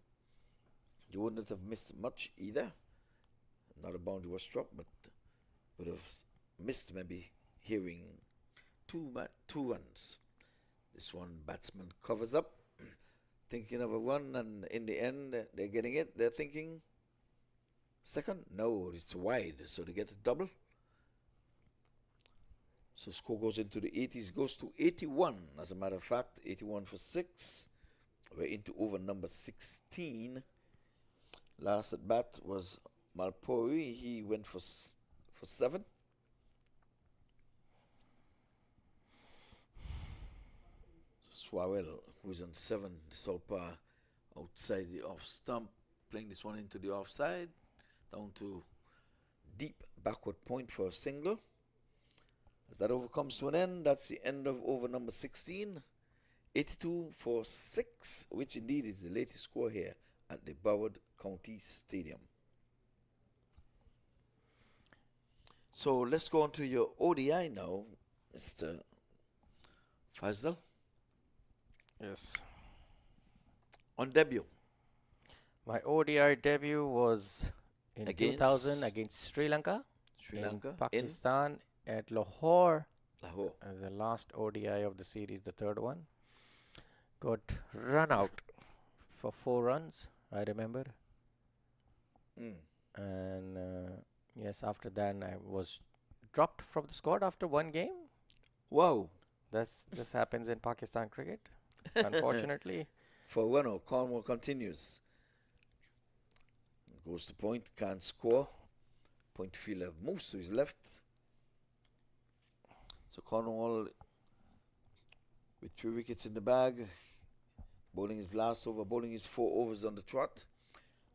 you wouldn't have missed much either. Not a boundary was struck, but would have missed maybe hearing two runs. This one batsman covers up, thinking of a run, and in the end they're getting it. They're thinking second, no, it's wide, so they get a double. So score goes into the 80s, goes to 81. As a matter of fact, 81 for 6. We're into over number 16. Last at bat was Malpuri. He went for 7. Swirl, who's on 7, the Solpa outside the off stump, playing this one into the offside, down to deep backward point for a single. As that over comes to an end, that's the end of over number 16. 82 for 6, which indeed is the latest score here at the Broward County Stadium. So let's go on to your ODI now, Mr. Faisal. Yes. On debut. My ODI debut was in Against? 2000 against Sri Lanka. Sri Lanka. Pakistan at Lahore. Lahore. The last ODI of the series, the third one. Got run out for 4 runs, I remember. And yes, after that I was dropped from the squad after 1 game. Wow. This happens in Pakistan cricket, unfortunately. For 1-0, Cornwall continues. Goes to point, can't score. Point fielder moves to his left. So Cornwall with 3 wickets in the bag. Bowling his last over, bowling his 4 overs on the trot.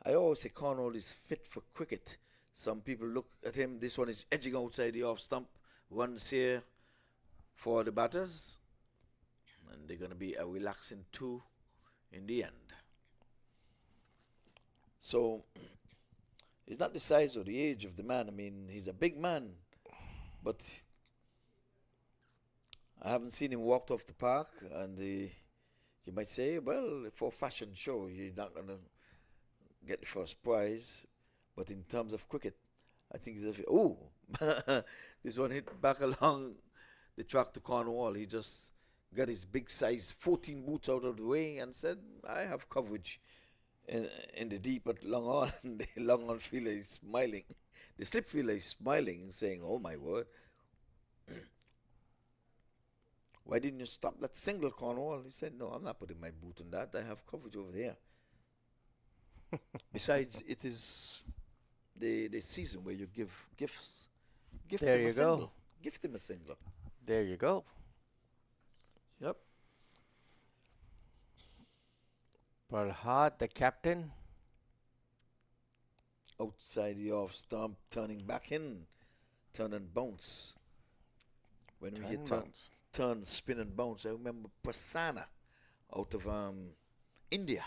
I always say Cornwall is fit for cricket. Some people look at him, this one is edging outside the off stump. Runs here for the batters. And they're going to be a relaxing 2 in the end. So, it's not the size or the age of the man. I mean, he's a big man. But I haven't seen him walked off the park. And you might say, well, for a fashion show, he's not going to get the first prize. But in terms of cricket, I think he's this one hit back along the track to Cornwall. He just got his big size 14 boots out of the way and said, I have coverage in the deep at long on. The long on fielder is smiling. The slip fielder is smiling and saying, oh my word. Why didn't you stop that single, Cornwall? He said, no, I'm not putting my boot on that. I have coverage over here. Besides, it is the season where you give gifts. Gift There him you a single. go. Gift him a single. There you go. Yep. Farhad, the captain. Outside the off stump, turning back in. Turn and bounce. When we 10 hit bounce. turn, spin, and bounce, I remember Prasanna out of India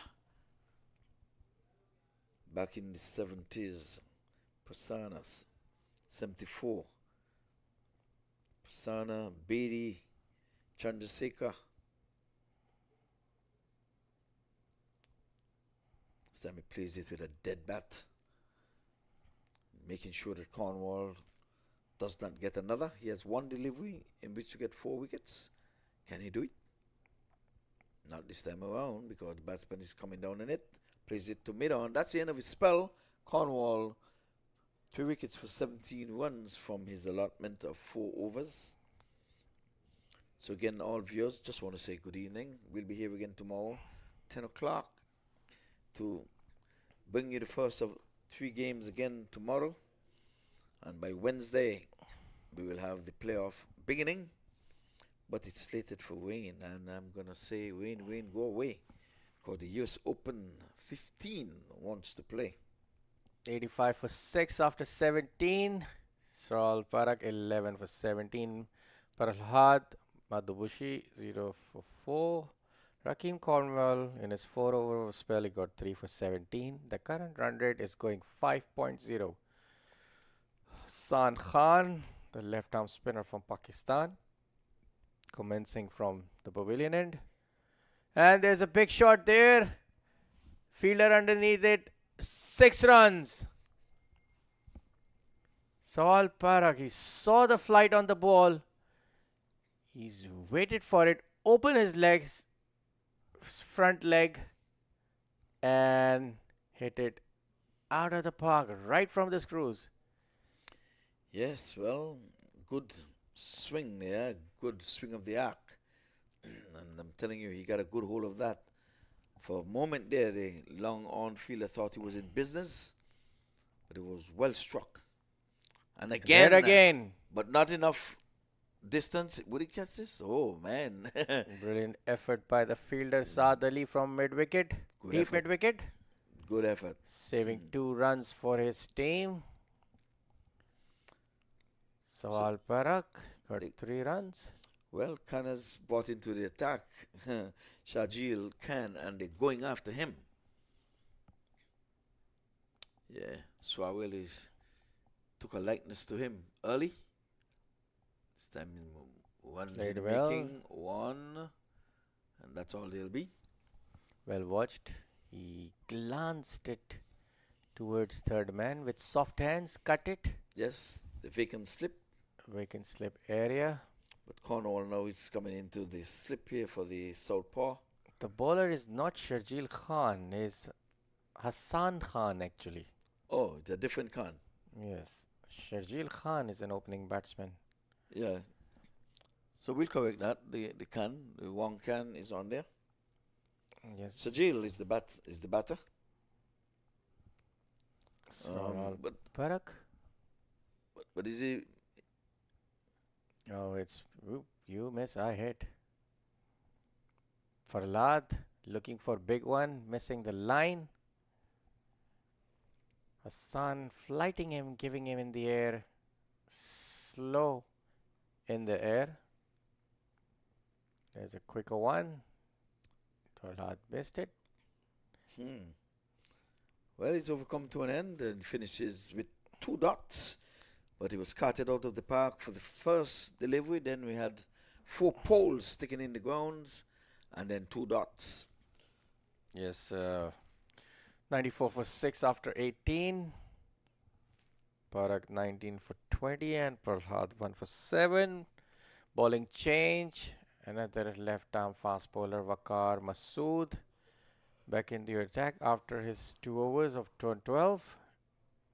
back in the 70s. Prasanna's 74. Prasanna, Bedi, Chandrasekhar. This time he plays it with a dead bat, making sure that Cornwall does not get another. He has one delivery in which to get 4 wickets. Can he do it? Not this time around, because the batsman is coming down in it. Plays it to mid-on. That's the end of his spell. Cornwall, 3 wickets for 17 runs from his allotment of 4 overs. So again, all viewers, just want to say good evening. We'll be here again tomorrow, 10 o'clock, to bring you the first of 3 games again tomorrow. And by Wednesday, we will have the playoff beginning. But it's slated for rain, and I'm going to say, rain, go away. Because the US Open 15 wants to play. 85 for 6 after 17. Saral Parak 11 for 17. Paralhad Madhubushi 0 for 4. Rakeem Cornwall in his 4 over spell he got 3 for 17. The current run rate is going 5.0. Hassan Khan, the left arm spinner from Pakistan, commencing from the pavilion end. And there's a big shot there. Fielder underneath it. 6 runs. Saul Parak, he saw the flight on the ball. He's waited for it. Open his legs. Front leg. And hit it out of the park. Right from the screws. Yes, well, good swing there. Good swing of the arc. And I'm telling you, he got a good hold of that. For a moment there, the long on fielder thought he was in business, but it was well struck. And again, but not enough distance. Would he catch this? Oh, man. Brilliant effort by the fielder Saad Ali from mid-wicket. Deep mid-wicket. Good effort. Saving 2 runs for his team. Sawal Parak got 3 runs. Well, Khan has brought into the attack Shajil Khan, and they're going after him. Yeah, Swawel took a likeness to him early. This time, one in the making, 1, and that's all they'll be. Well watched. He glanced it towards third man with soft hands, cut it. Yes, the vacant slip. Vacant slip area. But Cornwall now is coming into the slip here for the southpaw. The bowler is not Sharjil Khan, is Hassan Khan actually. Oh, it's a different Khan. Yes, Sharjil Khan is an opening batsman. Yeah. So we'll correct that. The Khan, the Wong Khan is on there. Yes. Sharjil is the batter. But Parak. But is he? Oh, it's you miss, I hit. Farlad looking for big one, missing the line. Hassan flighting him, giving him in the air. Slow in the air. There's a quicker one. Farlad missed it. Well, he's overcome to an end and finishes with 2 dots. But he was carted out of the park for the first delivery. Then we had 4 poles sticking in the grounds, and then 2 dots. Yes, 94 for 6 after 18. Parak 19 for 20 and Prahlad 1 for 7. Bowling change. Another left arm fast bowler Waqar Masood back into attack after his 2 overs of 12.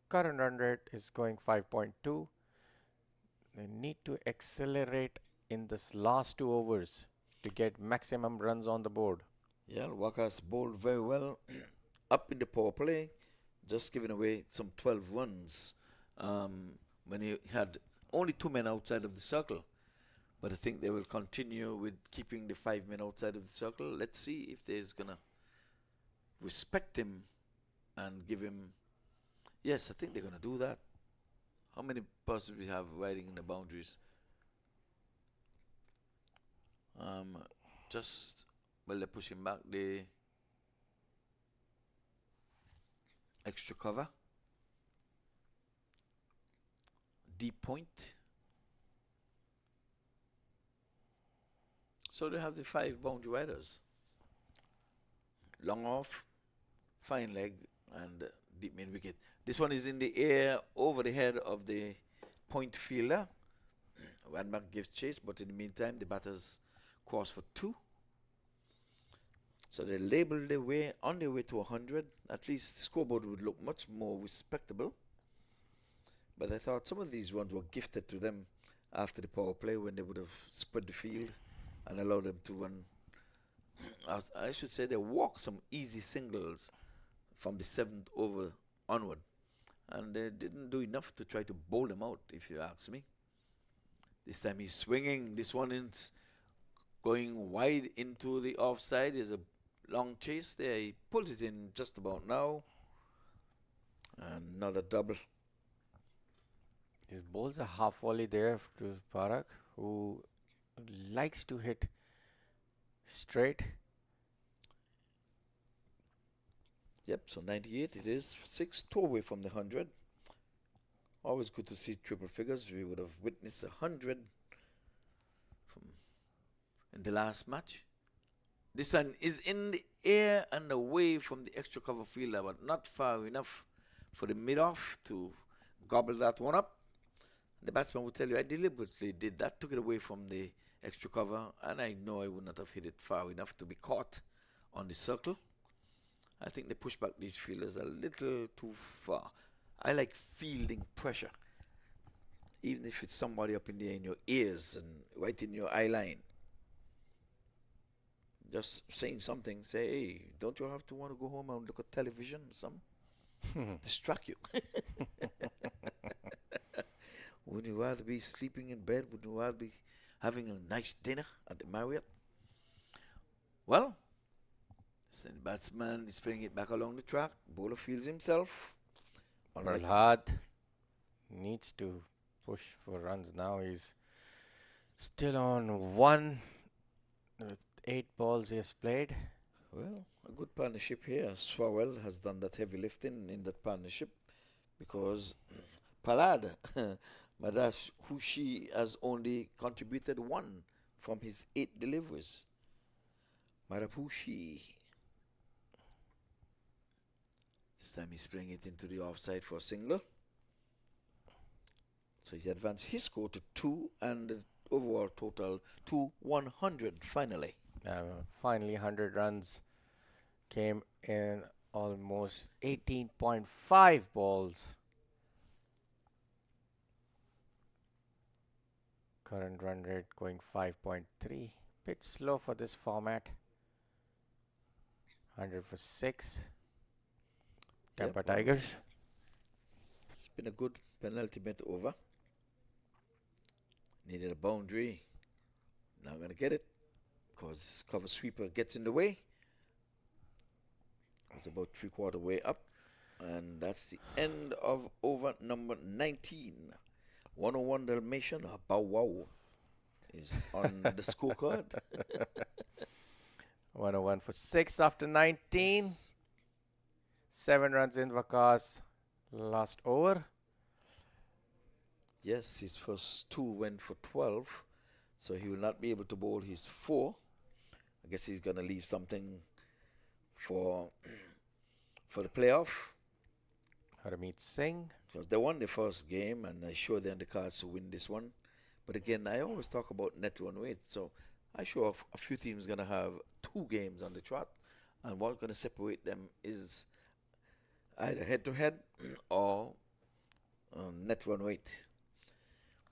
Current run rate is going 5.2. They need to accelerate in this last 2 overs to get maximum runs on the board. Yeah, Waqar's bowled very well up in the power play, just giving away some 12 runs when he had only 2 men outside of the circle. But I think they will continue with keeping the 5 men outside of the circle. Let's see if they're going to respect him and give him. Yes, I think they're going to do that. How many persons we have riding in the boundaries? Just while they're pushing back the extra cover. Deep point. So they have the 5 boundary riders. Long off, fine leg, and deep mid wicket. This one is in the air over the head of the point fielder. Wanmark gives chase, but in the meantime, the batters cross for 2. So they labeled their way on their way to 100. At least the scoreboard would look much more respectable. But I thought some of these runs were gifted to them after the power play when they would have spread the field and allowed them to run. I should say they walked some easy singles from the 7th over onward. And they didn't do enough to try to bowl them out, if you ask me. This time he's swinging. This one is going wide into the offside. There's a long chase there. He pulls it in just about now. Another double. His bowls are half volley there to Barak, who likes to hit straight. Yep, so 98 it is. 6, 2 away from the 100. Always good to see triple figures. We would have witnessed 100 in the last match. This one is in the air and away from the extra cover fielder, but not far enough for the mid-off to gobble that one up. The batsman will tell you, I deliberately did that, took it away from the extra cover, and I know I would not have hit it far enough to be caught on the circle. I think they push back these fielders a little too far. I like fielding pressure, even if it's somebody up in there in your ears and right in your eye line. Just saying something, say, hey, don't you have to want to go home and look at television or something? Distract you. Would you rather be sleeping in bed? Would you rather be having a nice dinner at the Marriott? Well, so the batsman is playing it back along the track. Bowler feels himself. Prahlad needs to push for runs now. He's still on 1 with 8 balls he has played. Well, a good partnership here. Swalwell has done that heavy lifting in that partnership because Prahlad, Madash Hushi, has only contributed 1 from his 8 deliveries. Marapushi. This time he's playing it into the offside for a single. So he advanced his score to 2 and the overall total to 100 finally. Finally 100 runs came in almost 18.5 balls. Current run rate going 5.3. Bit slow for this format. 100 for 6. Tampa Tigers. It's been a good penalty bet over. Needed a boundary. Not going to get it because cover sweeper gets in the way. It's about 3/4 way up. And that's the end of over number 19. 101 Dalmatian, Bow Wow, is on the scorecard. 101 for 6 after 19. 7 runs in Vakas last over. Yes, his first 2 went for 12, so he will not be able to bowl his 4. I guess he's going to leave something for the playoff. Harmeet Singh. Because they won the first game, and I'm sure they're on the cards to win this one. But again, I always talk about net run rate, so I'm sure a few teams going to have 2 games on the trot, and what's going to separate them is either head-to-head or net run rate.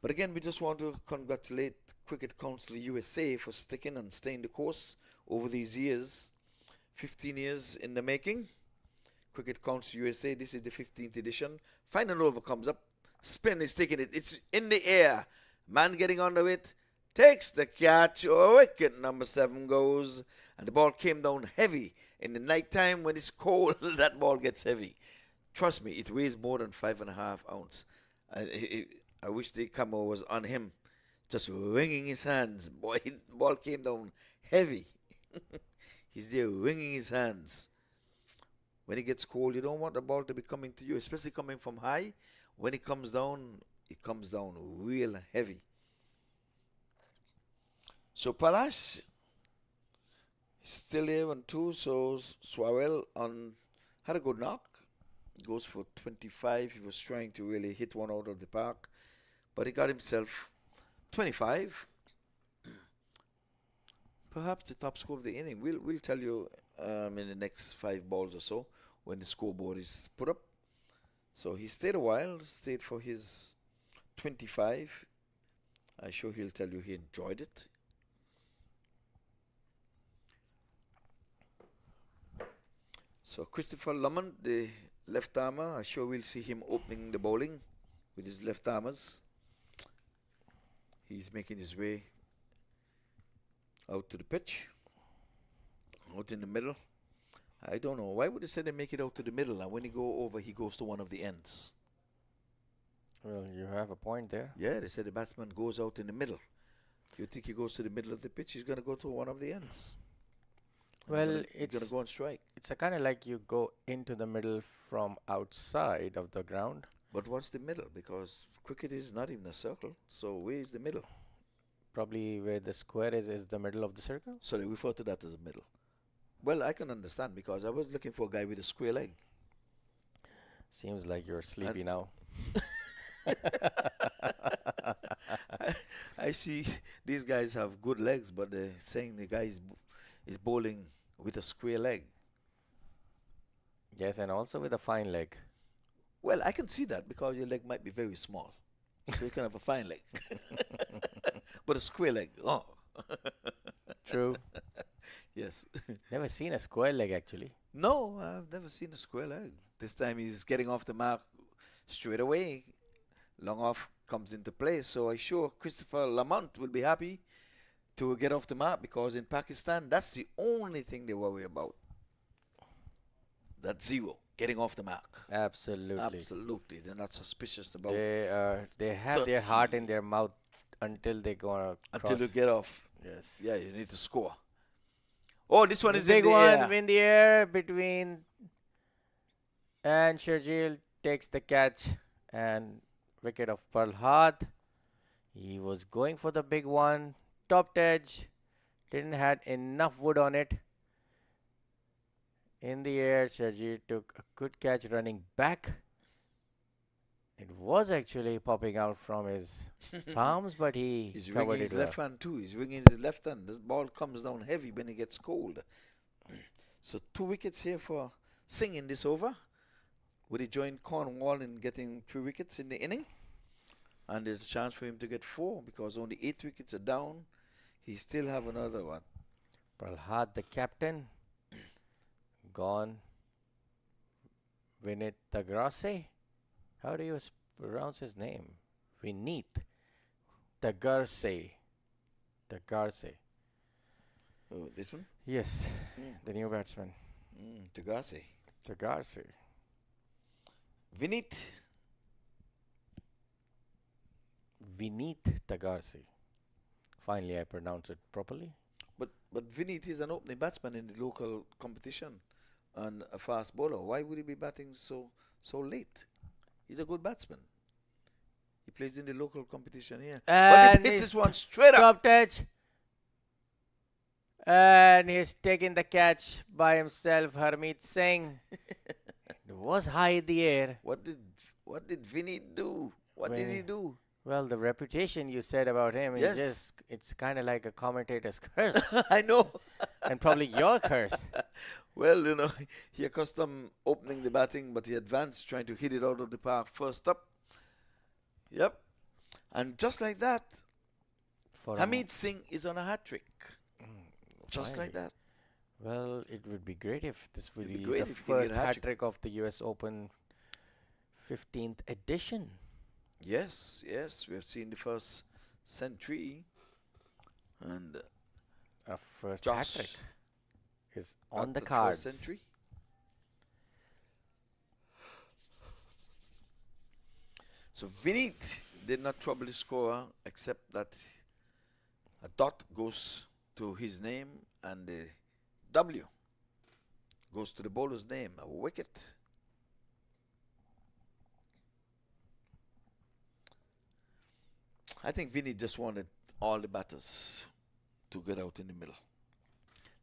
But again, we just want to congratulate Cricket Council USA for sticking and staying the course over these years. 15 years in the making. Cricket Council USA, this is the 15th edition. Final over comes up. Spin is taking it. It's in the air. Man getting under it. Takes the catch. Oh, wicket number 7 goes. And the ball came down heavy. In the night time when it's cold, that ball gets heavy. Trust me, it weighs more than 5.5 ounces. I wish the camera was on him just wringing his hands. Boy, the ball came down heavy. He's there wringing his hands. When it gets cold, you don't want the ball to be coming to you, especially coming from high. When it comes down real heavy. So Palash still there on 2, so Swarell had a good knock. Goes for 25. He was trying to really hit one out of the park, but he got himself 25. Perhaps the top score of the inning. We'll tell you in the next 5 balls or so when the scoreboard is put up. So he stayed a while, stayed for his 25. I'm sure he'll tell you he enjoyed it. So Christopher Lamont, the left armer, I'm sure we'll see him opening the bowling with his left armers. He's making his way out to the pitch, out in the middle. I don't know. Why would they say they make it out to the middle, and when he go over, he goes to one of the ends? Well, you have a point there. Yeah, they said the batsman goes out in the middle. You think he goes to the middle of the pitch, he's going to go to one of the ends. Well, he's going to go on strike. It's a kind of like you go into the middle from outside of the ground. But what's the middle? Because cricket is not even a circle. So where is the middle? Probably where the square is the middle of the circle. So they refer to that as a middle. Well, I can understand because I was looking for a guy with a square leg. Seems like you're sleepy now. I see these guys have good legs, but they're saying the guy is bowling with a square leg. Yes, and also with a fine leg. Well, I can see that because your leg might be very small. So you can have a fine leg. But a square leg, oh. True. Yes. Never seen a square leg actually. No, I've never seen a square leg. This time he's getting off the mark straight away. Long off comes into play. So I'm sure Christopher Lamont will be happy to get off the mark because in Pakistan, that's the only thing they worry about. That's 0, getting off the mark. Absolutely. Absolutely. They're not suspicious about they have their heart in their mouth until they go across. Until you get off. Yes. Yeah, you need to score. Oh, this one is big in the one air. in the air between, and Sharjeel takes the catch and wicket of Parlhad. He was going for the big one, topped edge, didn't had enough wood on it. In the air, Sharjeel took a good catch running back. It was actually popping out from his palms, but he's wringing covered his it well. left hand too. He's wringing his left hand. This ball comes down heavy when it gets cold. So 2 wickets here for Singh in this over. Would he join Cornwall in getting 3 wickets in the inning? And there's a chance for him to get 4 because only 8 wickets are down. He still have another one. Prahlad, the captain, gone. Vinit Tagrase. How do you pronounce his name? Vinit Tagrase. Tagrase. Oh, this one? Yes, the new batsman. Tagase. Tagrase. Vinit. Vinit Tagrase. Finally, I pronounced it properly. But Vinit is an opening batsman in the local competition and a fast bowler. Why would he be batting so late? He's a good batsman. He plays in the local competition here. But he hits this one straight up. Top touch. And he's taking the catch by himself, Harmeet Singh. It was high in the air. What did Vinit do? What did he do? Well, the reputation you said about him, Yes. it's kind of like a commentator's curse. I know. And probably your curse. Well, you know, he accustomed opening the batting, but he advanced trying to hit it out of the park first up. Yep. And just like that, Hamid Singh is on a hat-trick. Just like that. Well, it would be great if this would It'd be be great the if he get first a hat-trick. hat-trick of the US Open 15th edition. Yes, we have seen the first century. And A first Josh hat-trick is got on the first cards. century. So Vinit did not trouble the scorer, except that A dot goes to his name, and the W goes to the bowler's name. A wicket. I think Vinny just wanted all the batters to get out in the middle.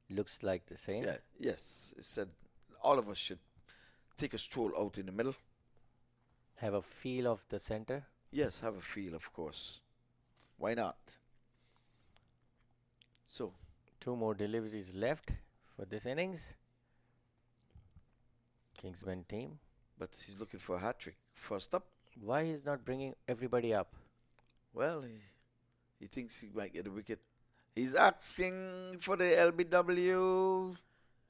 Looks like the same. Yeah, yes. He said all of us should take a stroll out in the middle. Have a feel of the center. Yes, have a feel, of course. Why not? So, 2 more deliveries left for this innings. Kingsmen team. but he's looking for a hat trick. First up. Why he's not bringing everybody up? Well, he thinks he might get a wicket. He's asking for the LBW.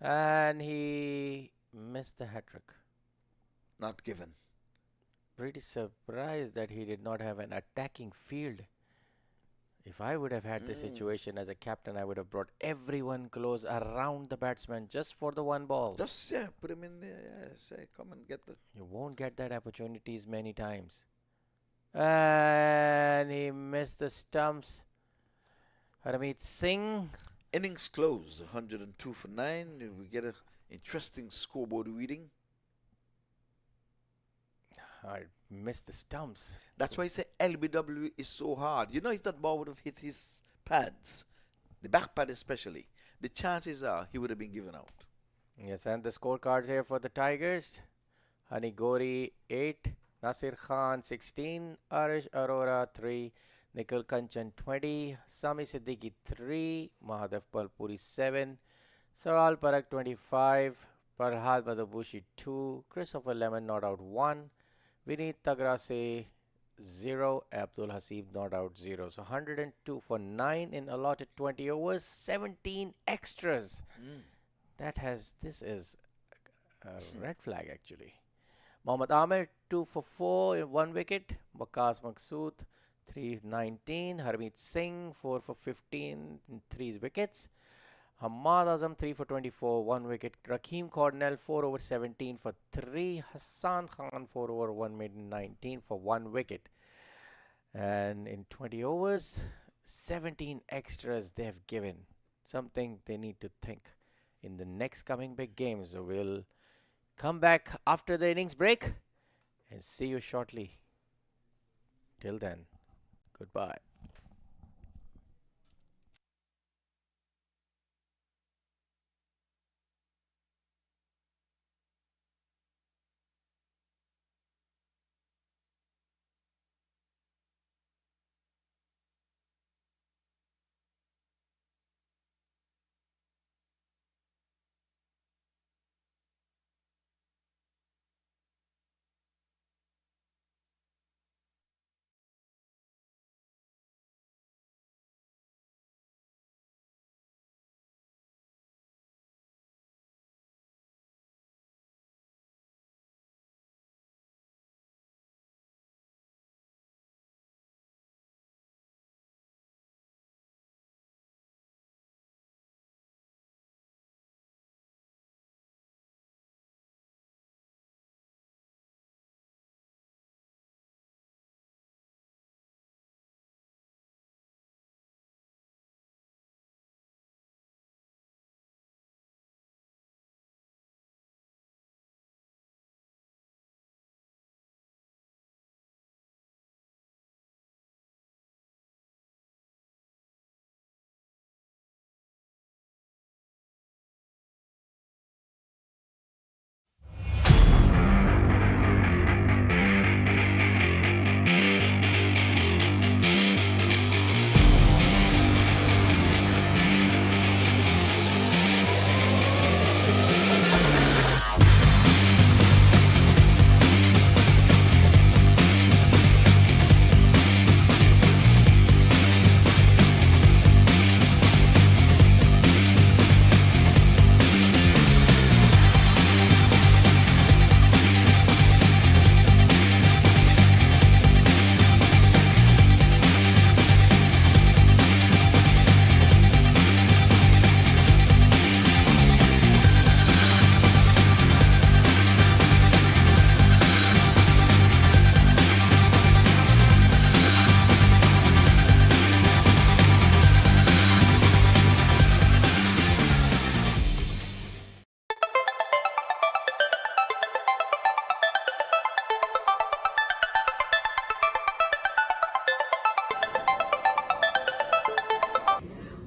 And he missed the hat trick. Not given. Pretty surprised that he did not have an attacking field. If I would have had the situation as a captain, I would have brought everyone close around the batsman just for the one ball. Just, put him in there. Yeah, say, come and get the... You won't get that opportunities many times. And he missed the stumps. Harmeet Singh. Innings close, 102 for 9. We get an interesting scoreboard reading. I missed the stumps. That's why I say LBW is so hard. You know, if that ball would have hit his pads, the back pad especially, the chances are he would have been given out. Yes, and the scorecards here for the Tigers. Hani Gori 8, Nasir Khan 16, Arish Arora 3, Nikhil Kanchan 20, Sami Siddiqui 3, Mahadev Palpuri 7, Saral Parak 25, Farhad Badabushi 2, Christopher Lemon not out 1, Vineet Tagrase 0, Abdul Hasib not out 0. So 102 for 9 in allotted 20 overs, 17 extras. This is a red flag actually. Mohammad Amir 2 for 4 in 1 wicket. Waqas Maqsood 319. Harmeet Singh 4 for 15 in 3 wickets. Hamad Azam 3 for 24, 1 wicket. Rakeem Cornell 4 over 17 for 3. Hassan Khan 4 over 1 made 19 for 1 wicket. And in 20 overs, 17 extras they have given. Something they need to think in the next coming big games. So we'll come back after the innings break and see you shortly. Till then, goodbye.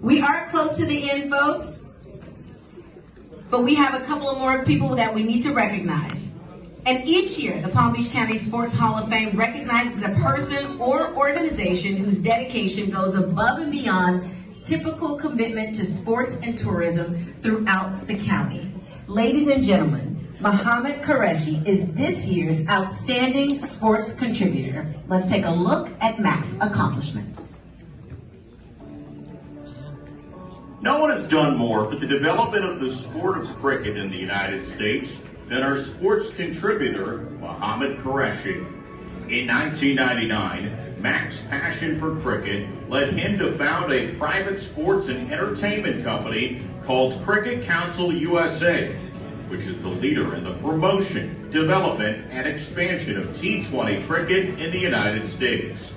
We are close to the end, folks, but we have a couple of more people that we need to recognize. And each year, the Palm Beach County Sports Hall of Fame recognizes a person or organization whose dedication goes above and beyond typical commitment to sports and tourism throughout the county. Ladies and gentlemen, Mohammed Qureshi is this year's Outstanding Sports Contributor. Let's take a look at MAQ's accomplishments. No one has done more for the development of the sport of cricket in the United States than our sports contributor, Mohammed Qureshi. In 1999, MAQ's passion for cricket led him to found a private sports and entertainment company called Cricket Council USA, which is the leader in the promotion, development, and expansion of T20 cricket in the United States.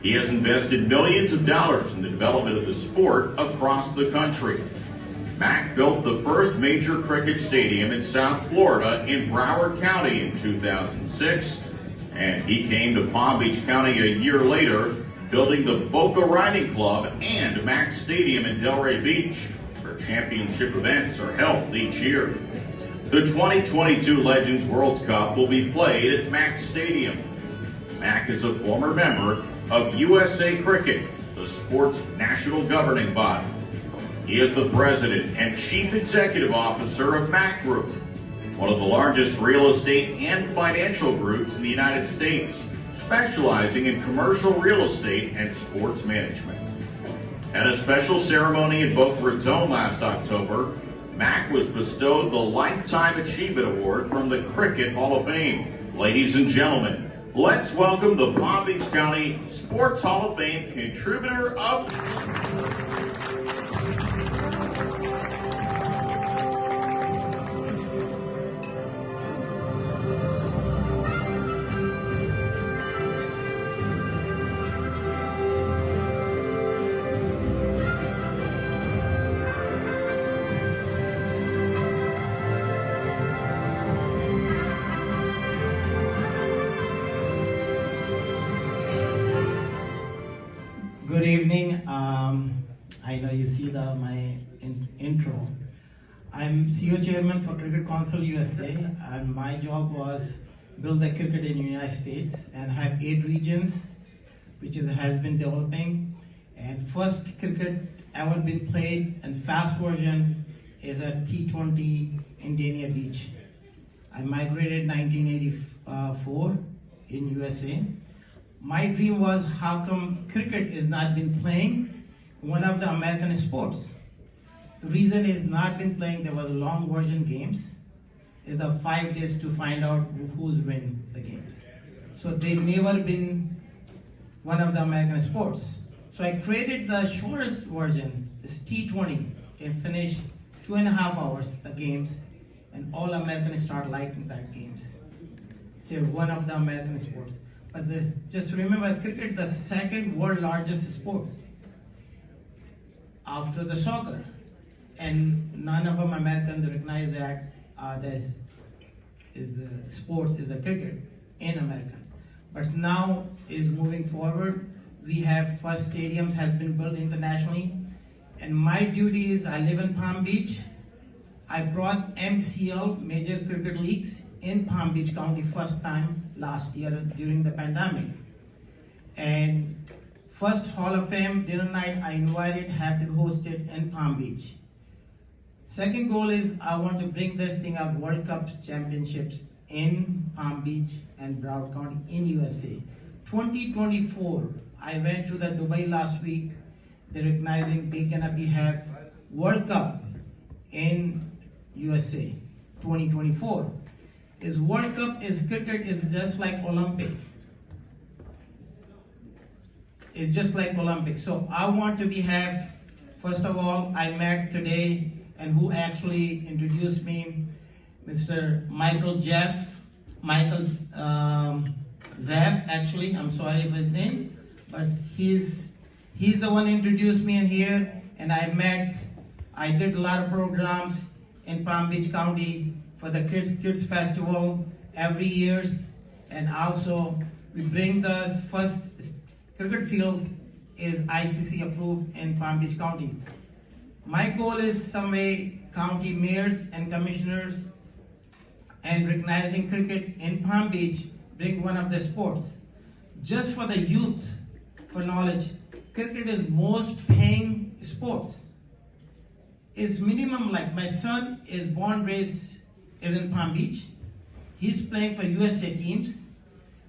He has invested millions of dollars in the development of the sport across the country. MAQ built the first major cricket stadium in South Florida in Broward County in 2006, and he came to Palm Beach County a year later, building the Boca Riding Club and MAQ Stadium in Delray Beach, where championship events are held each year. The 2022 Legends World Cup will be played at MAQ Stadium. MAQ is a former member of USAcricket, the sport's national governing body. He is the president and chief executive officer of MAQ Group, one of the largest real estate and financial groups in the United States, specializing in commercial real estate and sports management. At a special ceremony in Boca Raton last October, MAQ was bestowed the Lifetime Achievement Award from the Cricket Hall of Fame. Ladies and gentlemen, let's welcome the Palm Beach County Sports Hall of Fame contributor of... Good evening. I know you see my intro. I'm CEO Chairman for Cricket Council USA, and my job was build the cricket in the United States and have 8 regions, which has been developing. And first cricket ever been played and fast version is at T20 in Dania Beach. I migrated 1984 in USA. My dream was how come cricket is not been playing one of the American sports. The reason is not been playing, there was long version games. It's the 5 days to find out who's win the games. So they never been one of the American sports. So I created the shortest version, it's T20, can finish 2.5 hours the games, and all Americans start liking that games. It's one of the American sports. But just remember, cricket the second world largest sports after the soccer, and none of them Americans recognize that this is sports is a cricket in America. But now is moving forward. We have first stadiums has been built internationally, and my duty is I live in Palm Beach. I brought MCL major cricket leagues in Palm Beach County first time last year during the pandemic. And first Hall of Fame dinner night I invited have to host it in Palm Beach. Second goal is I want to bring this thing up World Cup championships in Palm Beach and Broward County in USA. 2024, I went to the Dubai last week. They're recognizing they gonna have World Cup in USA 2024. Is World Cup is cricket is just like Olympic. It's just like Olympic. So I want to first of all, I met today and who actually introduced me, Mr. Michael Zeff, actually, I'm sorry for his name, but he's the one who introduced me in here, and I did a lot of programs in Palm Beach County for the Kids Festival every year, and also we bring the first cricket fields is ICC approved in Palm Beach County. My goal is some way county mayors and commissioners and recognizing cricket in Palm Beach bring one of the sports. Just for the youth, for knowledge, cricket is most paying sports. It's minimum, like my son is born raised is in Palm Beach. He's playing for USA teams.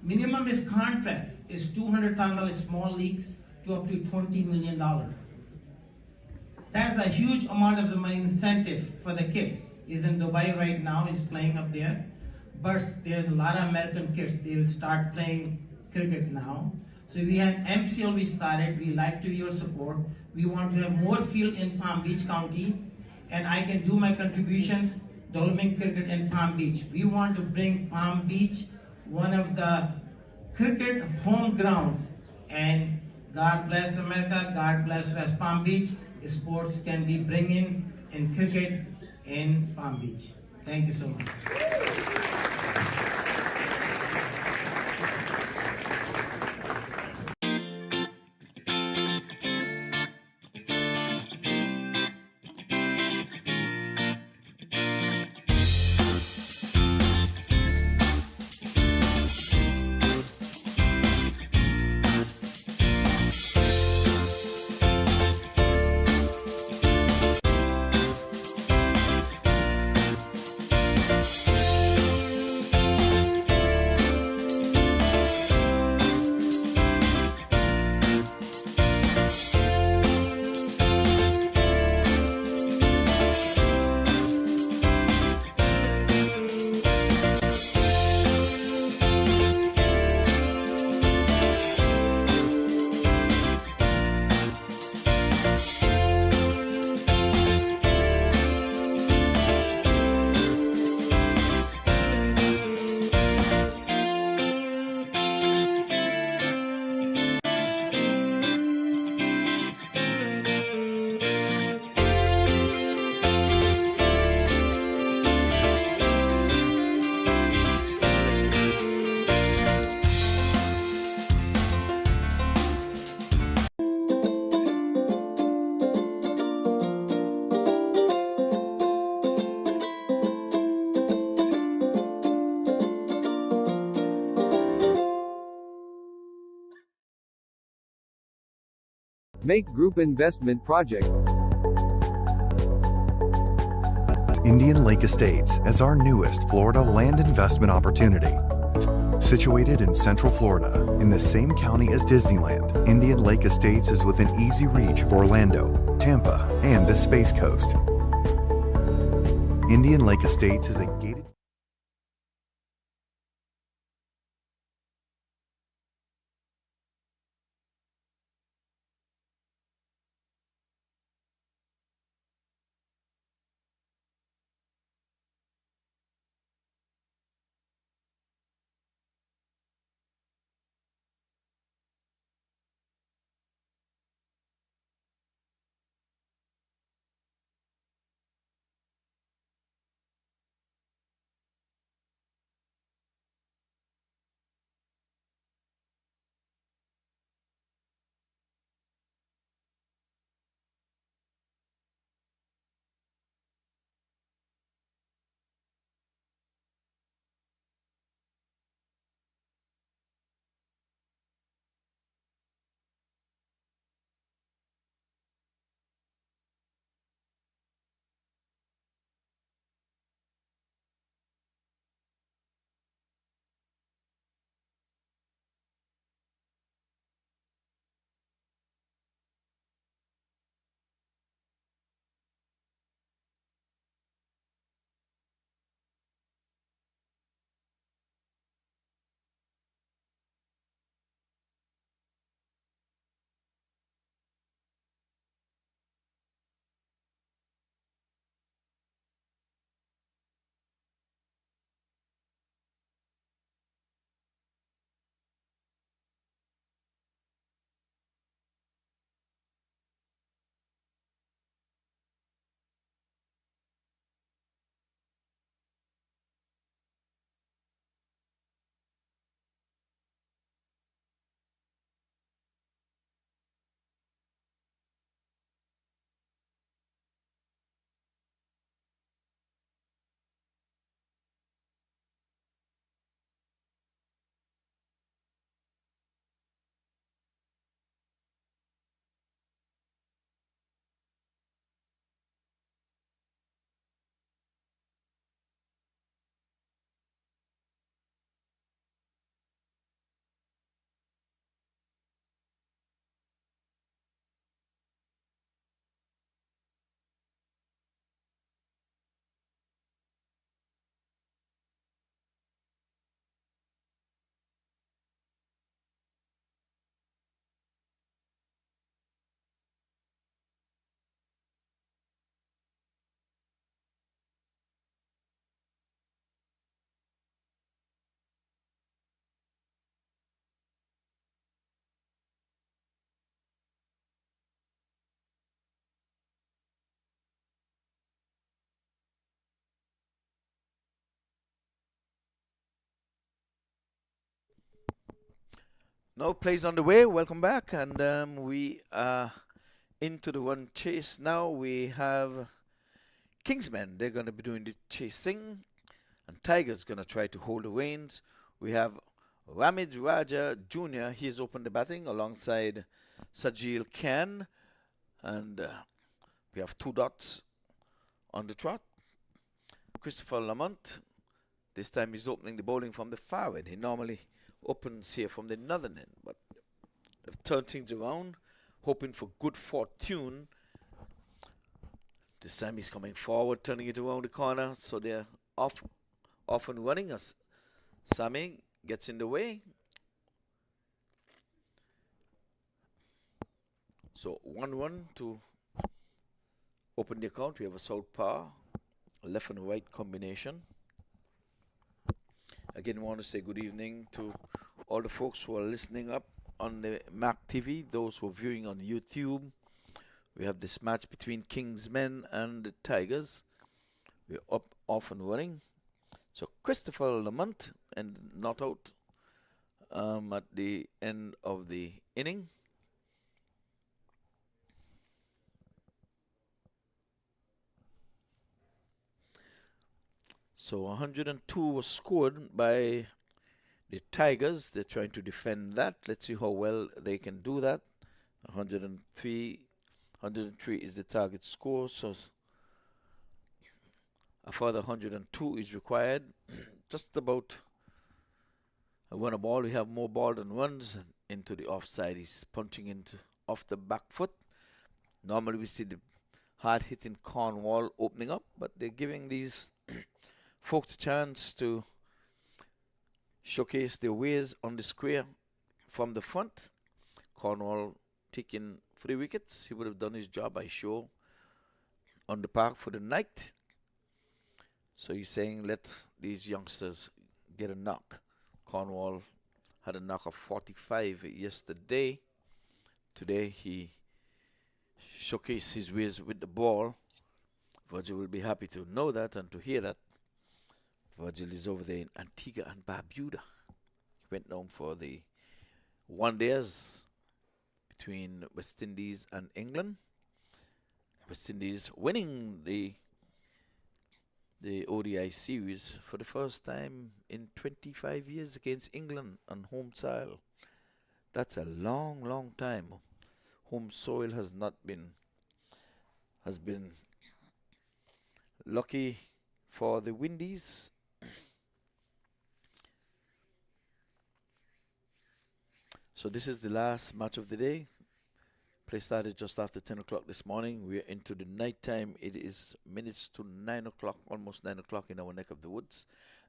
Minimum his contract is $200,000 small leagues to up to $20 million. That's a huge amount of the money incentive for the kids. He's in Dubai right now, he's playing up there. But there's a lot of American kids, they will start playing cricket now. So we had MCL we started, we like to your support. We want to have more field in Palm Beach County, and I can do my contributions, developing cricket in Palm Beach. We want to bring Palm Beach one of the cricket home grounds, and God bless America, God bless West Palm Beach. Sports can be bringing in cricket in Palm Beach. Thank you so much. Make Group Investment Project. Indian Lake Estates as our newest Florida land investment opportunity. Situated in Central Florida, in the same county as Disneyland, Indian Lake Estates is within easy reach of Orlando, Tampa, and the Space Coast. Indian Lake Estates is a gated No plays on the way. Welcome back, and we are into the one chase now. We have Kingsmen. They're going to be doing the chasing, and Tiger's going to try to hold the reins. We have Ramid Raja Jr. He's opened the batting alongside Sajil Khan, and we have 2 dots on the trot. Christopher Lamont. This time he's opening the bowling from the far end. He normally opens here from the northern end, but they've turned things around, hoping for good fortune. This time he's coming forward, turning it around the corner, so they're off and running us. Sammy gets in the way. So 1-1 to open the account. We have a southpaw, a left and right combination. Again, I want to say good evening to all the folks who are listening up on the MAQ TV, those who are viewing on YouTube. We have this match between Kingsmen and the Tigers. We're up, off and running. So Christopher Lamont and not out at the end of the inning. So 102 was scored by the Tigers. They're trying to defend that. Let's see how well they can do that. 103 is the target score. So a further 102 is required. Just about a run a ball. We have more ball than runs. Into the offside. He's punching into off the back foot. Normally we see the hard-hitting Cornwall opening up, but they're giving these folks a chance to showcase their ways on the square from the front. Cornwall taking 3 wickets. He would have done his job, I sure, on the park for the night. So he's saying let these youngsters get a knock. Cornwall had a knock of 45 yesterday. Today he showcased his ways with the ball. Virgil will be happy to know that and to hear that. Virgil is over there in Antigua and Barbuda. Went down for the one-dayers between West Indies and England. West Indies winning the ODI series for the first time in 25 years against England on home soil. That's a long, long time. Home soil has been lucky for the Windies. So this is the last match of the day. Play started just after 10 o'clock this morning. We're into the night time. It is minutes to 9 o'clock, almost 9 o'clock in our neck of the woods.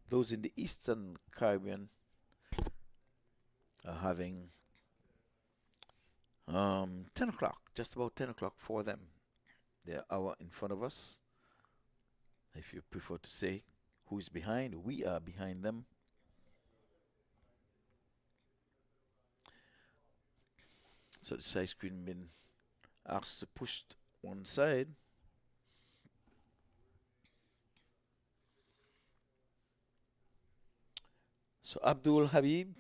Those in the Eastern Caribbean are having 10 o'clock, just about 10 o'clock for them. They're an hour in front of us. If you prefer to say who is behind, we are behind them. So the side screen been asked to push one side. So Abdul Hasib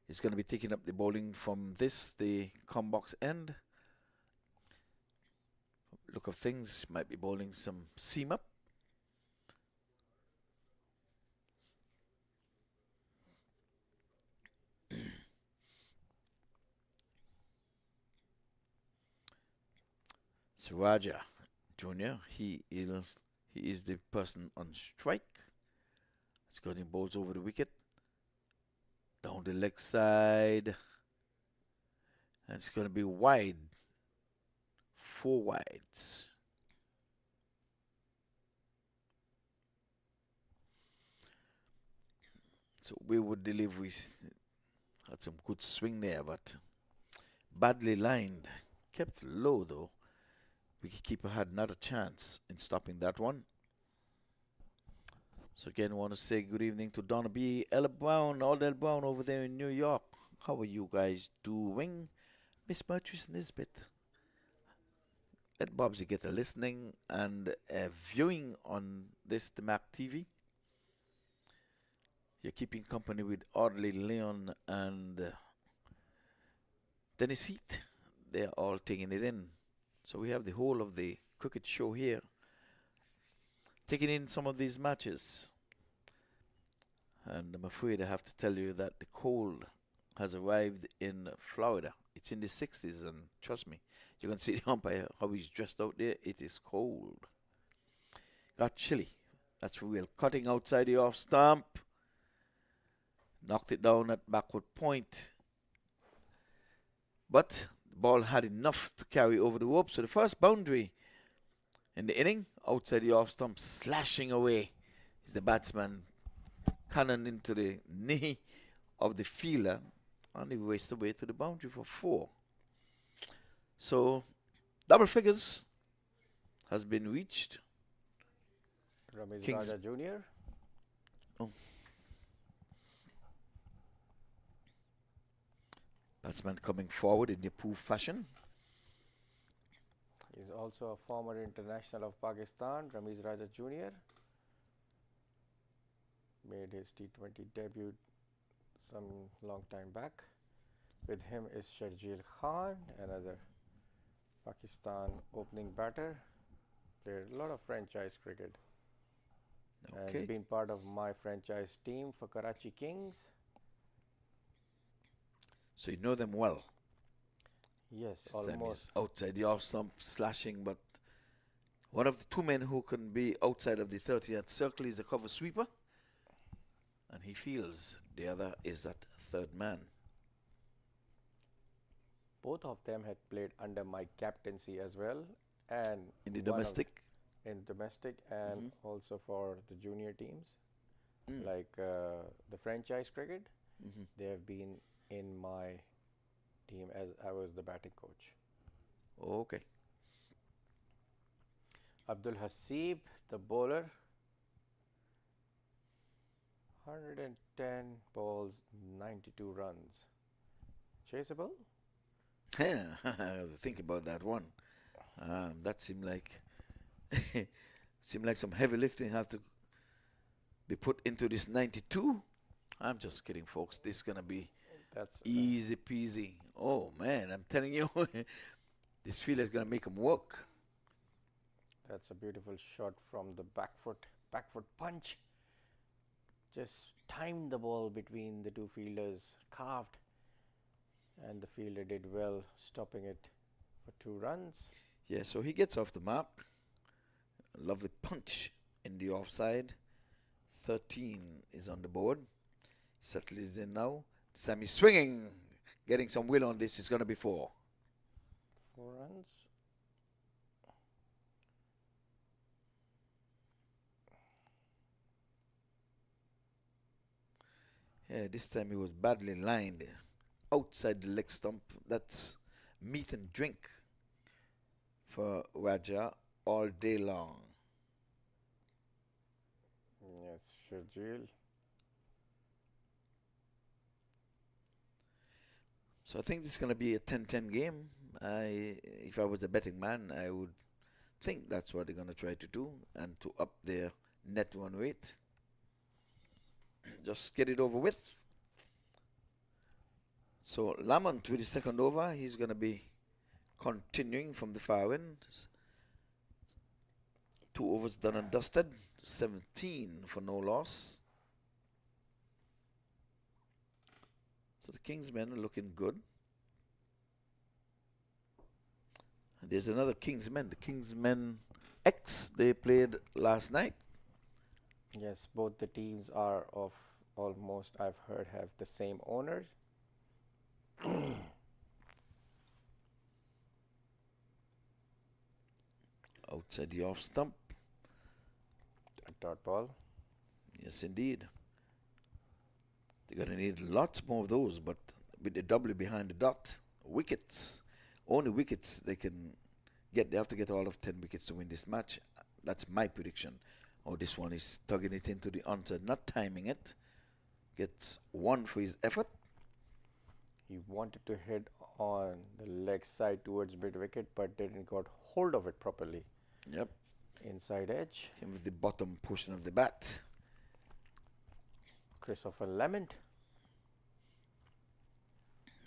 is going to be taking up the bowling from the come box end. Look of things, might be bowling some seam up. So Raja Jr., he is the person on strike. It's got him bowls over the wicket. Down the leg side. And it's going to be wide. 4 wides. So wayward deliveries. Had some good swing there, but badly lined. Kept low though. Wicketkeeper had not a chance in stopping that one. So again, I want to say good evening to Donna B, Ella Brown, Aldell Brown over there in New York. How are you guys doing? Miss Beatrice Nisbet. Let Bobsy get a listening and a viewing on this, the MAQ TV. You're keeping company with Audley Leon and Dennis Heath. They're all taking it in. So we have the whole of the cricket show here, taking in some of these matches. And I'm afraid I have to tell you that the cold has arrived in Florida. It's in the 60s, and trust me, you can see the umpire, how he's dressed out there. It is cold. Got chilly. That's real. Cutting outside the off stump. Knocked it down at backward point. But the ball had enough to carry over the rope. So the first boundary in the inning, outside the off stump, slashing away, is the batsman cannon into the knee of the fielder, and he raced away to the boundary for 4. So double figures has been reached. Ramesh Raja Jr. Oh. Batsman coming forward in the approved fashion. He's also a former international of Pakistan, Ramesh Raja Jr. Made his T20 debut some long time back. With him is Sharjeel Khan, another Pakistan opening batter. Played a lot of franchise cricket. And Okay. has been part of my franchise team for Karachi Kings. So you know them well. Yes, This time almost. he's outside the off stump, slashing, but one of the two men who can be outside of the 30th circle is the cover sweeper. And he feels the other is that third man. Both of them had played under my captaincy as well, and In the one of domestic. in domestic and also for the junior teams, Mm. like the franchise cricket. Mhm. They have been in my team as I was the batting coach. Okay. Abdul Hasib, the bowler, 110 balls, 92 runs. Chaseable? I have to think about that one. That seemed like some heavy lifting have to be put into this 92. I'm just kidding, folks. This is gonna be That's easy peasy. Oh man, I'm telling you, this field is gonna make him work. That's a beautiful shot from the back foot punch. Just timed the ball between the two fielders, carved, and the fielder did well, stopping it for 2 runs. Yeah, so he gets off the mark. Lovely punch in the offside. 13 is on the board. Settles in now. Sammy swinging, getting some will on this. It's gonna be 4. 4 runs. Yeah, this time he was badly lined outside the leg stump. That's meat and drink for Raja all day long. Yes, Sharjeel. So I think this is going to be a 10-10 game. If I was a betting man, I would think that's what they're going to try to do, and to up their net run rate. Just get it over with. So Lamont with the second over, he's going to be continuing from the far end. 2 overs done and dusted. 17 for no loss. So the Kingsmen are looking good. And there's another Kingsmen, the Kingsmen X. They played last night. Yes, both the teams are of almost, I've heard, have the same owners. Outside the off stump. Dot ball. Yes, indeed. They're going to need lots more of those, but with the W behind the dot, wickets, only wickets they can get. They have to get all of 10 wickets to win this match. That's my prediction. Oh, this one is tugging it into the onside, not timing it. Gets 1 for his effort. He wanted to hit on the leg side towards mid wicket, but didn't got hold of it properly. Yep. Inside edge. Came with the bottom portion of the bat. Christopher Lamont.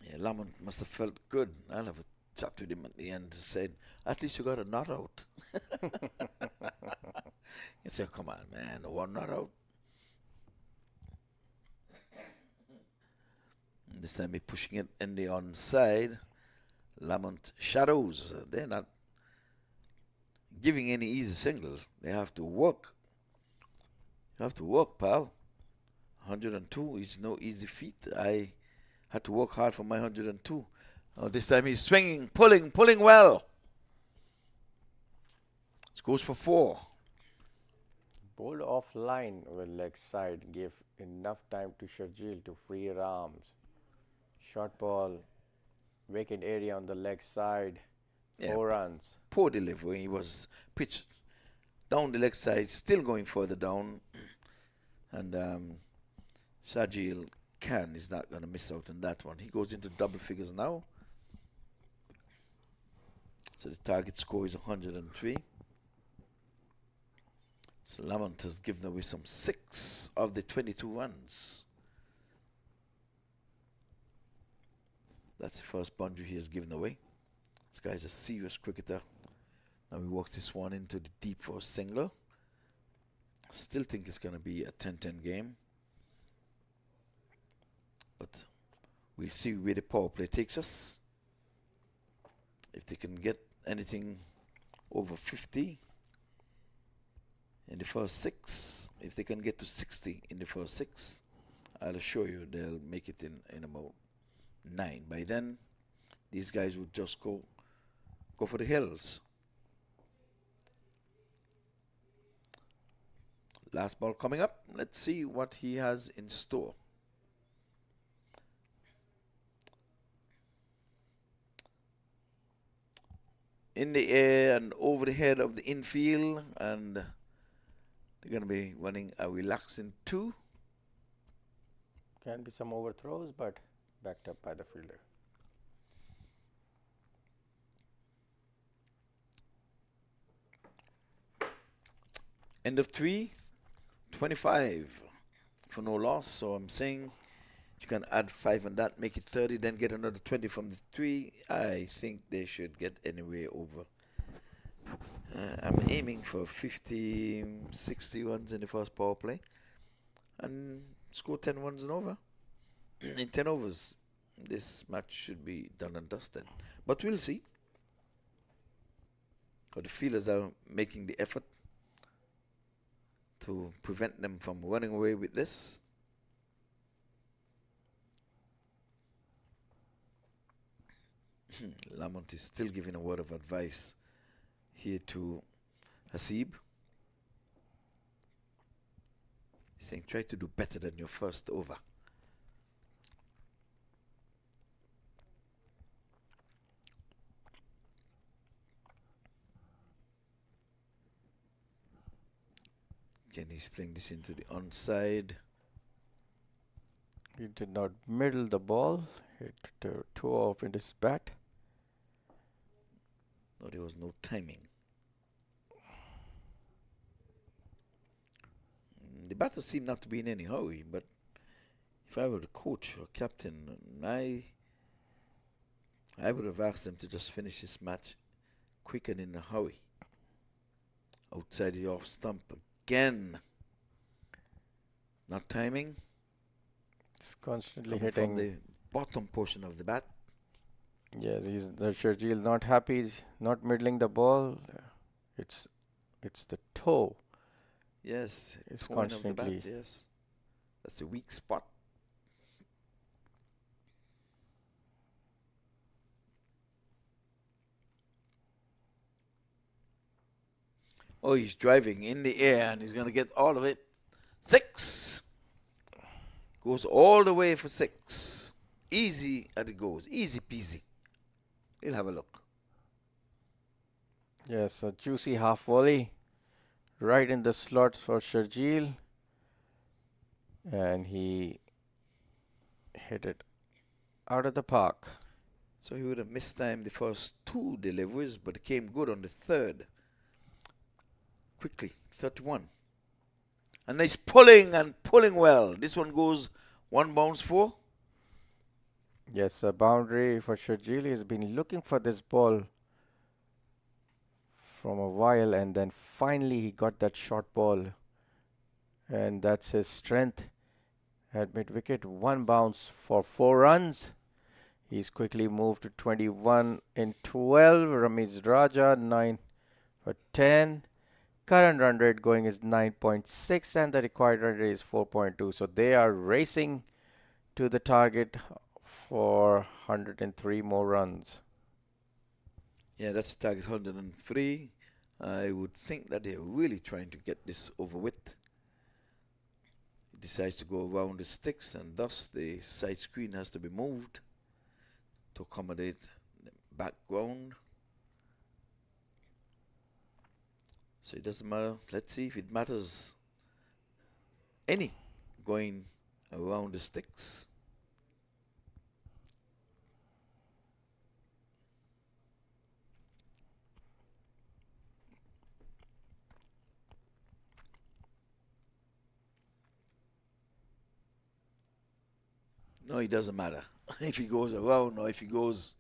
Yeah, Lamont must have felt good. I'll have a chat with him at the end and said, at least you got a not out. You say, come on, man, one not out. This time he's pushing it in the onside. Lamont shadows. They're not giving any easy single. They have to work. You have to work, pal. 102 is no easy feat. I had to work hard for my 102. Oh, this time he's swinging, pulling well. It goes for 4. Bowled offline with leg side gave enough time to Sharjeel to free her arms. Short ball, vacant area on the leg side, 4 runs. Poor delivery. He was pitched down the leg side, still going further down. And Sharjeel Khan is not going to miss out on that one. He goes into double figures now. So the target score is 103. So Lamont has given away some 6 of the 22 runs. That's the first boundary he has given away. This guy's a serious cricketer. Now he walks this one into the deep for a single. Still think it's going to be a 10-10 game. But we'll see where the power play takes us. If they can get anything over 50 in the first 6, if they can get to 60 in the first 6, I'll assure you they'll make it in about 9. By then, these guys would just go for the hills. Last ball coming up. Let's see what he has in store. In the air and over the head of the infield, and they're going to be running a relaxing 2. Can be some overthrows, but backed up by the fielder. End of 3, 25 for no loss. So I'm saying you can add 5 on that, make it 30, then get another 20 from the 3. I think they should get anywhere over. I'm aiming for 50, 60 runs in the first power play and score 10 runs and over. In 10 overs, this match should be done and dusted. But we'll see. How the fielders are making the effort to prevent them from running away with this. Lamont is still giving a word of advice here to Hasib. He's saying, try to do better than your first over. Again, he's playing this into the onside. He did not middle the ball. Hit the toe off in his bat. No, there was no timing. The batters seem not to be in any hurry, but if I were the coach or captain, I would have asked them to just finish this match quick and in a hurry. Outside the off stump again. Not timing. It's constantly Coming hitting from the bottom portion of the bat. Yes, the Sharjeel not happy, not middling the ball. It's the toe. Yes, It's point of the bat, constantly. yes. That's the weak spot. Oh, he's driving in the air and he's going to get all of it. 6. Goes all the way for 6. Easy as it goes. Easy peasy. We'll have a look. Yes, a juicy half volley. Right in the slot for Sharjeel. And he hit it out of the park. So he would have mistimed the first 2 deliveries, but it came good on the 3rd. Quickly, 31. And he's pulling and pulling well. This one goes one bounce 4. Yes, a boundary for Sharjeel. He's been looking for this ball from a while, and then finally he got that short ball. And that's his strength at mid-wicket. One bounce for 4 runs. He's quickly moved to 21 in 12. Ramiz Raja 9 for 10. Current run rate going is 9.6 and the required run rate is 4.2. So they are racing to the target for 103 more runs. Yeah, that's the target, 103. I would think that they're really trying to get this over with. He decides to go around the sticks, and thus the side screen has to be moved to accommodate the background. So it doesn't matter. Let's see if it matters any going around the sticks. No, it doesn't matter if he goes around or if he goes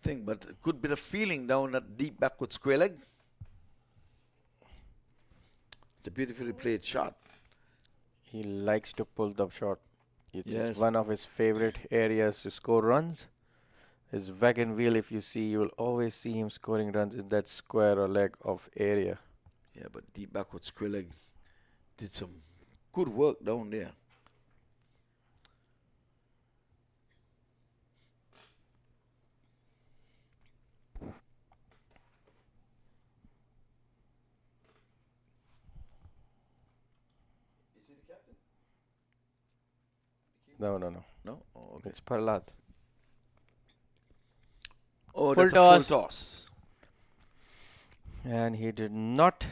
thing, but a good bit of feeling down that deep backward square leg. It's a beautifully played shot. He likes to pull the shot. It's Yes. one of his favorite areas to score runs. His wagon wheel, if you see, you will always see him scoring runs in that square or leg of area. Yeah, but deep backward square leg did some good work down there. No. No? Oh, okay. It's Prahlad. Oh, Full that's toss. a full toss. And he did not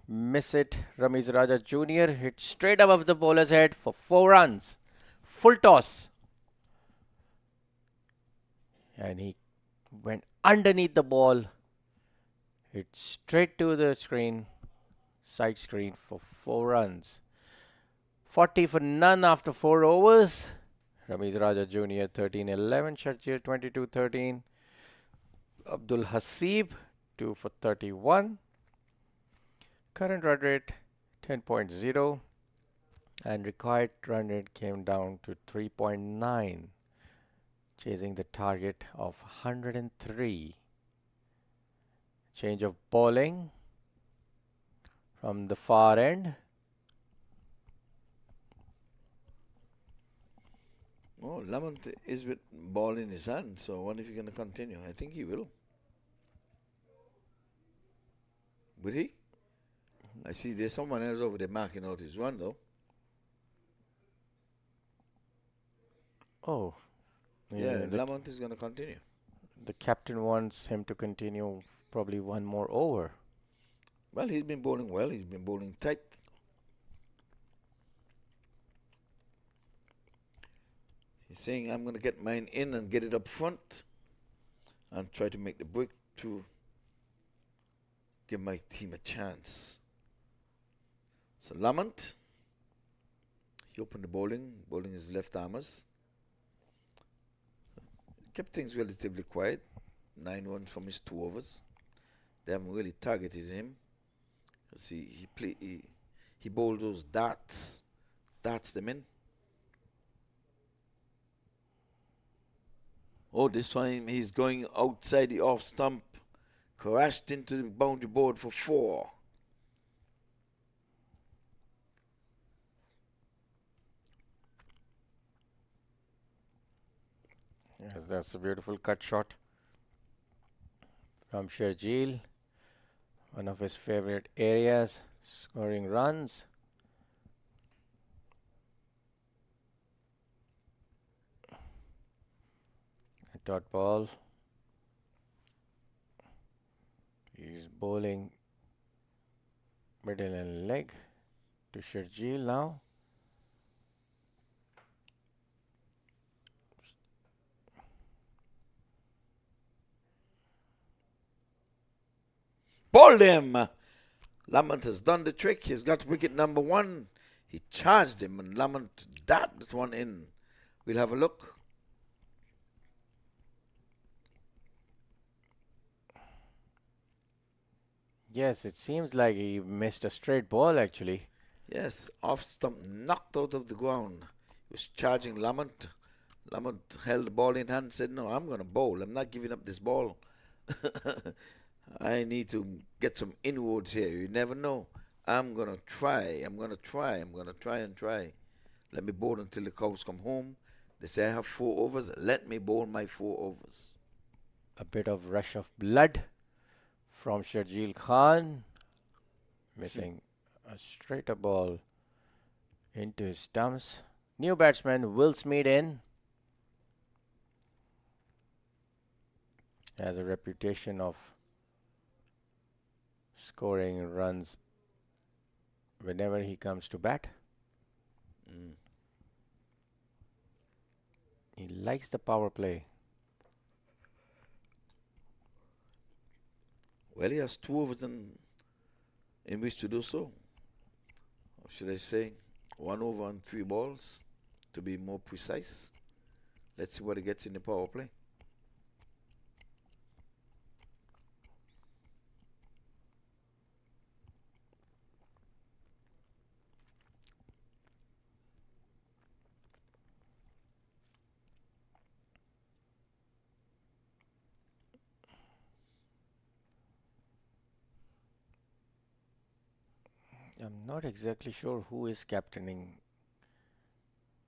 miss it. Ramiz Raja Jr. hit straight above the bowler's head for 4 runs. Full toss. And he went underneath the ball. Hit straight to the screen, side screen for 4 runs. 40 for none after 4 overs. Ramiz Raja Jr. 13-11. Sharjeel 22-13. Abdul Hasib 2 for 31. Current run rate 10.0 and required run rate came down to 3.9, chasing the target of 103. Change of bowling from the far end. Oh, Lamont is with ball in his hand, so I wonder if he's going to continue. I think he will. Will he? I see there's someone else over there marking out his run, though. Oh, Yeah, Lamont is going to continue. the captain wants him to continue probably one more over. Well, he's been bowling well. He's been bowling tight. He's saying, I'm going to get mine in and get it up front and try to make the break to give my team a chance. So Lamont, he opened the bowling his left armers. So kept things relatively quiet. 9-1 from his 2 overs. They haven't really targeted him. See, he bowled those darts them in. Oh, this time he's going outside the off stump, crashed into the boundary board for 4. Yes, that's a beautiful cut shot from Sharjeel. One of his favorite areas, scoring runs. A dot ball. He's bowling middle and leg to Sharjeel now. Bowled him! Lamont has done the trick. He's got wicket number 1. He charged him, and Lamont darted this one in. We'll have a look. Yes, it seems like he missed a straight ball actually. Yes, off stump, knocked out of the ground. He was charging Lamont. Lamont held the ball in hand and said, no, I'm going to bowl. I'm not giving up this ball. I need to get some inroads here. You never know. I'm going to try. I'm going to try. I'm going to try and try. Let me bowl until the cows come home. They say I have 4 overs. Let me bowl my 4 overs. A bit of rush of blood from Sharjeel Khan. Missing a straighter ball into his stumps. New batsman Will Smith in. Has a reputation of scoring runs whenever he comes to bat. He likes the power play. Well, he has 2 overs in which to do so. Or should I say 1 over and 3 balls to be more precise. Let's see what he gets in the power play. I'm not exactly sure who is captaining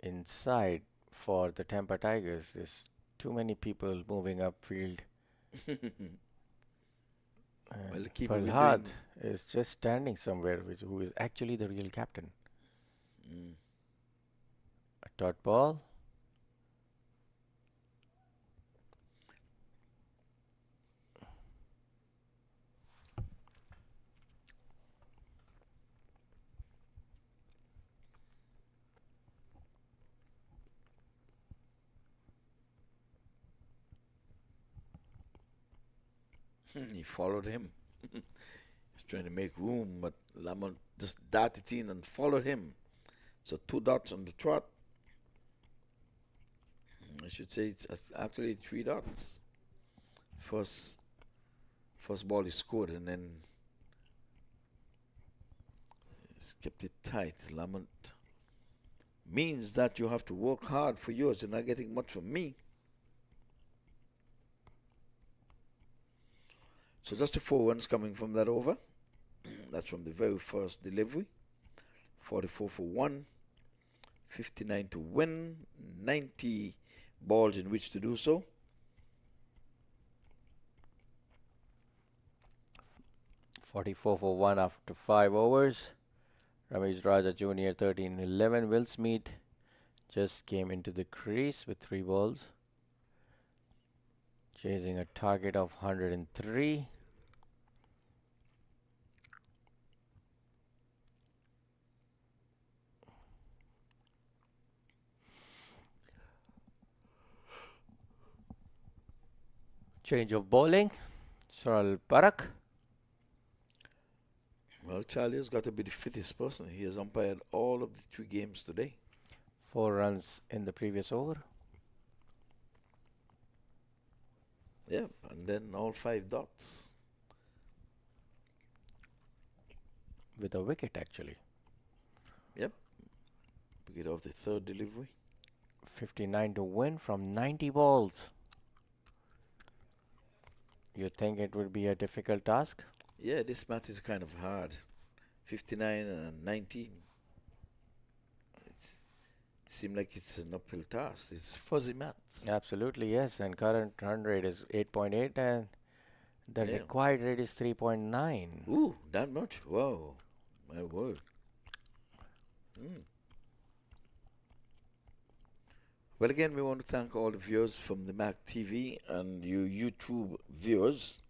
inside for the Tampa Tigers. There's too many people moving upfield. Well, keep it Prahlad is just standing somewhere, who is actually the real captain. A dot ball. He followed him. He's trying to make room, but Lamont just darted in and followed him. So 2 dots on the trot. I should say it's actually 3 dots. First ball is scored, and then he's kept it tight. Lamont means that you have to work hard for yours. You're not getting much from me. So just the 4 runs coming from that over. That's from the very first delivery. 44 for 1. 59 to win. 90 balls in which to do so. .44 for 1 after 5 overs. Ramesh Raja Jr. 13-11. Will Smith just came into the crease with 3 balls. Chasing a target of 103. Change of bowling. Saral Barak. Well, Charlie has got to be the fittest person. He has umpired all of the 3 games today. 4 runs in the previous over. Yeah, and then all 5 dots. With a wicket actually. Yep. Wicket of the 3rd delivery. 59 to win from 90 balls. You think it would be a difficult task? Yeah, this math is kind of hard. 59 and 90. It seems like it's an uphill task. It's fuzzy maths. Absolutely, yes. And current run rate is 8.8 and the required rate is 3.9. Ooh, that much? Wow. My word. Well, again, we want to thank all the viewers from the MAQ TV and you YouTube viewers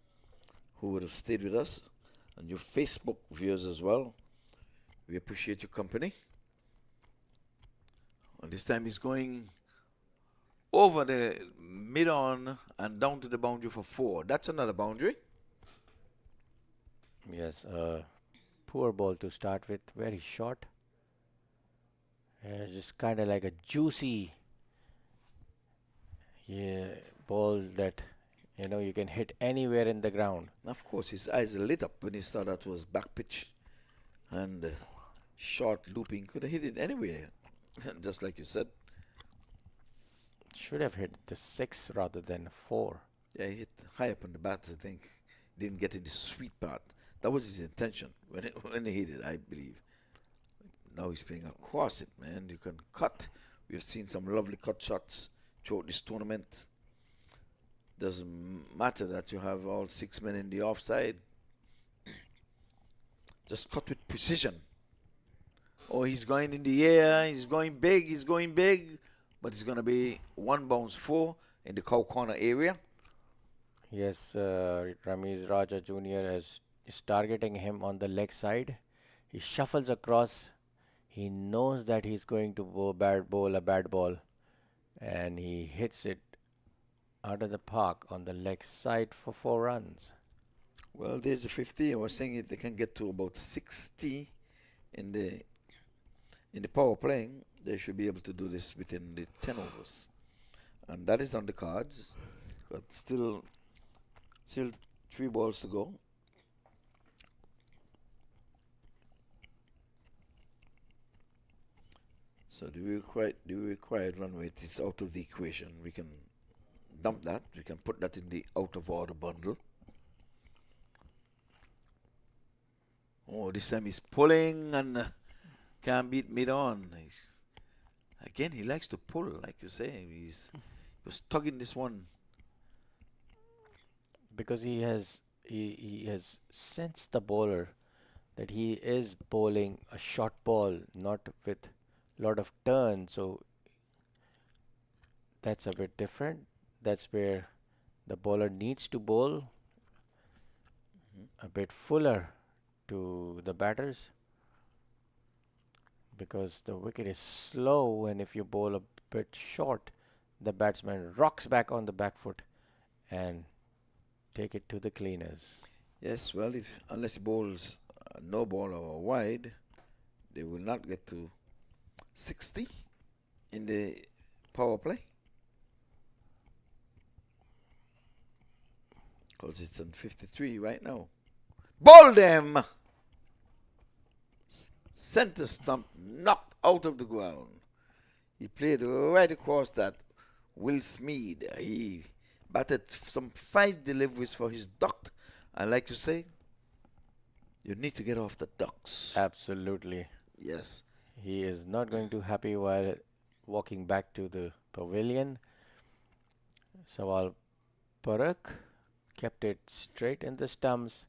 who would have stayed with us, and your Facebook viewers as well. We appreciate your company. And this time he's going over the mid-on and down to the boundary for 4. That's another boundary. Yes, poor ball to start with, very short. Just kind of like a juicy ball that you can hit anywhere in the ground. Of course, his eyes lit up when he saw that was back pitch and short looping. Could have hit it anywhere, just like you said. Should have hit the 6 rather than 4. Yeah, he hit high up on the bat, I think. Didn't get in the sweet part. That was his intention when he hit it, I believe. Now he's playing across it, man. You can cut. We've seen some lovely cut shots throughout this tournament. Doesn't matter that you have all 6 men in the offside. Just cut with precision. Oh, he's going in the air. He's going big. He's going big. But it's going to be 1 bounce 4 in the cow corner area. Yes, Ramiz Raja Jr. is targeting him on the leg side. He shuffles across. He knows that he's going to bowl a bad ball. And he hits it out of the park on the leg side for 4 runs. Well, there's a 50. I was saying if they can get to about 60 in the power playing, they should be able to do this within the 10 overs. And that is on the cards. But still 3 balls to go. So the required run rate is out of the equation. We can dump that. We can put that in the out of order bundle. Oh, this time he's pulling and can't beat mid on. Again, he likes to pull, like you say. He was tugging this one. Because he has sensed the bowler that he is bowling a short ball, not with lot of turn, so that's a bit different. That's where the bowler needs to bowl a bit fuller to the batters, because the wicket is slow, and if you bowl a bit short, the batsman rocks back on the back foot and take it to the cleaners. Yes, well, unless he bowls no ball or wide, they will not get to 60 in the power play, because it's on 53 right now. Ball them! Center stump knocked out of the ground. He played right across that. Will Smead, he batted some 5 deliveries for his duck, and like you say, you need to get off the ducks. Absolutely. Yes. He is not going to be happy while walking back to the pavilion. Sawal Parak kept it straight in the stumps.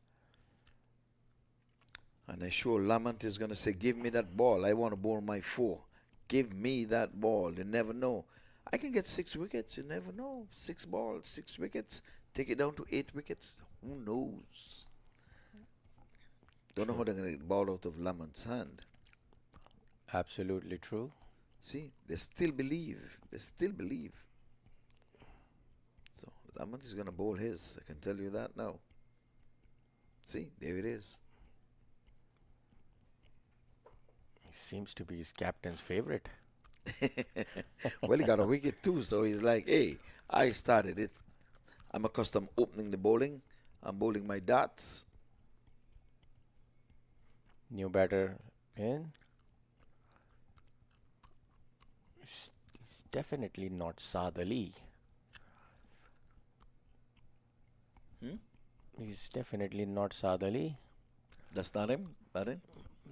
And I'm sure Lamont is going to say, give me that ball. I want to bowl my 4. Give me that ball. You never know. I can get 6 wickets. You never know. 6 balls, 6 wickets. Take it down to 8 wickets. Who knows? Don't know how they're going to get ball out of Lamont's hand. Absolutely true. See, they still believe. They still believe. So, Lamont is going to bowl his. I can tell you that now. See, there it is. He seems to be his captain's favorite. Well, he got a wicket too, so he's like, hey, I started it. I'm accustomed opening the bowling. I'm bowling my darts. New batter in. He's definitely not Saad Ali. He's definitely not Saad Ali. That's not him, Barin?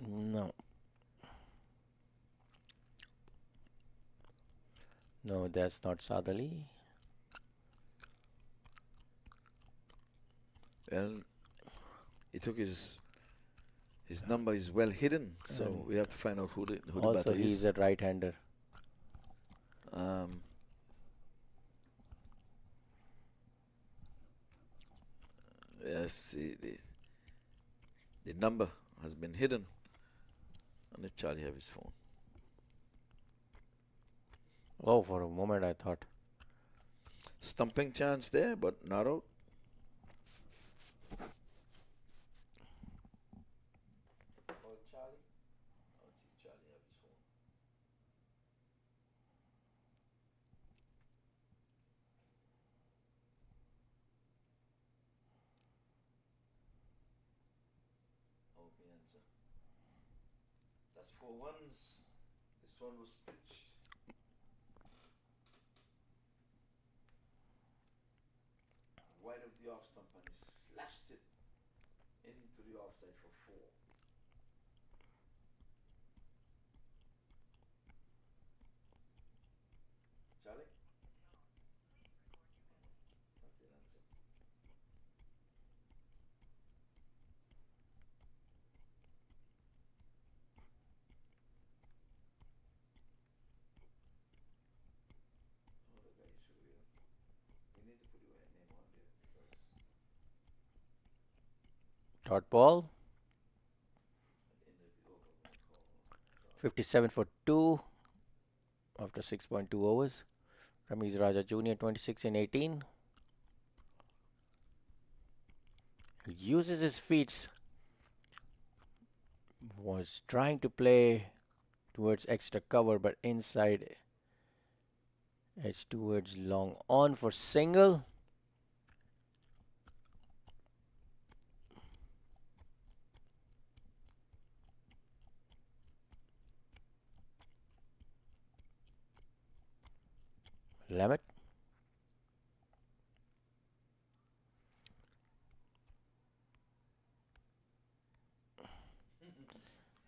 No. No, that's not Saad Ali. Well, he took his number is well hidden, so we have to find out who the Also, batter he's is. a right-hander. Yes, the number has been hidden. And let Charlie have his phone. Oh, for a moment I thought. Stumping chance there, but not out. That's 4 runs. This one was pitched. Wide of the off stump and he slashed it into the offside for 4. Charlie? That's the answer. Oh, the guy is so weird. You need to put your name on there because Dot ball. at the end of the over we'll call. 57 for 2 after 6.2 overs. Ramesh Raja Jr. 26 in 18. He uses his feet. Was trying to play towards extra cover, but inside edge towards long on for single. Limit.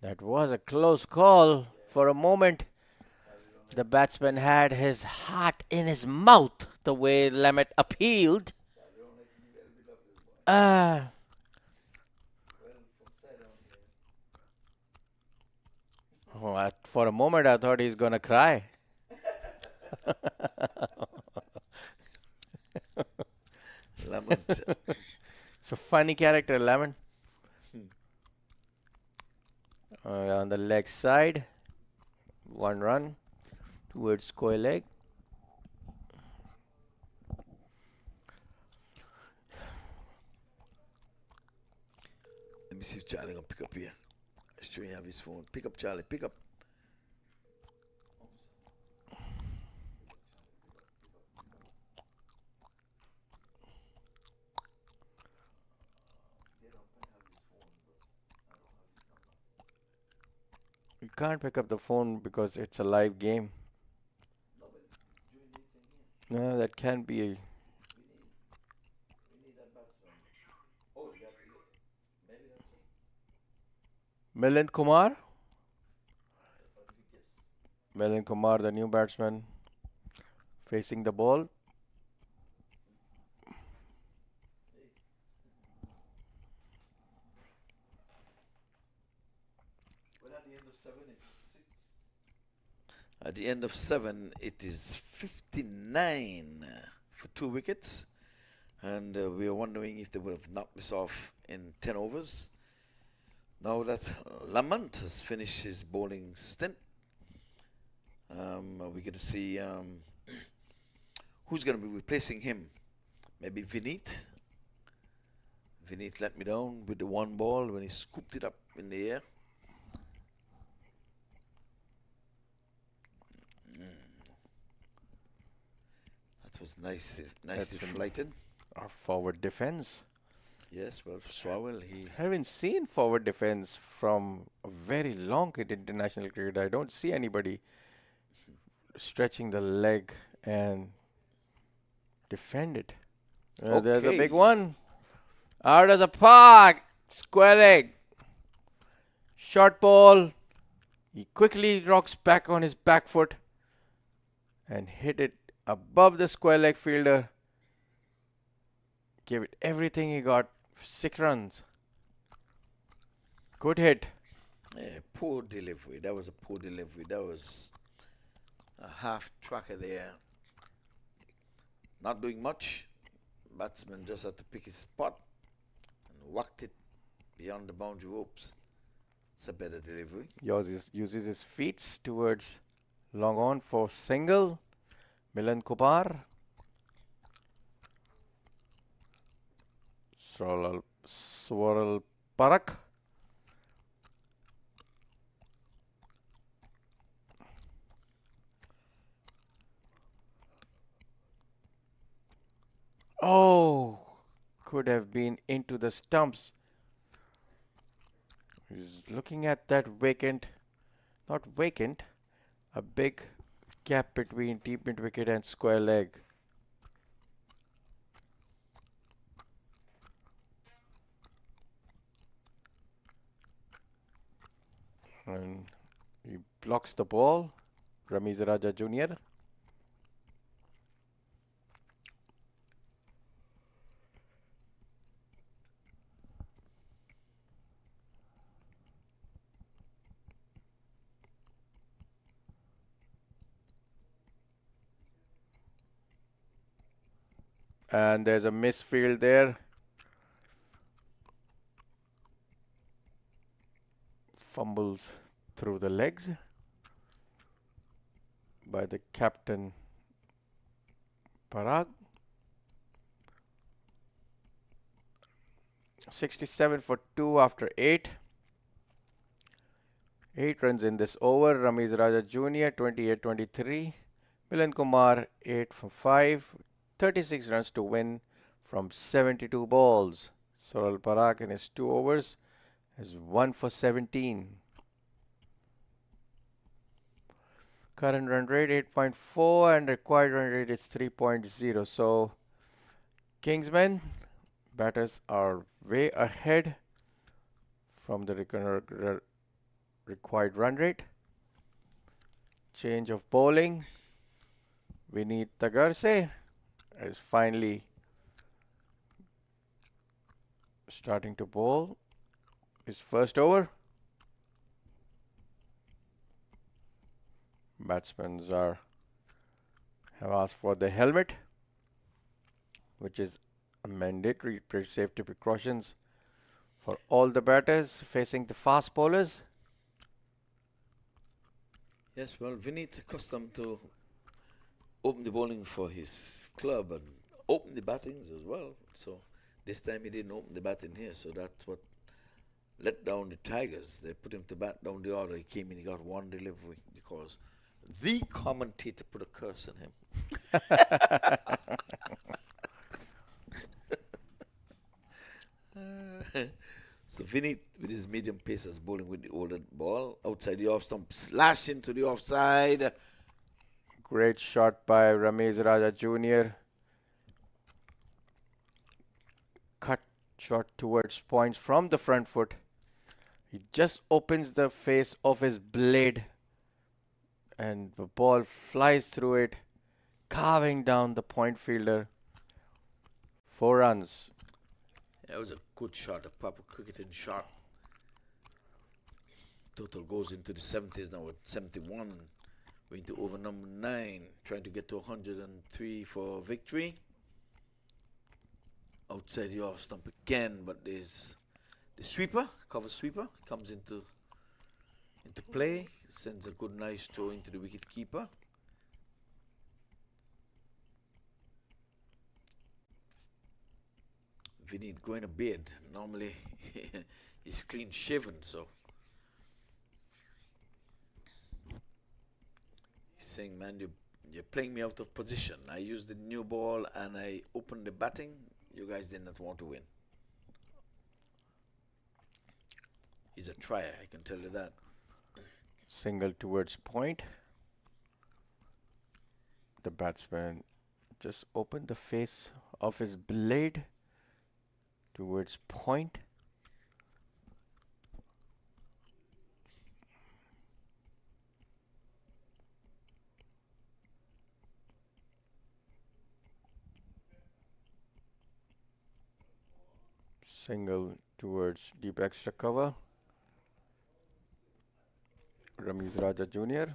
That was a close call. For a moment, the batsman had his heart in his mouth the way Lemmet appealed. For a moment, I thought he's gonna cry. Lemon. It's a funny character, Lemon. On the leg side, 1 run towards square leg. Let me see if Charlie gonna pick up here. Let's show you have his phone. Pick up, Charlie. Pick up. You can't pick up the phone because it's a live game. No, that can't be. We need that batsman. Oh, you got maybe that's it. Milind Kumar. Milind Kumar, the new batsman, facing the ball. Well, at the end of 7, it's 6. At the end of 7, it is 59 for 2 wickets. And we are wondering if they would have knocked this off in 10 overs. Now that Lamont has finished his bowling stint, we're going to see who's going to be replacing him. Maybe Vineet. Vineet let me down with the 1 ball when he scooped it up in the air. That was nicely flighted. Our forward defense. Yes, well, Swalwell, he... I haven't seen forward defense from a very long international cricket. I don't see anybody stretching the leg and defend it. There's a big one. Out of the park. Square leg. Short ball. He quickly rocks back on his back foot and hit it above the square leg fielder. Gave it everything he got. 6 runs. Good hit. Yeah, poor delivery. That was a poor delivery. That was a half tracker there. Not doing much. Batsman just had to pick his spot and whacked it beyond the boundary ropes. It's a better delivery. Uses his feet towards long on for single. Milan Kumar. Swirl Parak. Oh, could have been into the stumps. He's looking at that vacant not vacant, a big gap between deep mid wicket and square leg. And he blocks the ball, Ramiz Raja Jr. And there's a misfield there. Fumbles through the legs by the captain Parag. 67 for 2 after 8. 8 runs in this over. Ramiz Raja Jr. 28-23. Milan Kumar 8 for 5. 36 runs to win from 72 balls. Soral Parag in his 2 overs is 1 for 17. Current run rate 8.4 and required run rate is 3.0. So Kingsmen batters are way ahead from the required run rate. Change of bowling. Vineet Tagarse is finally starting to bowl his first over. Batsmen have asked for the helmet, which is a mandatory safety precautions for all the batters facing the fast bowlers. Yes, well, Vineet accustomed to open the bowling for his club and open the battings as well. So this time he didn't open the batting here, so that's what let down the Tigers. They put him to bat down the order. He came in, he got one delivery because the commentator put a curse on him. So Vineet with his medium pacers bowling with the older ball outside the off stump, slash into the offside. Great shot by Ramiz Raja Jr. Cut shot towards points from the front foot. He just opens the face of his blade and the ball flies through it, carving down the point fielder. 4 runs. That was a good shot, a proper cricketing shot. Total goes into the 70s now at 71. We're into over number 9, trying to get to 103 for victory. Outside the off stump again, but there's the sweeper, cover sweeper, comes into play, sends a good nice throw into the wicket keeper. Vineet going to bed. Normally he's clean shaven, so he's saying, man, you're playing me out of position. I used the new ball and I opened the batting. You guys did not want to win. He's a trier, I can tell you that. Single towards point. The batsman just opened the face of his blade towards point. Single towards deep extra cover. Ramiz Raja Jr.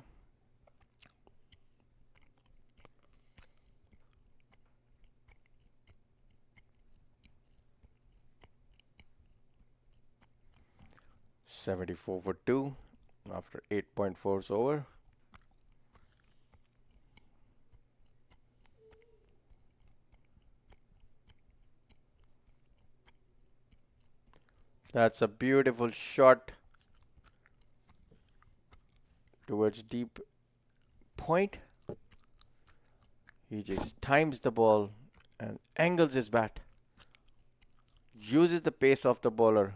.74 for 2 after 8.4 over. That's a beautiful shot towards deep point. He just times the ball and angles his bat. Uses the pace of the bowler.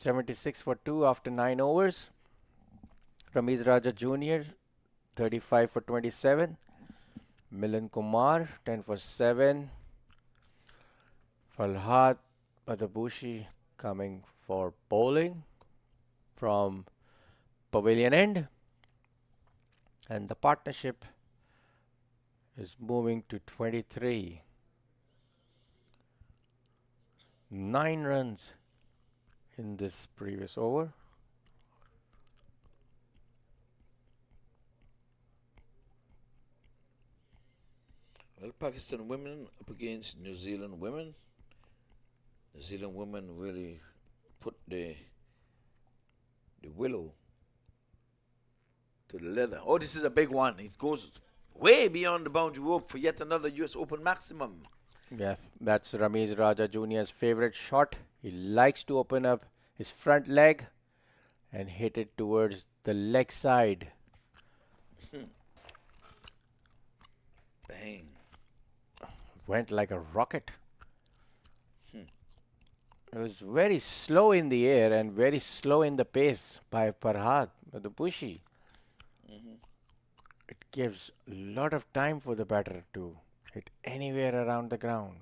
76 for 2 after 9 overs. Ramesh Raja Jr. 35 for 27. Milan Kumar 10 for 7. Farhad Padabushi coming for bowling from pavilion end. And the partnership is moving to 23. 9 runs in this previous over. Well, Pakistan women up against New Zealand women. New Zealand women really put the willow to the leather. Oh, this is a big one. It goes way beyond the boundary rope for yet another US Open maximum. Yeah, that's Ramesh Raja Jr.'s favorite shot. He likes to open up his front leg and hit it towards the leg side. Bang. Went like a rocket. It was very slow in the air and very slow in the pace by Farhad, the bushy. It gives a lot of time for the batter to hit anywhere around the ground.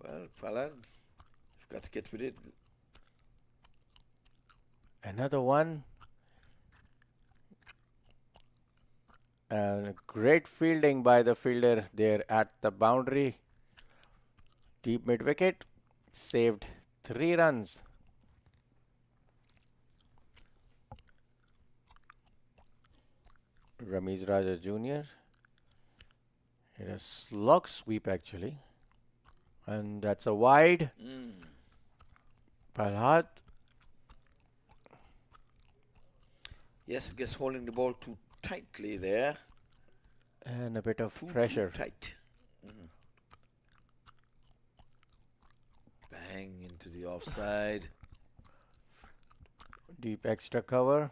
Well, Farhad, you've got to get with it. Another one. And great fielding by the fielder there at the boundary. Deep mid wicket. Saved 3 runs. Ramesh Raja Jr. hit a slog sweep actually. And that's a wide. Farhad. Yes, I guess holding the ball too tightly there. And a bit of pressure. Too tight. Bang into the offside. Deep extra cover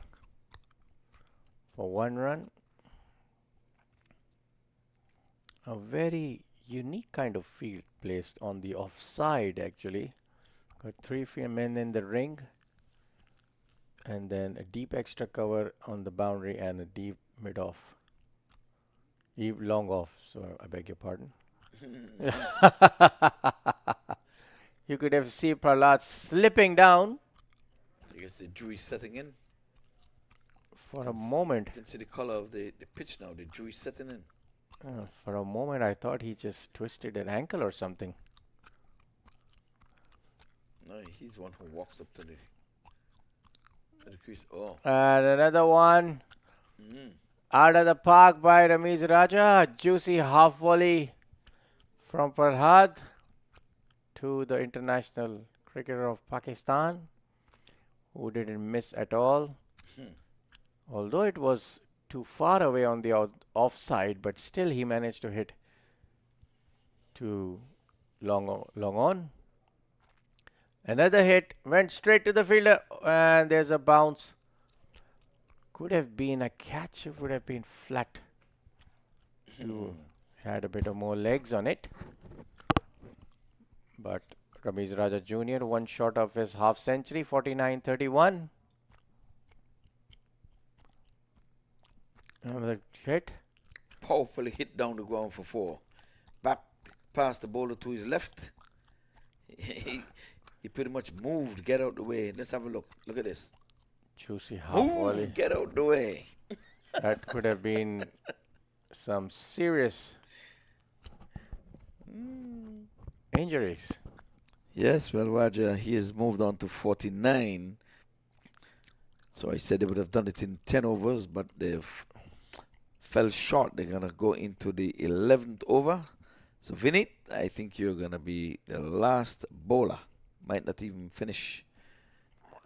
for 1 run. A very unique kind of field placed on the offside actually. Got 3 men in the ring. And then a deep extra cover on the boundary and a deep mid off. Deep long off, so I beg your pardon. You could have seen Prahlad slipping down. I guess the jury's setting in. For a moment. You can see the color of the pitch now. The jury's setting in. For a moment, I thought he just twisted an ankle or something. No, he's the one who walks up to the crease. Oh. And another one. Out of the park by Ramesh Raja. Juicy half volley from Farhad to the international cricketer of Pakistan, who didn't miss at all. Although it was too far away on the offside, but still he managed to hit to long on. Another hit went straight to the fielder, and there's a bounce. Could have been a catch, it would have been flat. Had a bit of more legs on it. But Ramesh Raja Jr. 1 short of his half century, 49-31. Another hit. Powerfully hit down the ground for 4. Back past the bowler to his left. He pretty much moved. Get out the way. Let's have a look. Look at this. Juicy half volley. Get out the way. That could have been some serious injuries. Yes, well, Raja, he has moved on to 49. So I said they would have done it in 10 overs, but they've fell short. They're going to go into the 11th over. So, Vinit, I think you're going to be the last bowler. Might not even finish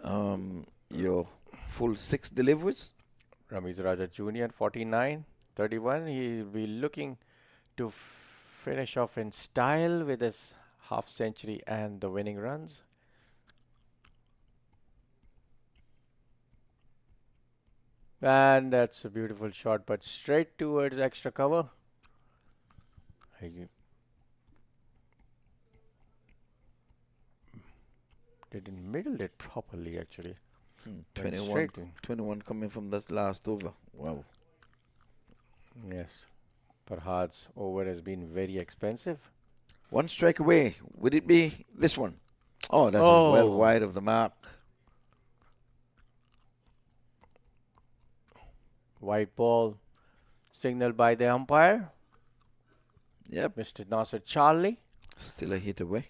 your full 6 deliveries. Ramesh Raja Jr. 49-31. He'll be looking to finish off in style with his half century and the winning runs. And that's a beautiful shot, but straight towards extra cover. Didn't middle it properly, actually. 21, straight in. 21 coming from that last over. Wow. Yes. Farhad's over has been very expensive. One strike away. Would it be this one? Oh, that's well wide of the mark. White ball signaled by the umpire. Yep. Mr. Nasser Charlie. Still a hit away.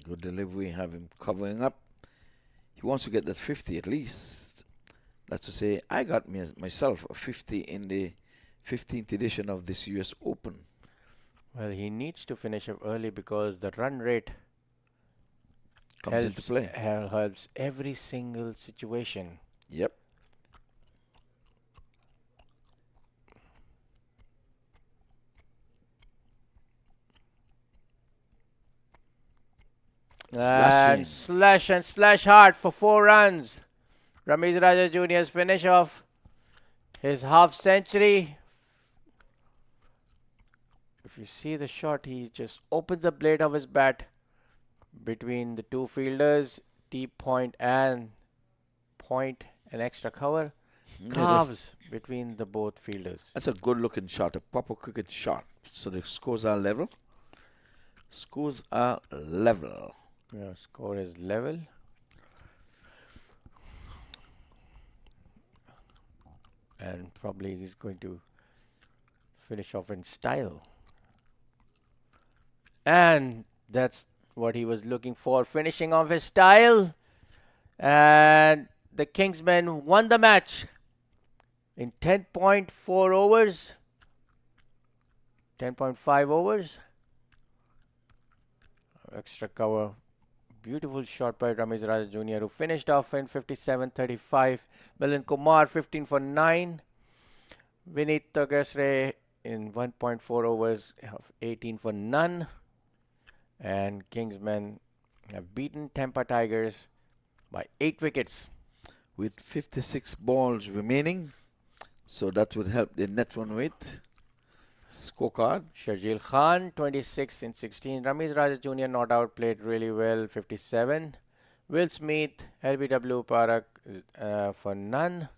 Good delivery. Have him covering up. He wants to get that 50 at least. That's to say, I got myself a 50 in the 15th edition of this US Open. Well, he needs to finish up early because the run rate comes into play. Helps every single situation. Yep. And slash hard for 4 runs. Ramesh Raja Jr.'s finish off his half century. If you see the shot, he just opens the blade of his bat between the two fielders, deep point and extra cover. Carves between the both fielders. That's a good looking shot, a proper cricket shot. So the scores are level. Scores are level. Yeah, score is level. And probably he's going to finish off in style. And that's what he was looking for, finishing off his style. And the Kingsmen won the match in 10.4 overs. 10.5 overs. Extra cover. Beautiful shot by Ramesh Raja Jr., who finished off in 57.35. Milind Kumar 15 for 9. Vineet Tagasre in 1.4 overs of 18 for none. And Kingsmen have beaten Tampa Tigers by 8 wickets. With 56 balls remaining. So that would help the net run rate. Scorecard. Sharjeel Khan 26 in 16. Ramesh Raja Jr. not out, played really well, 57. Will Smith, LBW Parak for none.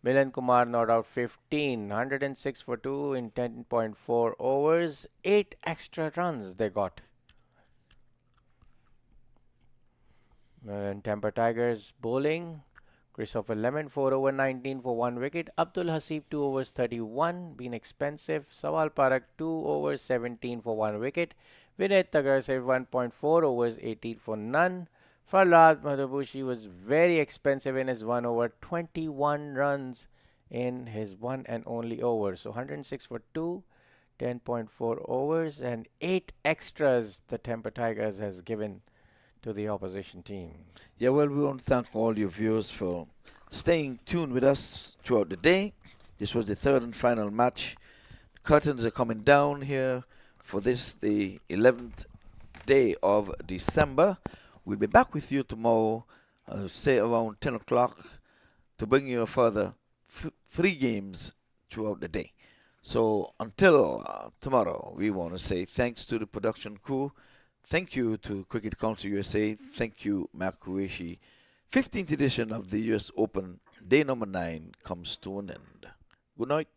Milind Kumar not out, 15. 106 for 2 in 10.4 overs. 8 extra runs they got. And Tampa Tigers bowling. Christopher Lemon 4 over 19 for 1 wicket. Abdul Hasib 2 overs 31, been expensive. Sawal Parak 2 overs 17 for 1 wicket. Vinay Tagarsev 1.4 overs 18 for none. Farhad Madhubushi was very expensive in his 1 over 21 runs in his one and only over. So 106 for 2, 10.4 overs and 8 extras the Tampa Tigers has given to the opposition team. Yeah, well, we want to thank all your viewers for staying tuned with us throughout the day. This was the 3rd and final match. The curtains are coming down here for this, the 11th day of December. We'll be back with you tomorrow, say around 10 o'clock, to bring you a further 3 games throughout the day. So until tomorrow, we want to say thanks to the production crew. Thank you to Cricket Council USA. Thank you, MAQ. 15th edition of the US Open, day number 9, comes to an end. Good night.